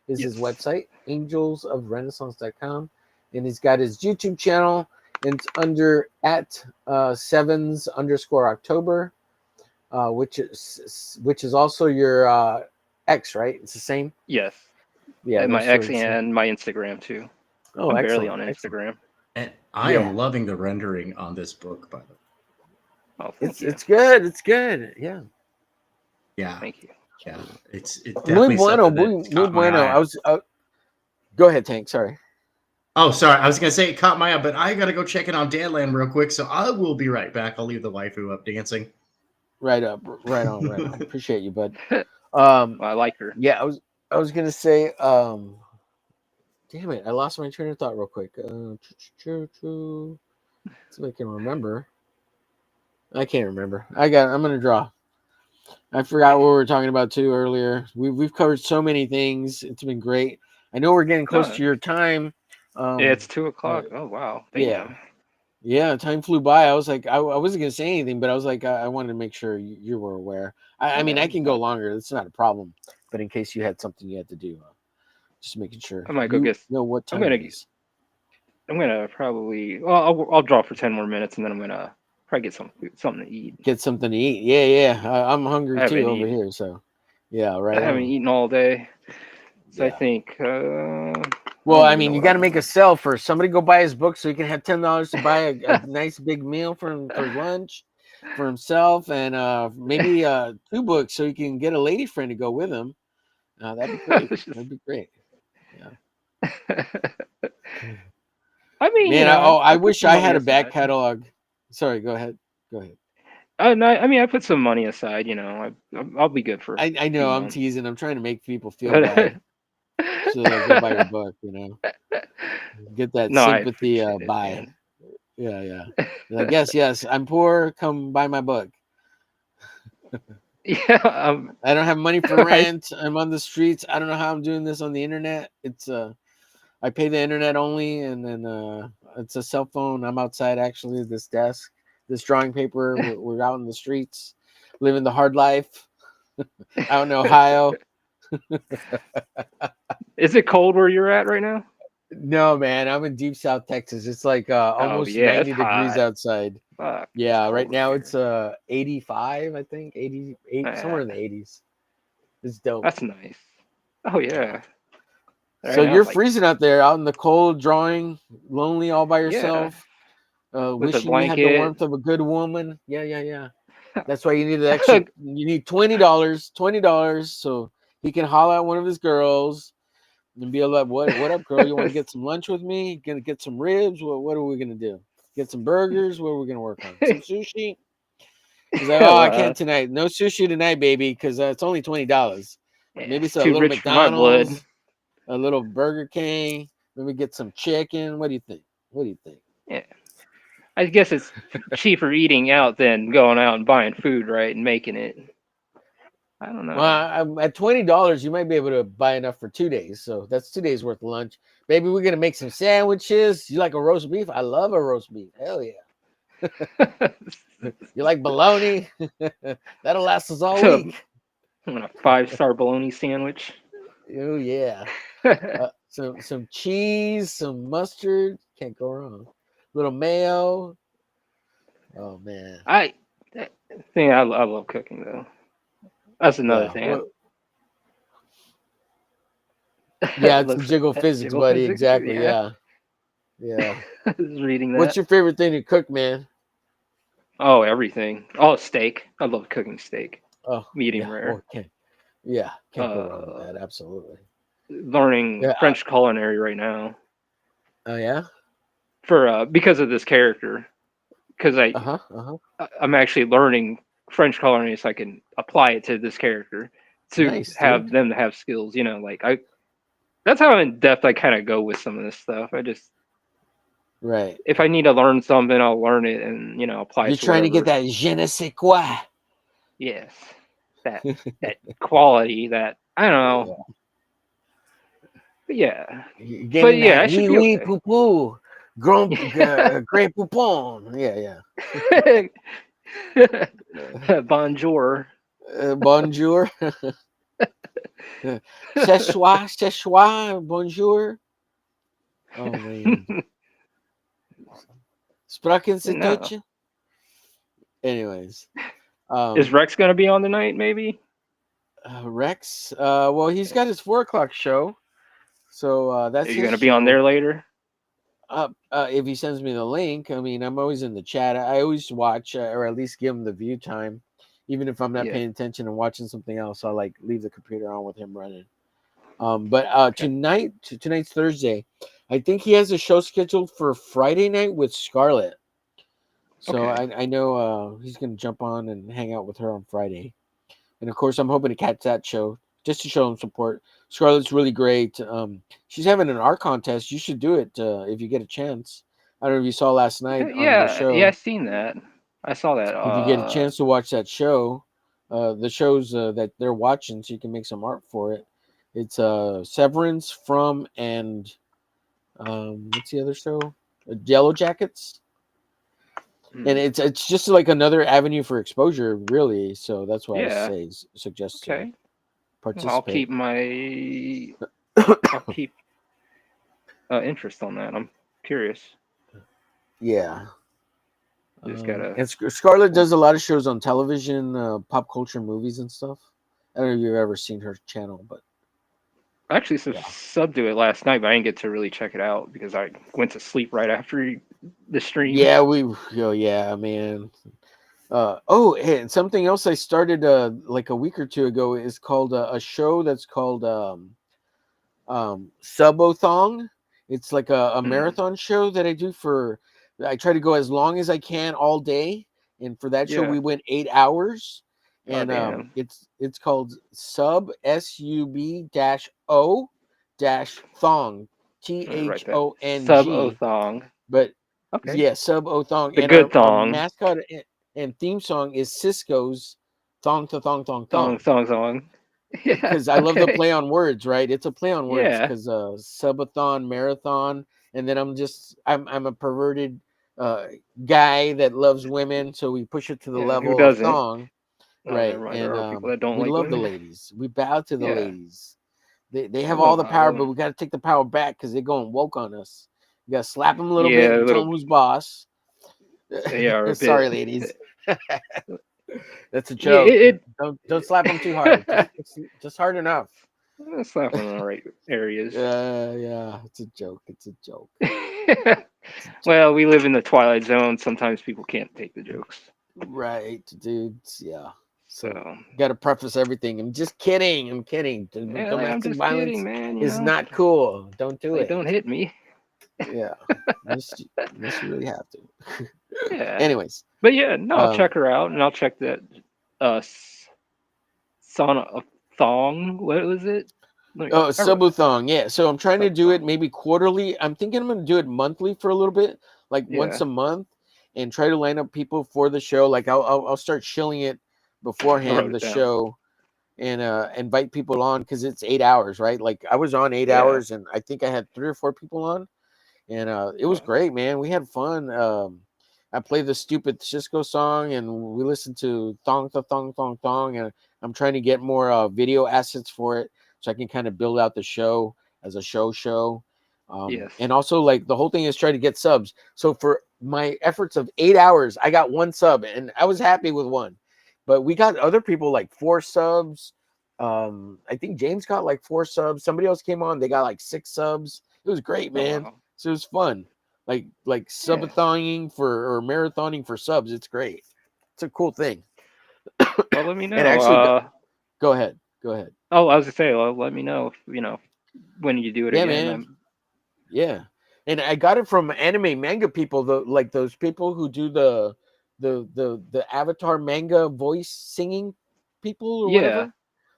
is his Yes. website, AngelsOfTheRenaissance.com, and he's got his YouTube channel, and it's under at 7s_October, which is also your X, right? It's the same. Yes. Yeah, And my those two are X the same. and my Instagram too. Oh, I'm barely excellent, on excellent. Instagram. And I Yeah. am loving the rendering on this book, by the way. Oh, thank you. It's good. It's good. Yeah. Yeah, Thank you. yeah. It's Muy definitely bueno. something Muy, that muy caught my bueno. eye. Go ahead, Tank. Sorry. Oh, sorry. I was gonna say it caught my eye, but I gotta go check it on Deadland real quick, so I will be right back. I'll leave the waifu up dancing. Right up. Right on. Right on. Appreciate you, bud. Well, I like her. Yeah, I was gonna say, damn it, I lost my train of thought real quick. See if I can remember. I can't remember. I'm gonna draw. I forgot what we were talking about too earlier. We've covered so many things. It's been great. I know we're getting close No, to your time. it's 2:00. Oh wow. Yeah. Damn. Yeah, time flew by. I was like, I wasn't gonna say anything, but I was like, I wanted to make sure you were aware. I mean, I can go longer. It's not a problem. But in case you had something you had to do, just making sure I might go you get. know what I'm time gonna. it is. I'm gonna probably. Well, I'll draw for 10 more minutes, and then I'm gonna probably get something to eat. Get something to eat. Yeah. I'm hungry I haven't too over eaten. here. So, yeah, I right haven't on. eaten all day, so I Yeah. think. Well, don't I even mean, know you what got I'll to make do. a sell first. Somebody go buy his book so he can have $10 to buy a nice big meal for lunch for himself, and maybe 2 books so he can get a lady friend to go with him. That'd be great. It's just- That'd be great. Yeah. I mean, Man, I I put wish some I money had a back aside. catalog. Sorry, go ahead. No, I mean, I put some money aside. I'll be good for I a few know I'm months. teasing. I'm trying to make people feel bad so they'll go buy your book. Get that No, I sympathy appreciate it, buy. man. Yeah. You're like, yes, I'm poor. Come buy my book. Yeah, I don't have money for I, rent. I'm on the streets. I don't know how I'm doing this on the internet. It's I pay the internet only, and then it's a cell phone. I'm outside actually. This desk, this drawing paper. We're out in the streets, living the hard life out in Ohio. Is it cold where you're at right now? No, man, I'm in deep South Texas. It's like Oh almost yeah, it's 90 degrees hot. outside. Fuck, it's Yeah, right cold now here. it's 85, I think, 88, somewhere in the 80s. It's dope. That's nice. Oh Yeah. yeah. So Right now you're it's like, freezing out there, out in the cold, drawing, lonely, all by yeah, yourself, with a wishing you had the blanket. warmth of a good woman. Yeah. That's why you need the extra. You need $20, so he can holler at one of his girls and be like, "What up, girl? You want to get some lunch with me? Gonna get some ribs? What are we gonna do? Get some burgers? What are we gonna work on? Some sushi?" He's like, "Oh, I can't tonight. No sushi tonight, baby, because it's only $20. Yeah, Maybe it's it's a too little rich for my blood. McDonald's, a little Burger King. Maybe get some chicken. What do you think? Yeah, I guess it's cheaper eating out than going out and buying food, right, and making it. I don't know. Well, at $20, you might be able to buy enough for 2 days. So that's 2 days worth of lunch. Baby, we're gonna make some sandwiches. You like a roast beef? I love a roast beef. Hell yeah. You like bologna? That'll last us all So, week. I'm gonna 5-star bologna sandwich. Oh yeah. Some cheese, some mustard. Can't go wrong. Little mayo. Oh man. I love cooking though. That's another thing. Yeah, it's the jiggle physics, Jiggle buddy. physics, Exactly. yeah. Yeah. I was reading that. What's your favorite thing to cook, man? Oh, everything. Oh, steak. I love cooking steak. Oh, Medium yeah. rare. Can't go wrong with that. Absolutely. Learning Yeah. French culinary right now Oh yeah. for because of this character. Because I'm actually learning French culinary so I can apply it to this character to Nice, have dude. them to have skills. That's how in depth I kind of go with some of this stuff. Right. If I need to learn something, I'll learn it and apply You're it to trying to get whatever. that je ne sais quoi. Yes, that quality that I don't know. But yeah. You're getting But yeah, that I should oui be oui okay. poo poo. Great poupon. Yeah. Bonjour. Bonjour. C'est soir, bonjour. Oh man. Sprachen Sie No. Deutsch? Anyways. Is Rex going to be on tonight, maybe? Rex. Well, he's got his 4 o'clock show, so Are that's you his going to be on show. there later? If he sends me the link, I mean, I'm always in the chat. I always watch, or at least give him the view time, even if I'm not Yeah. paying attention and watching something else. I'll like leave the computer on with him running. But Okay. tonight's Thursday. I think he has a show scheduled for Friday night with Scarlett. So Okay. I know he's gonna jump on and hang out with her on Friday. And of course, I'm hoping to catch that show just to show him support. Scarlett's really great. She's having an art contest. You should do it if you get a chance. I don't know if you saw last night on the Yeah, show. I seen that. I saw that. If you get a chance to watch that show, the shows that they're watching, so you can make some art for it. It's Severance from and what's the other show? Yellow Jackets. And it's just like another avenue for exposure, really. So that's why Yeah. I suggest Okay. participate. I'll keep interest on that. I'm curious. Yeah. Just gotta. And Scarlett does a lot of shows on television, pop culture movies and stuff. I don't know if you've ever seen her channel, but I actually subbed to it last night, but I didn't get to really check it out because I went to sleep right after the stream. yeah, yeah, man. And something else I started like a week or two ago is called a show that's called Subothong. It's like a marathon show that I do I try to go as long as I can all day, and for that show Yeah. we went 8 hours, and damn. it's called SUB-O thong THONG. Sub-O-thong. But Okay. yeah, Subothong, The and good our thong. mascot and theme song is Cisco's thong to thong thong thong. Thong. Yeah. Because I love the play on words, right? It's a play on words Yeah. because subathon, marathon, and then I'm a perverted guy that loves women, so we push it to the Yeah. Who level of doesn't? thong, right? Never mind. And There are people that don't we like love the women. ladies. We bow to the Yeah. ladies. They I have all love the hot power, women. but we got to take the power back because they're going woke on us. You got to slap them a little Yeah, bit and tell little- them who's boss. They are a Sorry, bit. ladies. That's a Yeah, joke. Don't slap them too hard. Just hard enough. Slap on the right areas. Yeah, it's a joke. Well, we live in the Twilight Zone. Sometimes people can't take the jokes. Right, dudes. Yeah. So So got to preface everything. I'm just kidding. I'm kidding. yeah, Domestic I'm just violence kidding, man. is not cool. Don't do it. Don't hit me. Yeah, unless you really have to. Yeah. Anyways, But yeah, no, I'll check her out, and I'll check that. Son of Thong. What was it? Subathon. Yeah. So I'm trying to do it maybe quarterly. I'm thinking I'm going to do it monthly for a little bit, like once a month, and try to line up people for the show. Like I'll start shilling it beforehand the show, and invite people on because it's 8 hours, right? Like I was on 8 hours, and I think I had 3 or 4 people on, and it was great, man. We had fun. I played the stupid Cisco song, and we listened to Thong to Thong Thong Thong, and I'm trying to get more video assets for it so I can kind of build out the show as a show. And also, like, the whole thing is try to get subs. So for my efforts of 8 hours, I got 1 sub, and I was happy with 1. But we got other people like 4 subs. I think James got like 4 subs. Somebody else came on, they got like 6 subs. It was great, man. Wow. So it was fun. Like subathoning or marathoning for subs. It's great. It's a cool thing. Well, let me know. And actually, go ahead. Oh, I was gonna say, let me know if, when you do it again. Man. Yeah, and I got it from anime manga people, like those people who do the Avatar manga voice singing people or whatever.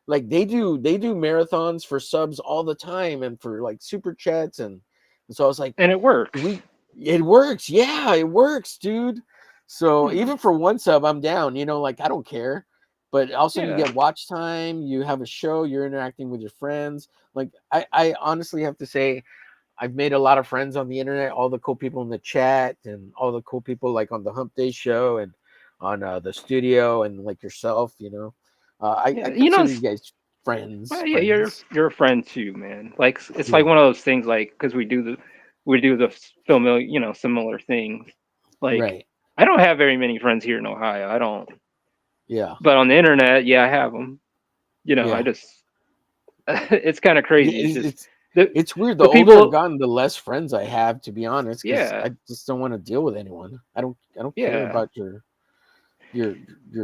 Like they do marathons for subs all the time and for like super chats, and so I was like, and it works. It works. Yeah, it works, dude. So even for 1 sub, I'm down. Like I don't care. But also you get watch time. You have a show. You're interacting with your friends. Like I honestly have to say, I've made a lot of friends on the internet. All the cool people in the chat and all the cool people like on the Hump Day show and on the studio and like yourself. I consider you guys friends. Well, yeah, you're a friend too, man. Like it's like one of those things, like because we do the familiar, similar things. Like Right. I don't have very many friends here in Ohio. I don't. Yeah. But on the internet, yeah, I have them. I Yeah. just it's kind of Yeah, crazy. It's just the it's weird. The the older I've people. gotten, the less friends I have, to be honest, because Yeah, I just don't want to deal with anyone. I don't care yeah. about your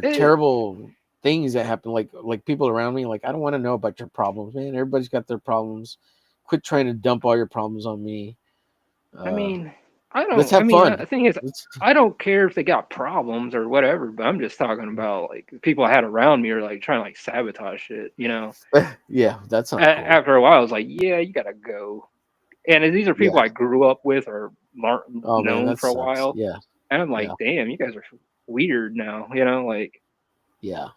It, terrible things that happen. Like people around me. Like I don't want to know about your problems, man. Everybody's got their problems. Quit trying to dump all your problems on me. I Uh, mean, I let's don't. I have mean, fun. the thing is, Let's, I don't care if they got problems or whatever. But I'm just talking about like the people I had around me are like trying to like sabotage shit. yeah, that's not cool. After a while, I was like, yeah, you gotta go. And these are people Yeah. I grew up with or Oh man, known that for a sucks. while, Yeah. and I'm Yeah. like, damn, you guys are weird now. Like Yeah.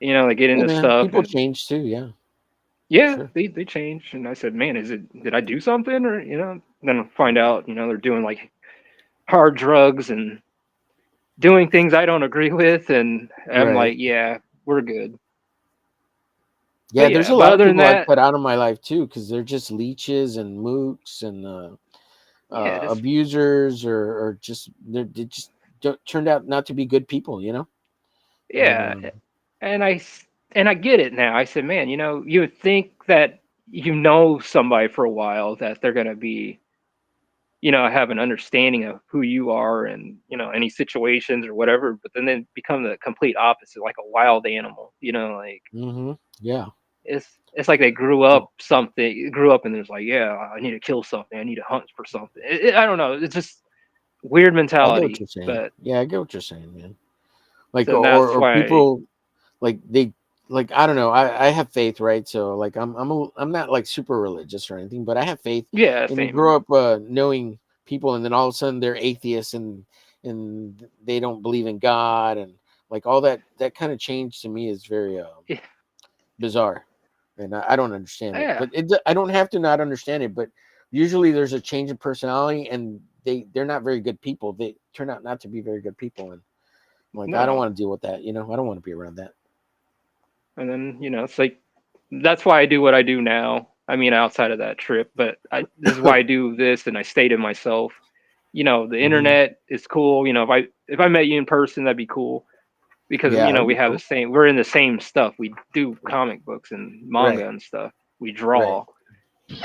they get Hey into man, stuff people and change too. Yeah, for yeah, sure. they change. And I said, man, did I do something or Then I find out they're doing like hard drugs and doing things I don't agree with, and I'm like, Right. yeah, we're good. Yeah, But there's yeah, a but lot of other than people I've that, cut out of my life too, because they're just leeches and mooks and yeah, just abusers, or just they just turned out not to be good people. And yeah. And I get it now. I said, man, you would think that somebody for a while that they're gonna be, have an understanding of who you are and any situations or whatever, but then they become the complete opposite, like a wild animal. Like yeah, it's like they grew up and there's like, yeah, I need to kill something, I need to hunt for something. I don't know. It's just weird I get what mentality, you're saying. but Yeah, I get what you're saying, man. Like so that's or why. people like they like I don't know. I have faith, right? So like I'm not like super religious or anything, but I have faith, Yeah, and you same grow here. up knowing people, and then all of a sudden they're atheists and they don't believe in God, and like all that kind of change to me is very Yeah, bizarre, and I don't understand it. yeah. But I don't have to not understand it. But usually there's a change in personality, and they're not very good people. They turn out not to be very good people, and I'm like, I don't No. want to deal with that. I don't want to be around that. And then, it's like that's why I do what I do now. I mean, outside of that trip, but this is why I do this, and I stay to myself. The Hmm. internet is cool. If I met you in person, that'd be cool because Yeah, that'd we be have cool. we're in the same stuff. We do comic books and Right, manga and stuff. We right. draw.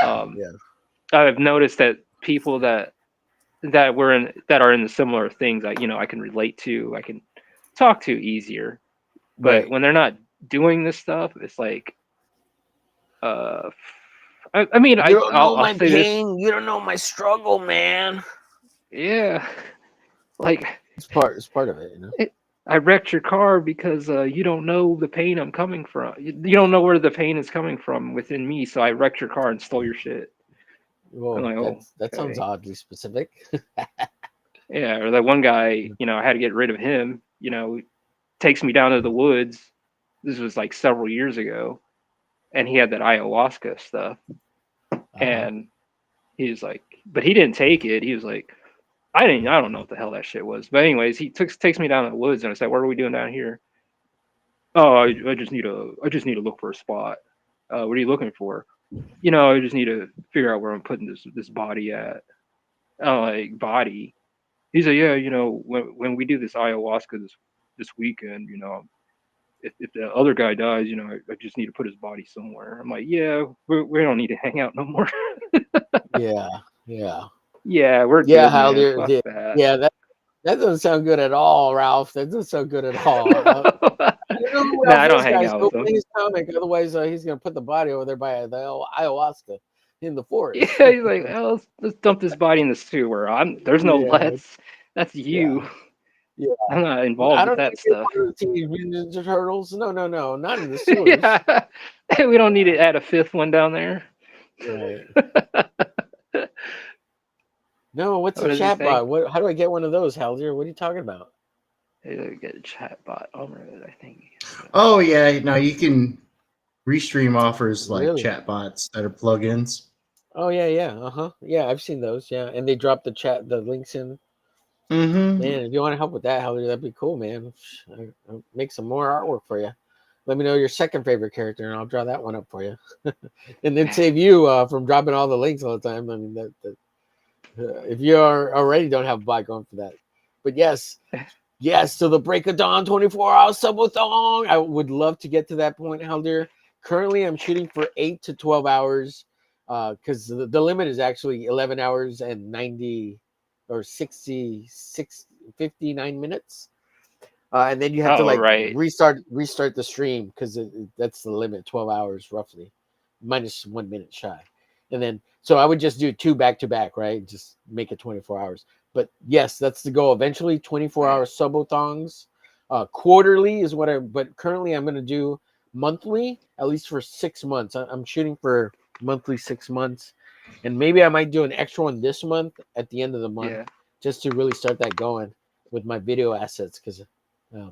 Um, Yeah, I've noticed that people that are in the similar things, I can relate to, I can talk to easier. But right. when they're not doing this stuff, it's like, uh, I mean, You don't know I'll my say this, pain. You don't know my struggle, man. yeah, like It's part of it, I wrecked your car because you don't know the pain I'm coming from. You don't know where the pain is coming from within me, so I wrecked your car and stole your shit. I'm Whoa, like, oh, that sounds okay, oddly specific. yeah. Or that one guy, I had to get rid of him. Takes me down to the woods. This was like several years ago, and he had that ayahuasca stuff, Uh-huh. and he was like, but he didn't take it. He was like, I don't know what the hell that shit was. But anyways, he takes me down to the woods, and I said, what are we doing down here? Oh, I just need to look for a spot. What are you looking for? I just need to figure out where I'm putting this body at. Oh, like body. He said, yeah, when we do this ayahuasca this weekend, if the other guy dies, I just need to put his body somewhere. I'm like, yeah, we don't need to hang out no more. Yeah, yeah, Yeah, we're yeah. good, How man. there? Fuck Yeah, that. yeah. That doesn't sound good at all, Ralph. That doesn't sound good at all. I don't know who Nah, Ralph I don't is, hang guys. out Go with them. play his comic. Otherwise, he's gonna put the body over there by the ayahuasca in the Yeah, forest. he's like, oh, let's dump this body in the sewer. There's no Yeah, let's. That's yeah, you. yeah. I'm not I involved with don't need that to be stuff. part of the Teenage Mutant Ninja Turtles. No, no, no, not in the sewers. Yeah, we don't need to add a fifth one down there. Right. What No, what's a does he say? chatbot? How do I get one of those, Haldir? What are you talking about? Get a chatbot. I think. Oh yeah, now you can Restream offers like Really? chatbots that are plugins. Oh yeah, yeah, yeah. I've seen those. Yeah, and they drop the links in. Mm-hmm. Man, if you want to help with that, Haldir, that'd be cool, man. I'll make some more artwork for you. Let me know your second favorite character, and I'll draw that one up for you, and then save you from dropping all the links all the time. I mean, if you are already don't have a bot going for that, but yes. So the Break of Dawn 24-hour subathon. I would love to get to that point, Helder. Currently, I'm shooting for 8 to 12 hours because the limit is actually 11 hours and 90 or 59 minutes. And then you have to right. restart the stream because that's the limit, 12 hours roughly, minus 1 minute shy. And then, so I would just do 2 back-to-back, right? Just make it 24 hours. But yes, that's the goal. Eventually, 24-hour subathons. Quarterly is but currently I'm going to do monthly, at least for 6 months. I'm shooting for monthly 6 months. And maybe I might do an extra one this month at the end of the month, just to really start that going with my video assets. Because, I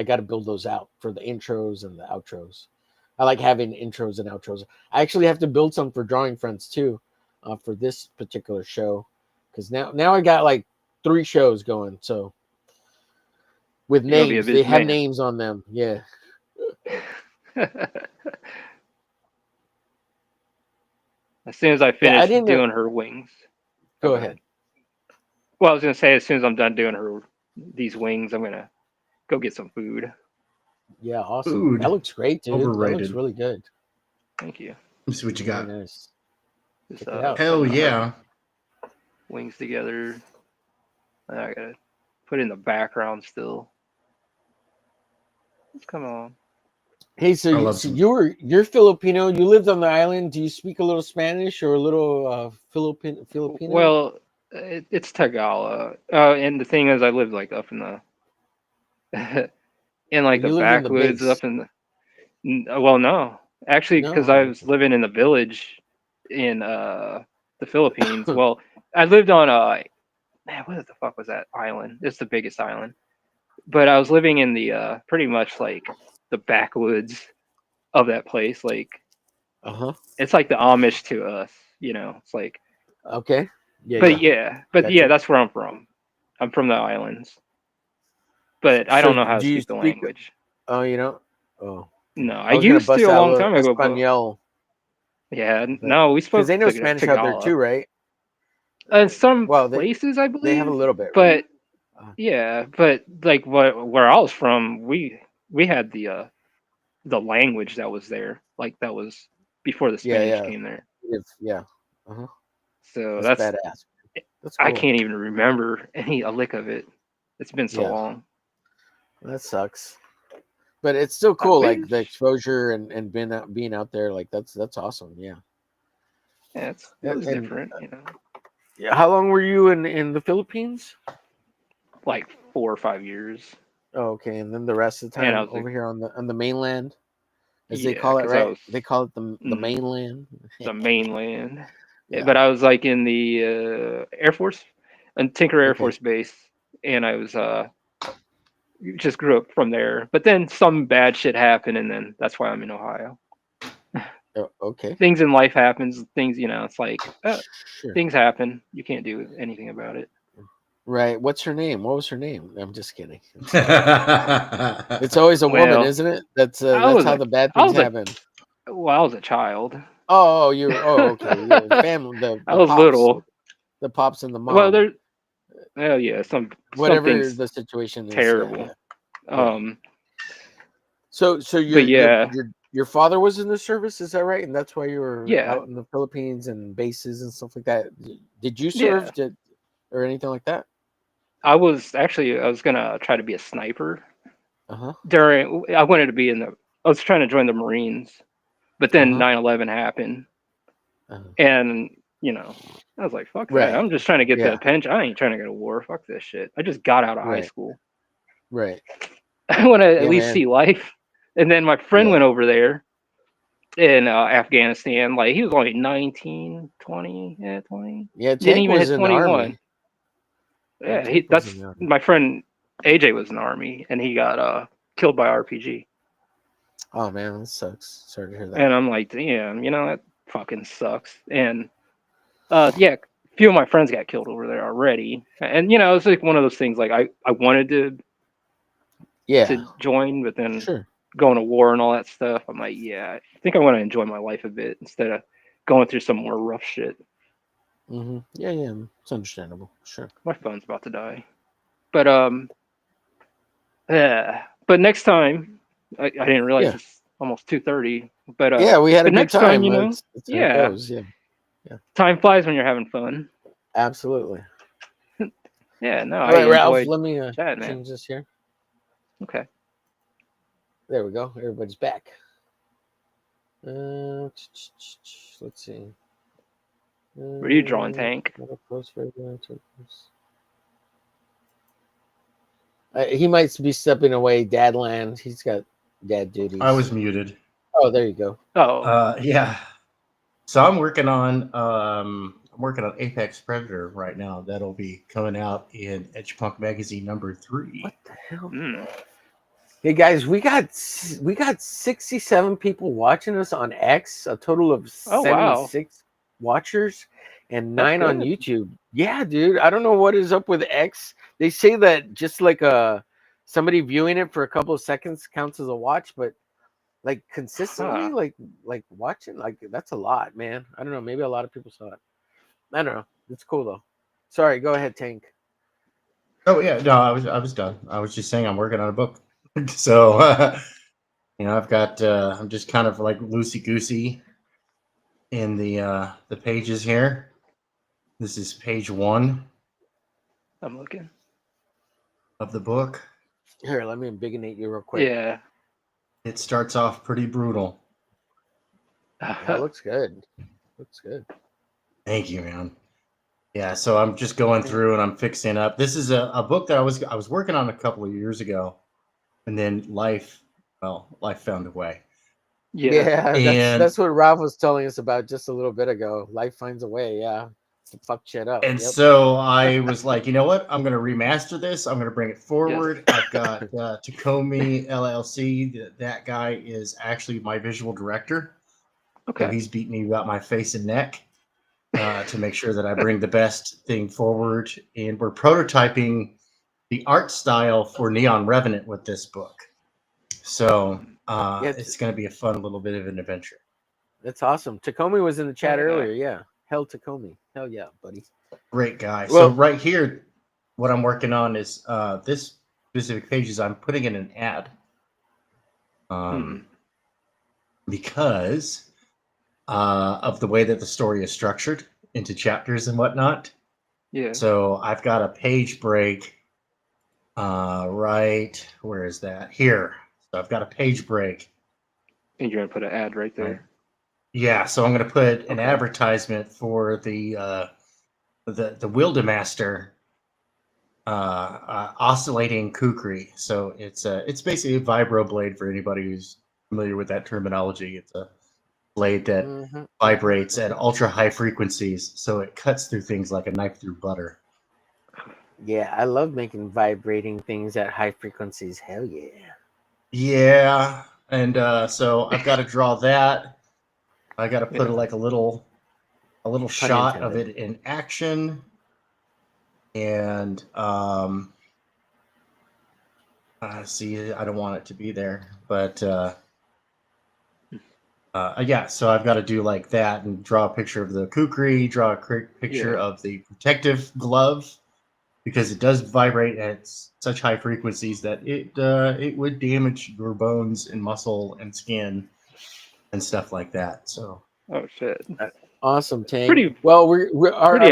got to build those out for the intros and the outros. I like having intros and outros. I actually have to build some for Drawing Friends too, for this particular show. Because now I got like 3 shows going, so with names, they have names on them. Yeah. As soon as I finish doing her wings. Go ahead. Well, I was gonna say as soon as I'm done doing these wings, I'm gonna go get some food. Yeah, awesome. Food. That looks great, dude. Overrated. That looks really good. Thank you. Let me see what you got. Very nice. Just, Check it out. Hell yeah. Wings together. I gotta put it in the background still. Come on. Hey, so you're Filipino. You lived on the island. Do you speak a little Spanish or a little Filipino? Well, it's Tagalog. And the thing is, I lived like up in the in like the backwoods up in the. Well, no, actually, because I was living in the village in the Philippines. Well, I lived on man, what the fuck was that island? It's the biggest island. But I was living in the pretty much like the backwoods of that place. Like, it's like the Amish to us, you know. It's like okay, yeah, that's where I'm from. I'm from the islands, but I don't know how to speak the language. Oh, you know? Oh, no, I used to a long time ago. Espanol. Yeah, no, we spoke because they know Spanish out there too, right? In some places, I believe they have a little bit, but yeah, but like where I was from, we had the language that was there, like that was before the Spanish came there. So that's badass. That's cool. I can't even remember a lick of it. It's been so long. That sucks. But it's still cool, like the exposure and being out there, like that's awesome. Yeah. Yeah, it was different, you know. Yeah. How long were you in the Philippines? Like 4 or 5 years. Oh, okay, and then the rest of the time over here on the mainland, as they call it, right? They call it the mainland. The mainland. Yeah. But I was like in the Air Force, and Tinker Air Force Base, and I was just grew up from there. But then some bad shit happened, and then that's why I'm in Ohio. Okay. Things in life happens. Things, you know, it's like things happen. You can't do anything about it. Right. What's her name? What was her name? I'm just kidding. It's always a woman, isn't it? That's how the bad things happen. Well, I was a child. Oh, okay. Your family. I was pops, little. The pops and the mom. Well, whatever the situation is. Terrible. Yeah. So your father was in the service, is that right? And that's why you were out in the Philippines and bases and stuff like that. Did you serve or anything like that? I was gonna try to be a sniper. I wanted to be I was trying to join the Marines, but then 9/11 happened, and you know, I was like, fuck that. I'm just trying to get the pension. I ain't trying to go to war. Fuck this shit. I just got out of high school. Right. I want to at least see life. And then my friend went over there in Afghanistan. Like, he was only 19, 20. Yeah, 20. Yeah, didn't even hit 21. Army. Yeah, that's my friend AJ was in the Army, and he got killed by RPG. Oh man, that sucks. Sorry to hear that. And I'm like, damn, you know, that fucking sucks. And a few of my friends got killed over there already. And you know, it's like one of those things. Like I wanted to join, but then going to war and all that stuff. I'm like, yeah, I think I want to enjoy my life a bit instead of going through some more rough shit. Yeah, yeah, it's understandable. Sure. My phone's about to die. But yeah. But next time, I didn't realize Yeah. it's almost 2:30. But Yeah, we had a good next time, time. you know, That's how it yeah, goes. Yeah, time flies when you're having fun. absolutely. Yeah, no, All I right, Ralph, enjoyed let me chatting, man. change this here. Okay. There we go. Everybody's back. Let's see. What are you drawing, Tank? He might be stepping away. Dadland. He's got dad duties. I was muted. Oh, there you go. Oh, Yeah. So I'm working on Apex Predator right now. That'll be coming out in Edge Punk Magazine #3. What the hell? mm. Hey guys, we got 67 people watching us on X, a total of Oh, wow. 76 watchers, and That's 9 on good. YouTube. Yeah, dude, I don't know what is up with X. They say that just like somebody viewing it for a couple of seconds counts as a watch, but like consistently, Huh. like watching, like that's a lot, man. I don't know. Maybe a lot of people saw it. I don't know. It's cool though. Sorry, go ahead, Tank. Oh yeah, no, I was done. I was just saying I'm working on a book. So I've got I'm just kind of like loosey goosey in the pages here. This is page 1 I'm looking. of the book. Here, let me embiggenate you real quick. Yeah. It starts off pretty brutal. That looks good. Looks good. Thank you, man. Yeah, so I'm just going through and I'm fixing up. This is a book that I was working on a couple of years ago, and then life found a way. Yeah. And that's what Ralph was telling us about just a little bit ago. Life finds a way, yeah, to fuck shit up. And Yep. so I was like, you know what? I'm going to remaster this. I'm going to bring it forward. Yes. I've got Takomi LLC. That guy is actually my visual director. So Okay. he's beating me about my face and neck to make sure that I bring the best thing forward. And we're prototyping the art style for Neon Revenant with this book. So it's going to be a fun little bit of an adventure. That's awesome. Takomi was in the chat Yeah. earlier. Yeah. Hell Takomi. Hell yeah, buddy. Great guy. Well- So right here, what I'm working on is this specific pages. I'm putting in an ad because of the way that the story is structured into chapters and whatnot. Yeah. So I've got a page break right, where is that? Here. So I've got a page break. And you're gonna put an ad right there. Yeah, so I'm going to put an Okay. advertisement for the Wildemaster oscillating kukri. So it's basically a vibroblade for anybody who's familiar with that terminology. It's a blade that vibrates at ultra high frequencies, so it cuts through things like a knife through butter. Yeah, I love making vibrating things at high frequencies. Hell yeah. Yeah, and so I've got to draw that. I got to put like a little shot of it in action, and see, I don't want it to be there, but yeah. So I've got to do like that and draw a picture of the kukri, draw a picture of the protective glove, because it does vibrate at such high frequencies that it would damage your bones and muscle and skin and stuff like that. So. Oh shit. Awesome, Tank. Our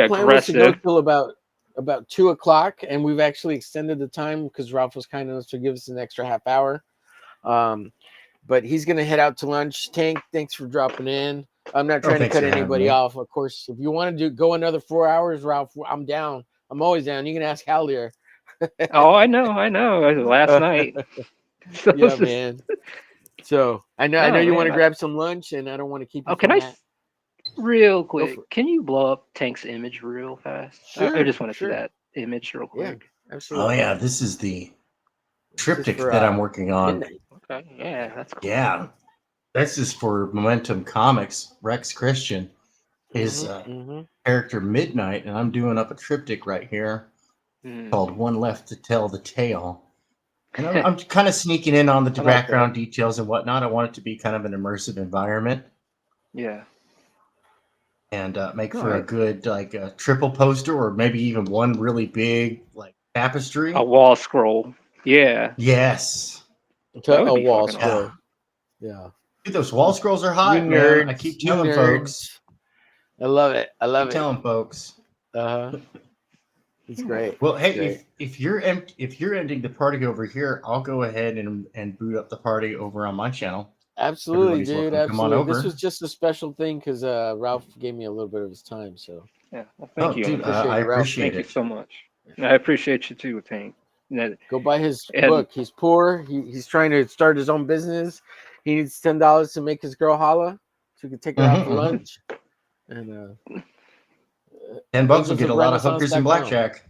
plan was to go till about 2:00, and we've actually extended the time because Ralph was kind enough to give us an extra half hour. But he's gonna head out to lunch. Tank, thanks for dropping in. I'm not trying to cut anybody off. Of course, if you want to go another 4 hours, Ralph, I'm down. I'm always down. You can ask Hallier. Oh, I know. Last night. So yeah, man. So I know you want to grab some lunch, and I don't want to keep you from that. Real quick, can you blow up Tank's image real fast? Sure, I just want to see that image real quick. Yeah, absolutely. Oh yeah, this is the triptych that I'm working on. Okay, yeah, that's cool. Yeah, this is for Momentum Comics. Rex Christian, his character Midnight, and I'm doing up a triptych right here called "One Left to Tell the Tale." And I'm kind of sneaking in on the I like background details and whatnot. I want it to be kind of an immersive environment Yeah. and make No, for a good like a triple poster or maybe even one really big like tapestry. a wall scroll. Yeah. Yes. To That would a be wall fucking scroll. awesome. Yeah. Dude, those wall scrolls are You hot, man. I nerds. keep You telling folks. nerds. I love it. I love Keep it. telling folks. Uh-huh. It's great. Well, It's hey, great. if you're if you're ending the party over here, I'll go ahead and boot up the party over on my channel. Absolutely, Everybody's dude. welcome to come on Absolutely. This over. was just a special thing because Ralph gave me a little bit of his time. So Yeah. Well, Oh, thank you. dude, appreciate I you, Ralph. appreciate Thank you it. so much. I appreciate you too, Tank. Go buy his And book. He's poor. He's trying to start his own business. He needs $10 to make his girl holla so he can take her out for lunch. And $10 will get a lot of hookers and blackjack.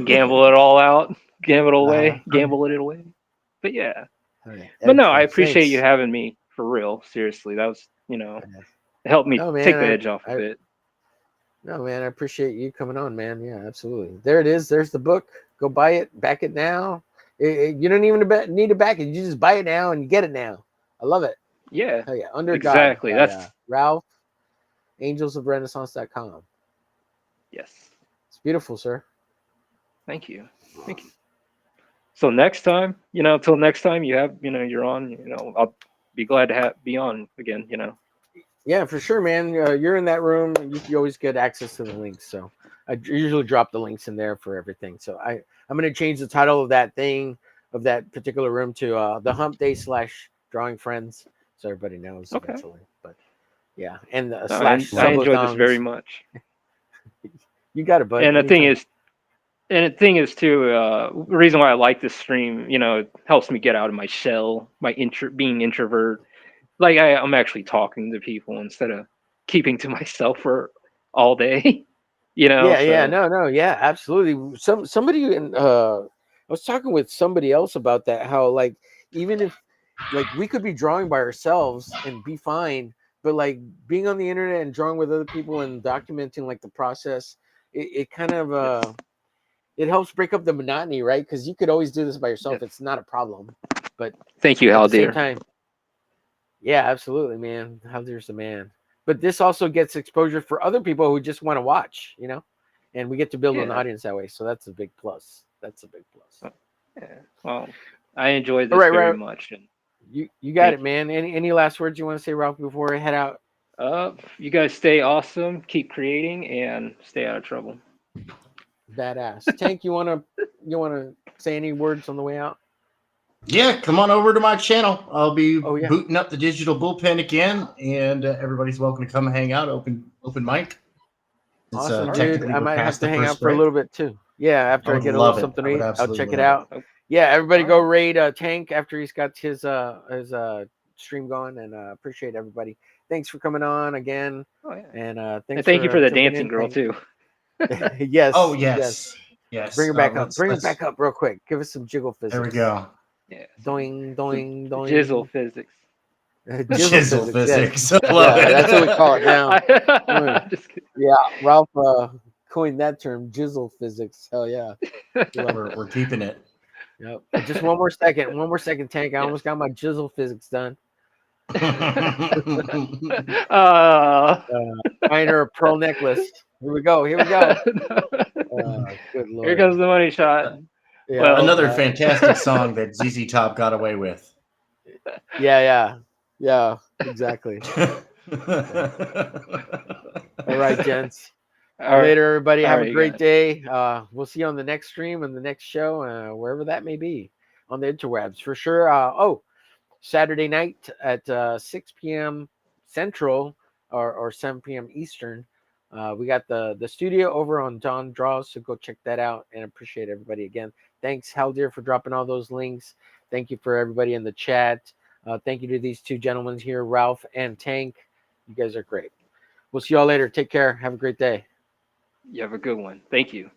gamble it all out, gamble it away. But yeah, but no, I appreciate you having me for real. Seriously, that was it helped me take the edge off a bit. No, man, I appreciate you coming on, man. Yeah, absolutely. There it is. There's the book. Go buy it. Back it now. You don't even need to back it. You just buy it now and you get it now. I love it. Yeah. Hell yeah. Under exactly. God. That's Ralph, AngelsOfTheRenaissance.com. Yes. It's beautiful, sir. Thank you. Thank you. So next time, till next time you're on, I'll be glad to be on again, Yeah, for sure, man. You're in that room. You always get access to the links. So I usually drop the links in there for everything. So I'm going to change the title of that particular room to the Hump Day / Drawing Friends, so everybody knows eventually. But yeah, and the / I enjoyed this very much. You got it, bud. And the thing is too, the reason why I like this stream, it helps me get out of my shell, being introvert. Like I'm actually talking to people instead of keeping to myself for all day. Yeah, no, yeah, absolutely. Somebody I was talking with somebody else about that. How like even if like we could be drawing by ourselves and be fine, but like being on the internet and drawing with other people and documenting like the process, it kind of it helps break up the monotony, right? Because you could always do this by yourself. Yes. It's not a problem. But thank you, at Hal the same dear. time, yeah, absolutely, man. Hal dear's the man. But this also gets exposure for other people who just want to watch, and we get to build an audience that way. So that's a big plus. Yeah. Well, I enjoyed this very much. And you got it, man. Any last words you want to say, Ralph, before I head out? You guys stay awesome, keep creating, and stay out of trouble. Badass. Tank, you wanna say any words on the way out? Yeah, come on over to my channel. I'll be booting up the digital bullpen again, and everybody's welcome to come hang out. Open mic. Awesome, dude. I might have to hang out for a little bit too. Yeah, after I get a little something to eat, I'll check it out. Yeah, everybody go raid Tank after he's got his stream going, and appreciate everybody. Thanks for coming on again. Oh, yeah. And thank you for the dancing girl too. Yes. Oh yes. Bring her back up. Bring her back up real quick. Give us some jiggle physics. There we go. Yeah. Doing, doing, doing. Jizzle physics. Jizzle physics. Yeah, that's what we call it now. Yeah, Ralph coined that term, jizzle physics. Hell yeah. We're keeping it. Yep. Just one more second, Tank. I almost got my jizzle physics done. Buying her a pearl necklace. Here we go. Good Lord. Here comes the money shot. Yeah, well, another fantastic song that ZZ Top got away with. Yeah, exactly. All right, gents. Later, everybody. Have a great day. We'll see you on the next stream and the next show, wherever that may be, on the interwebs for sure. Saturday night at 6 p.m. Central or 7 p.m. Eastern. We got the studio over on Don Draws, so go check that out, and appreciate everybody again. Thanks, Hal Deer, for dropping all those links. Thank you for everybody in the chat. Thank you to these two gentlemen here, Ralph and Tank. You guys are great. We'll see y'all later. Take care. Have a great day. You have a good one. Thank you.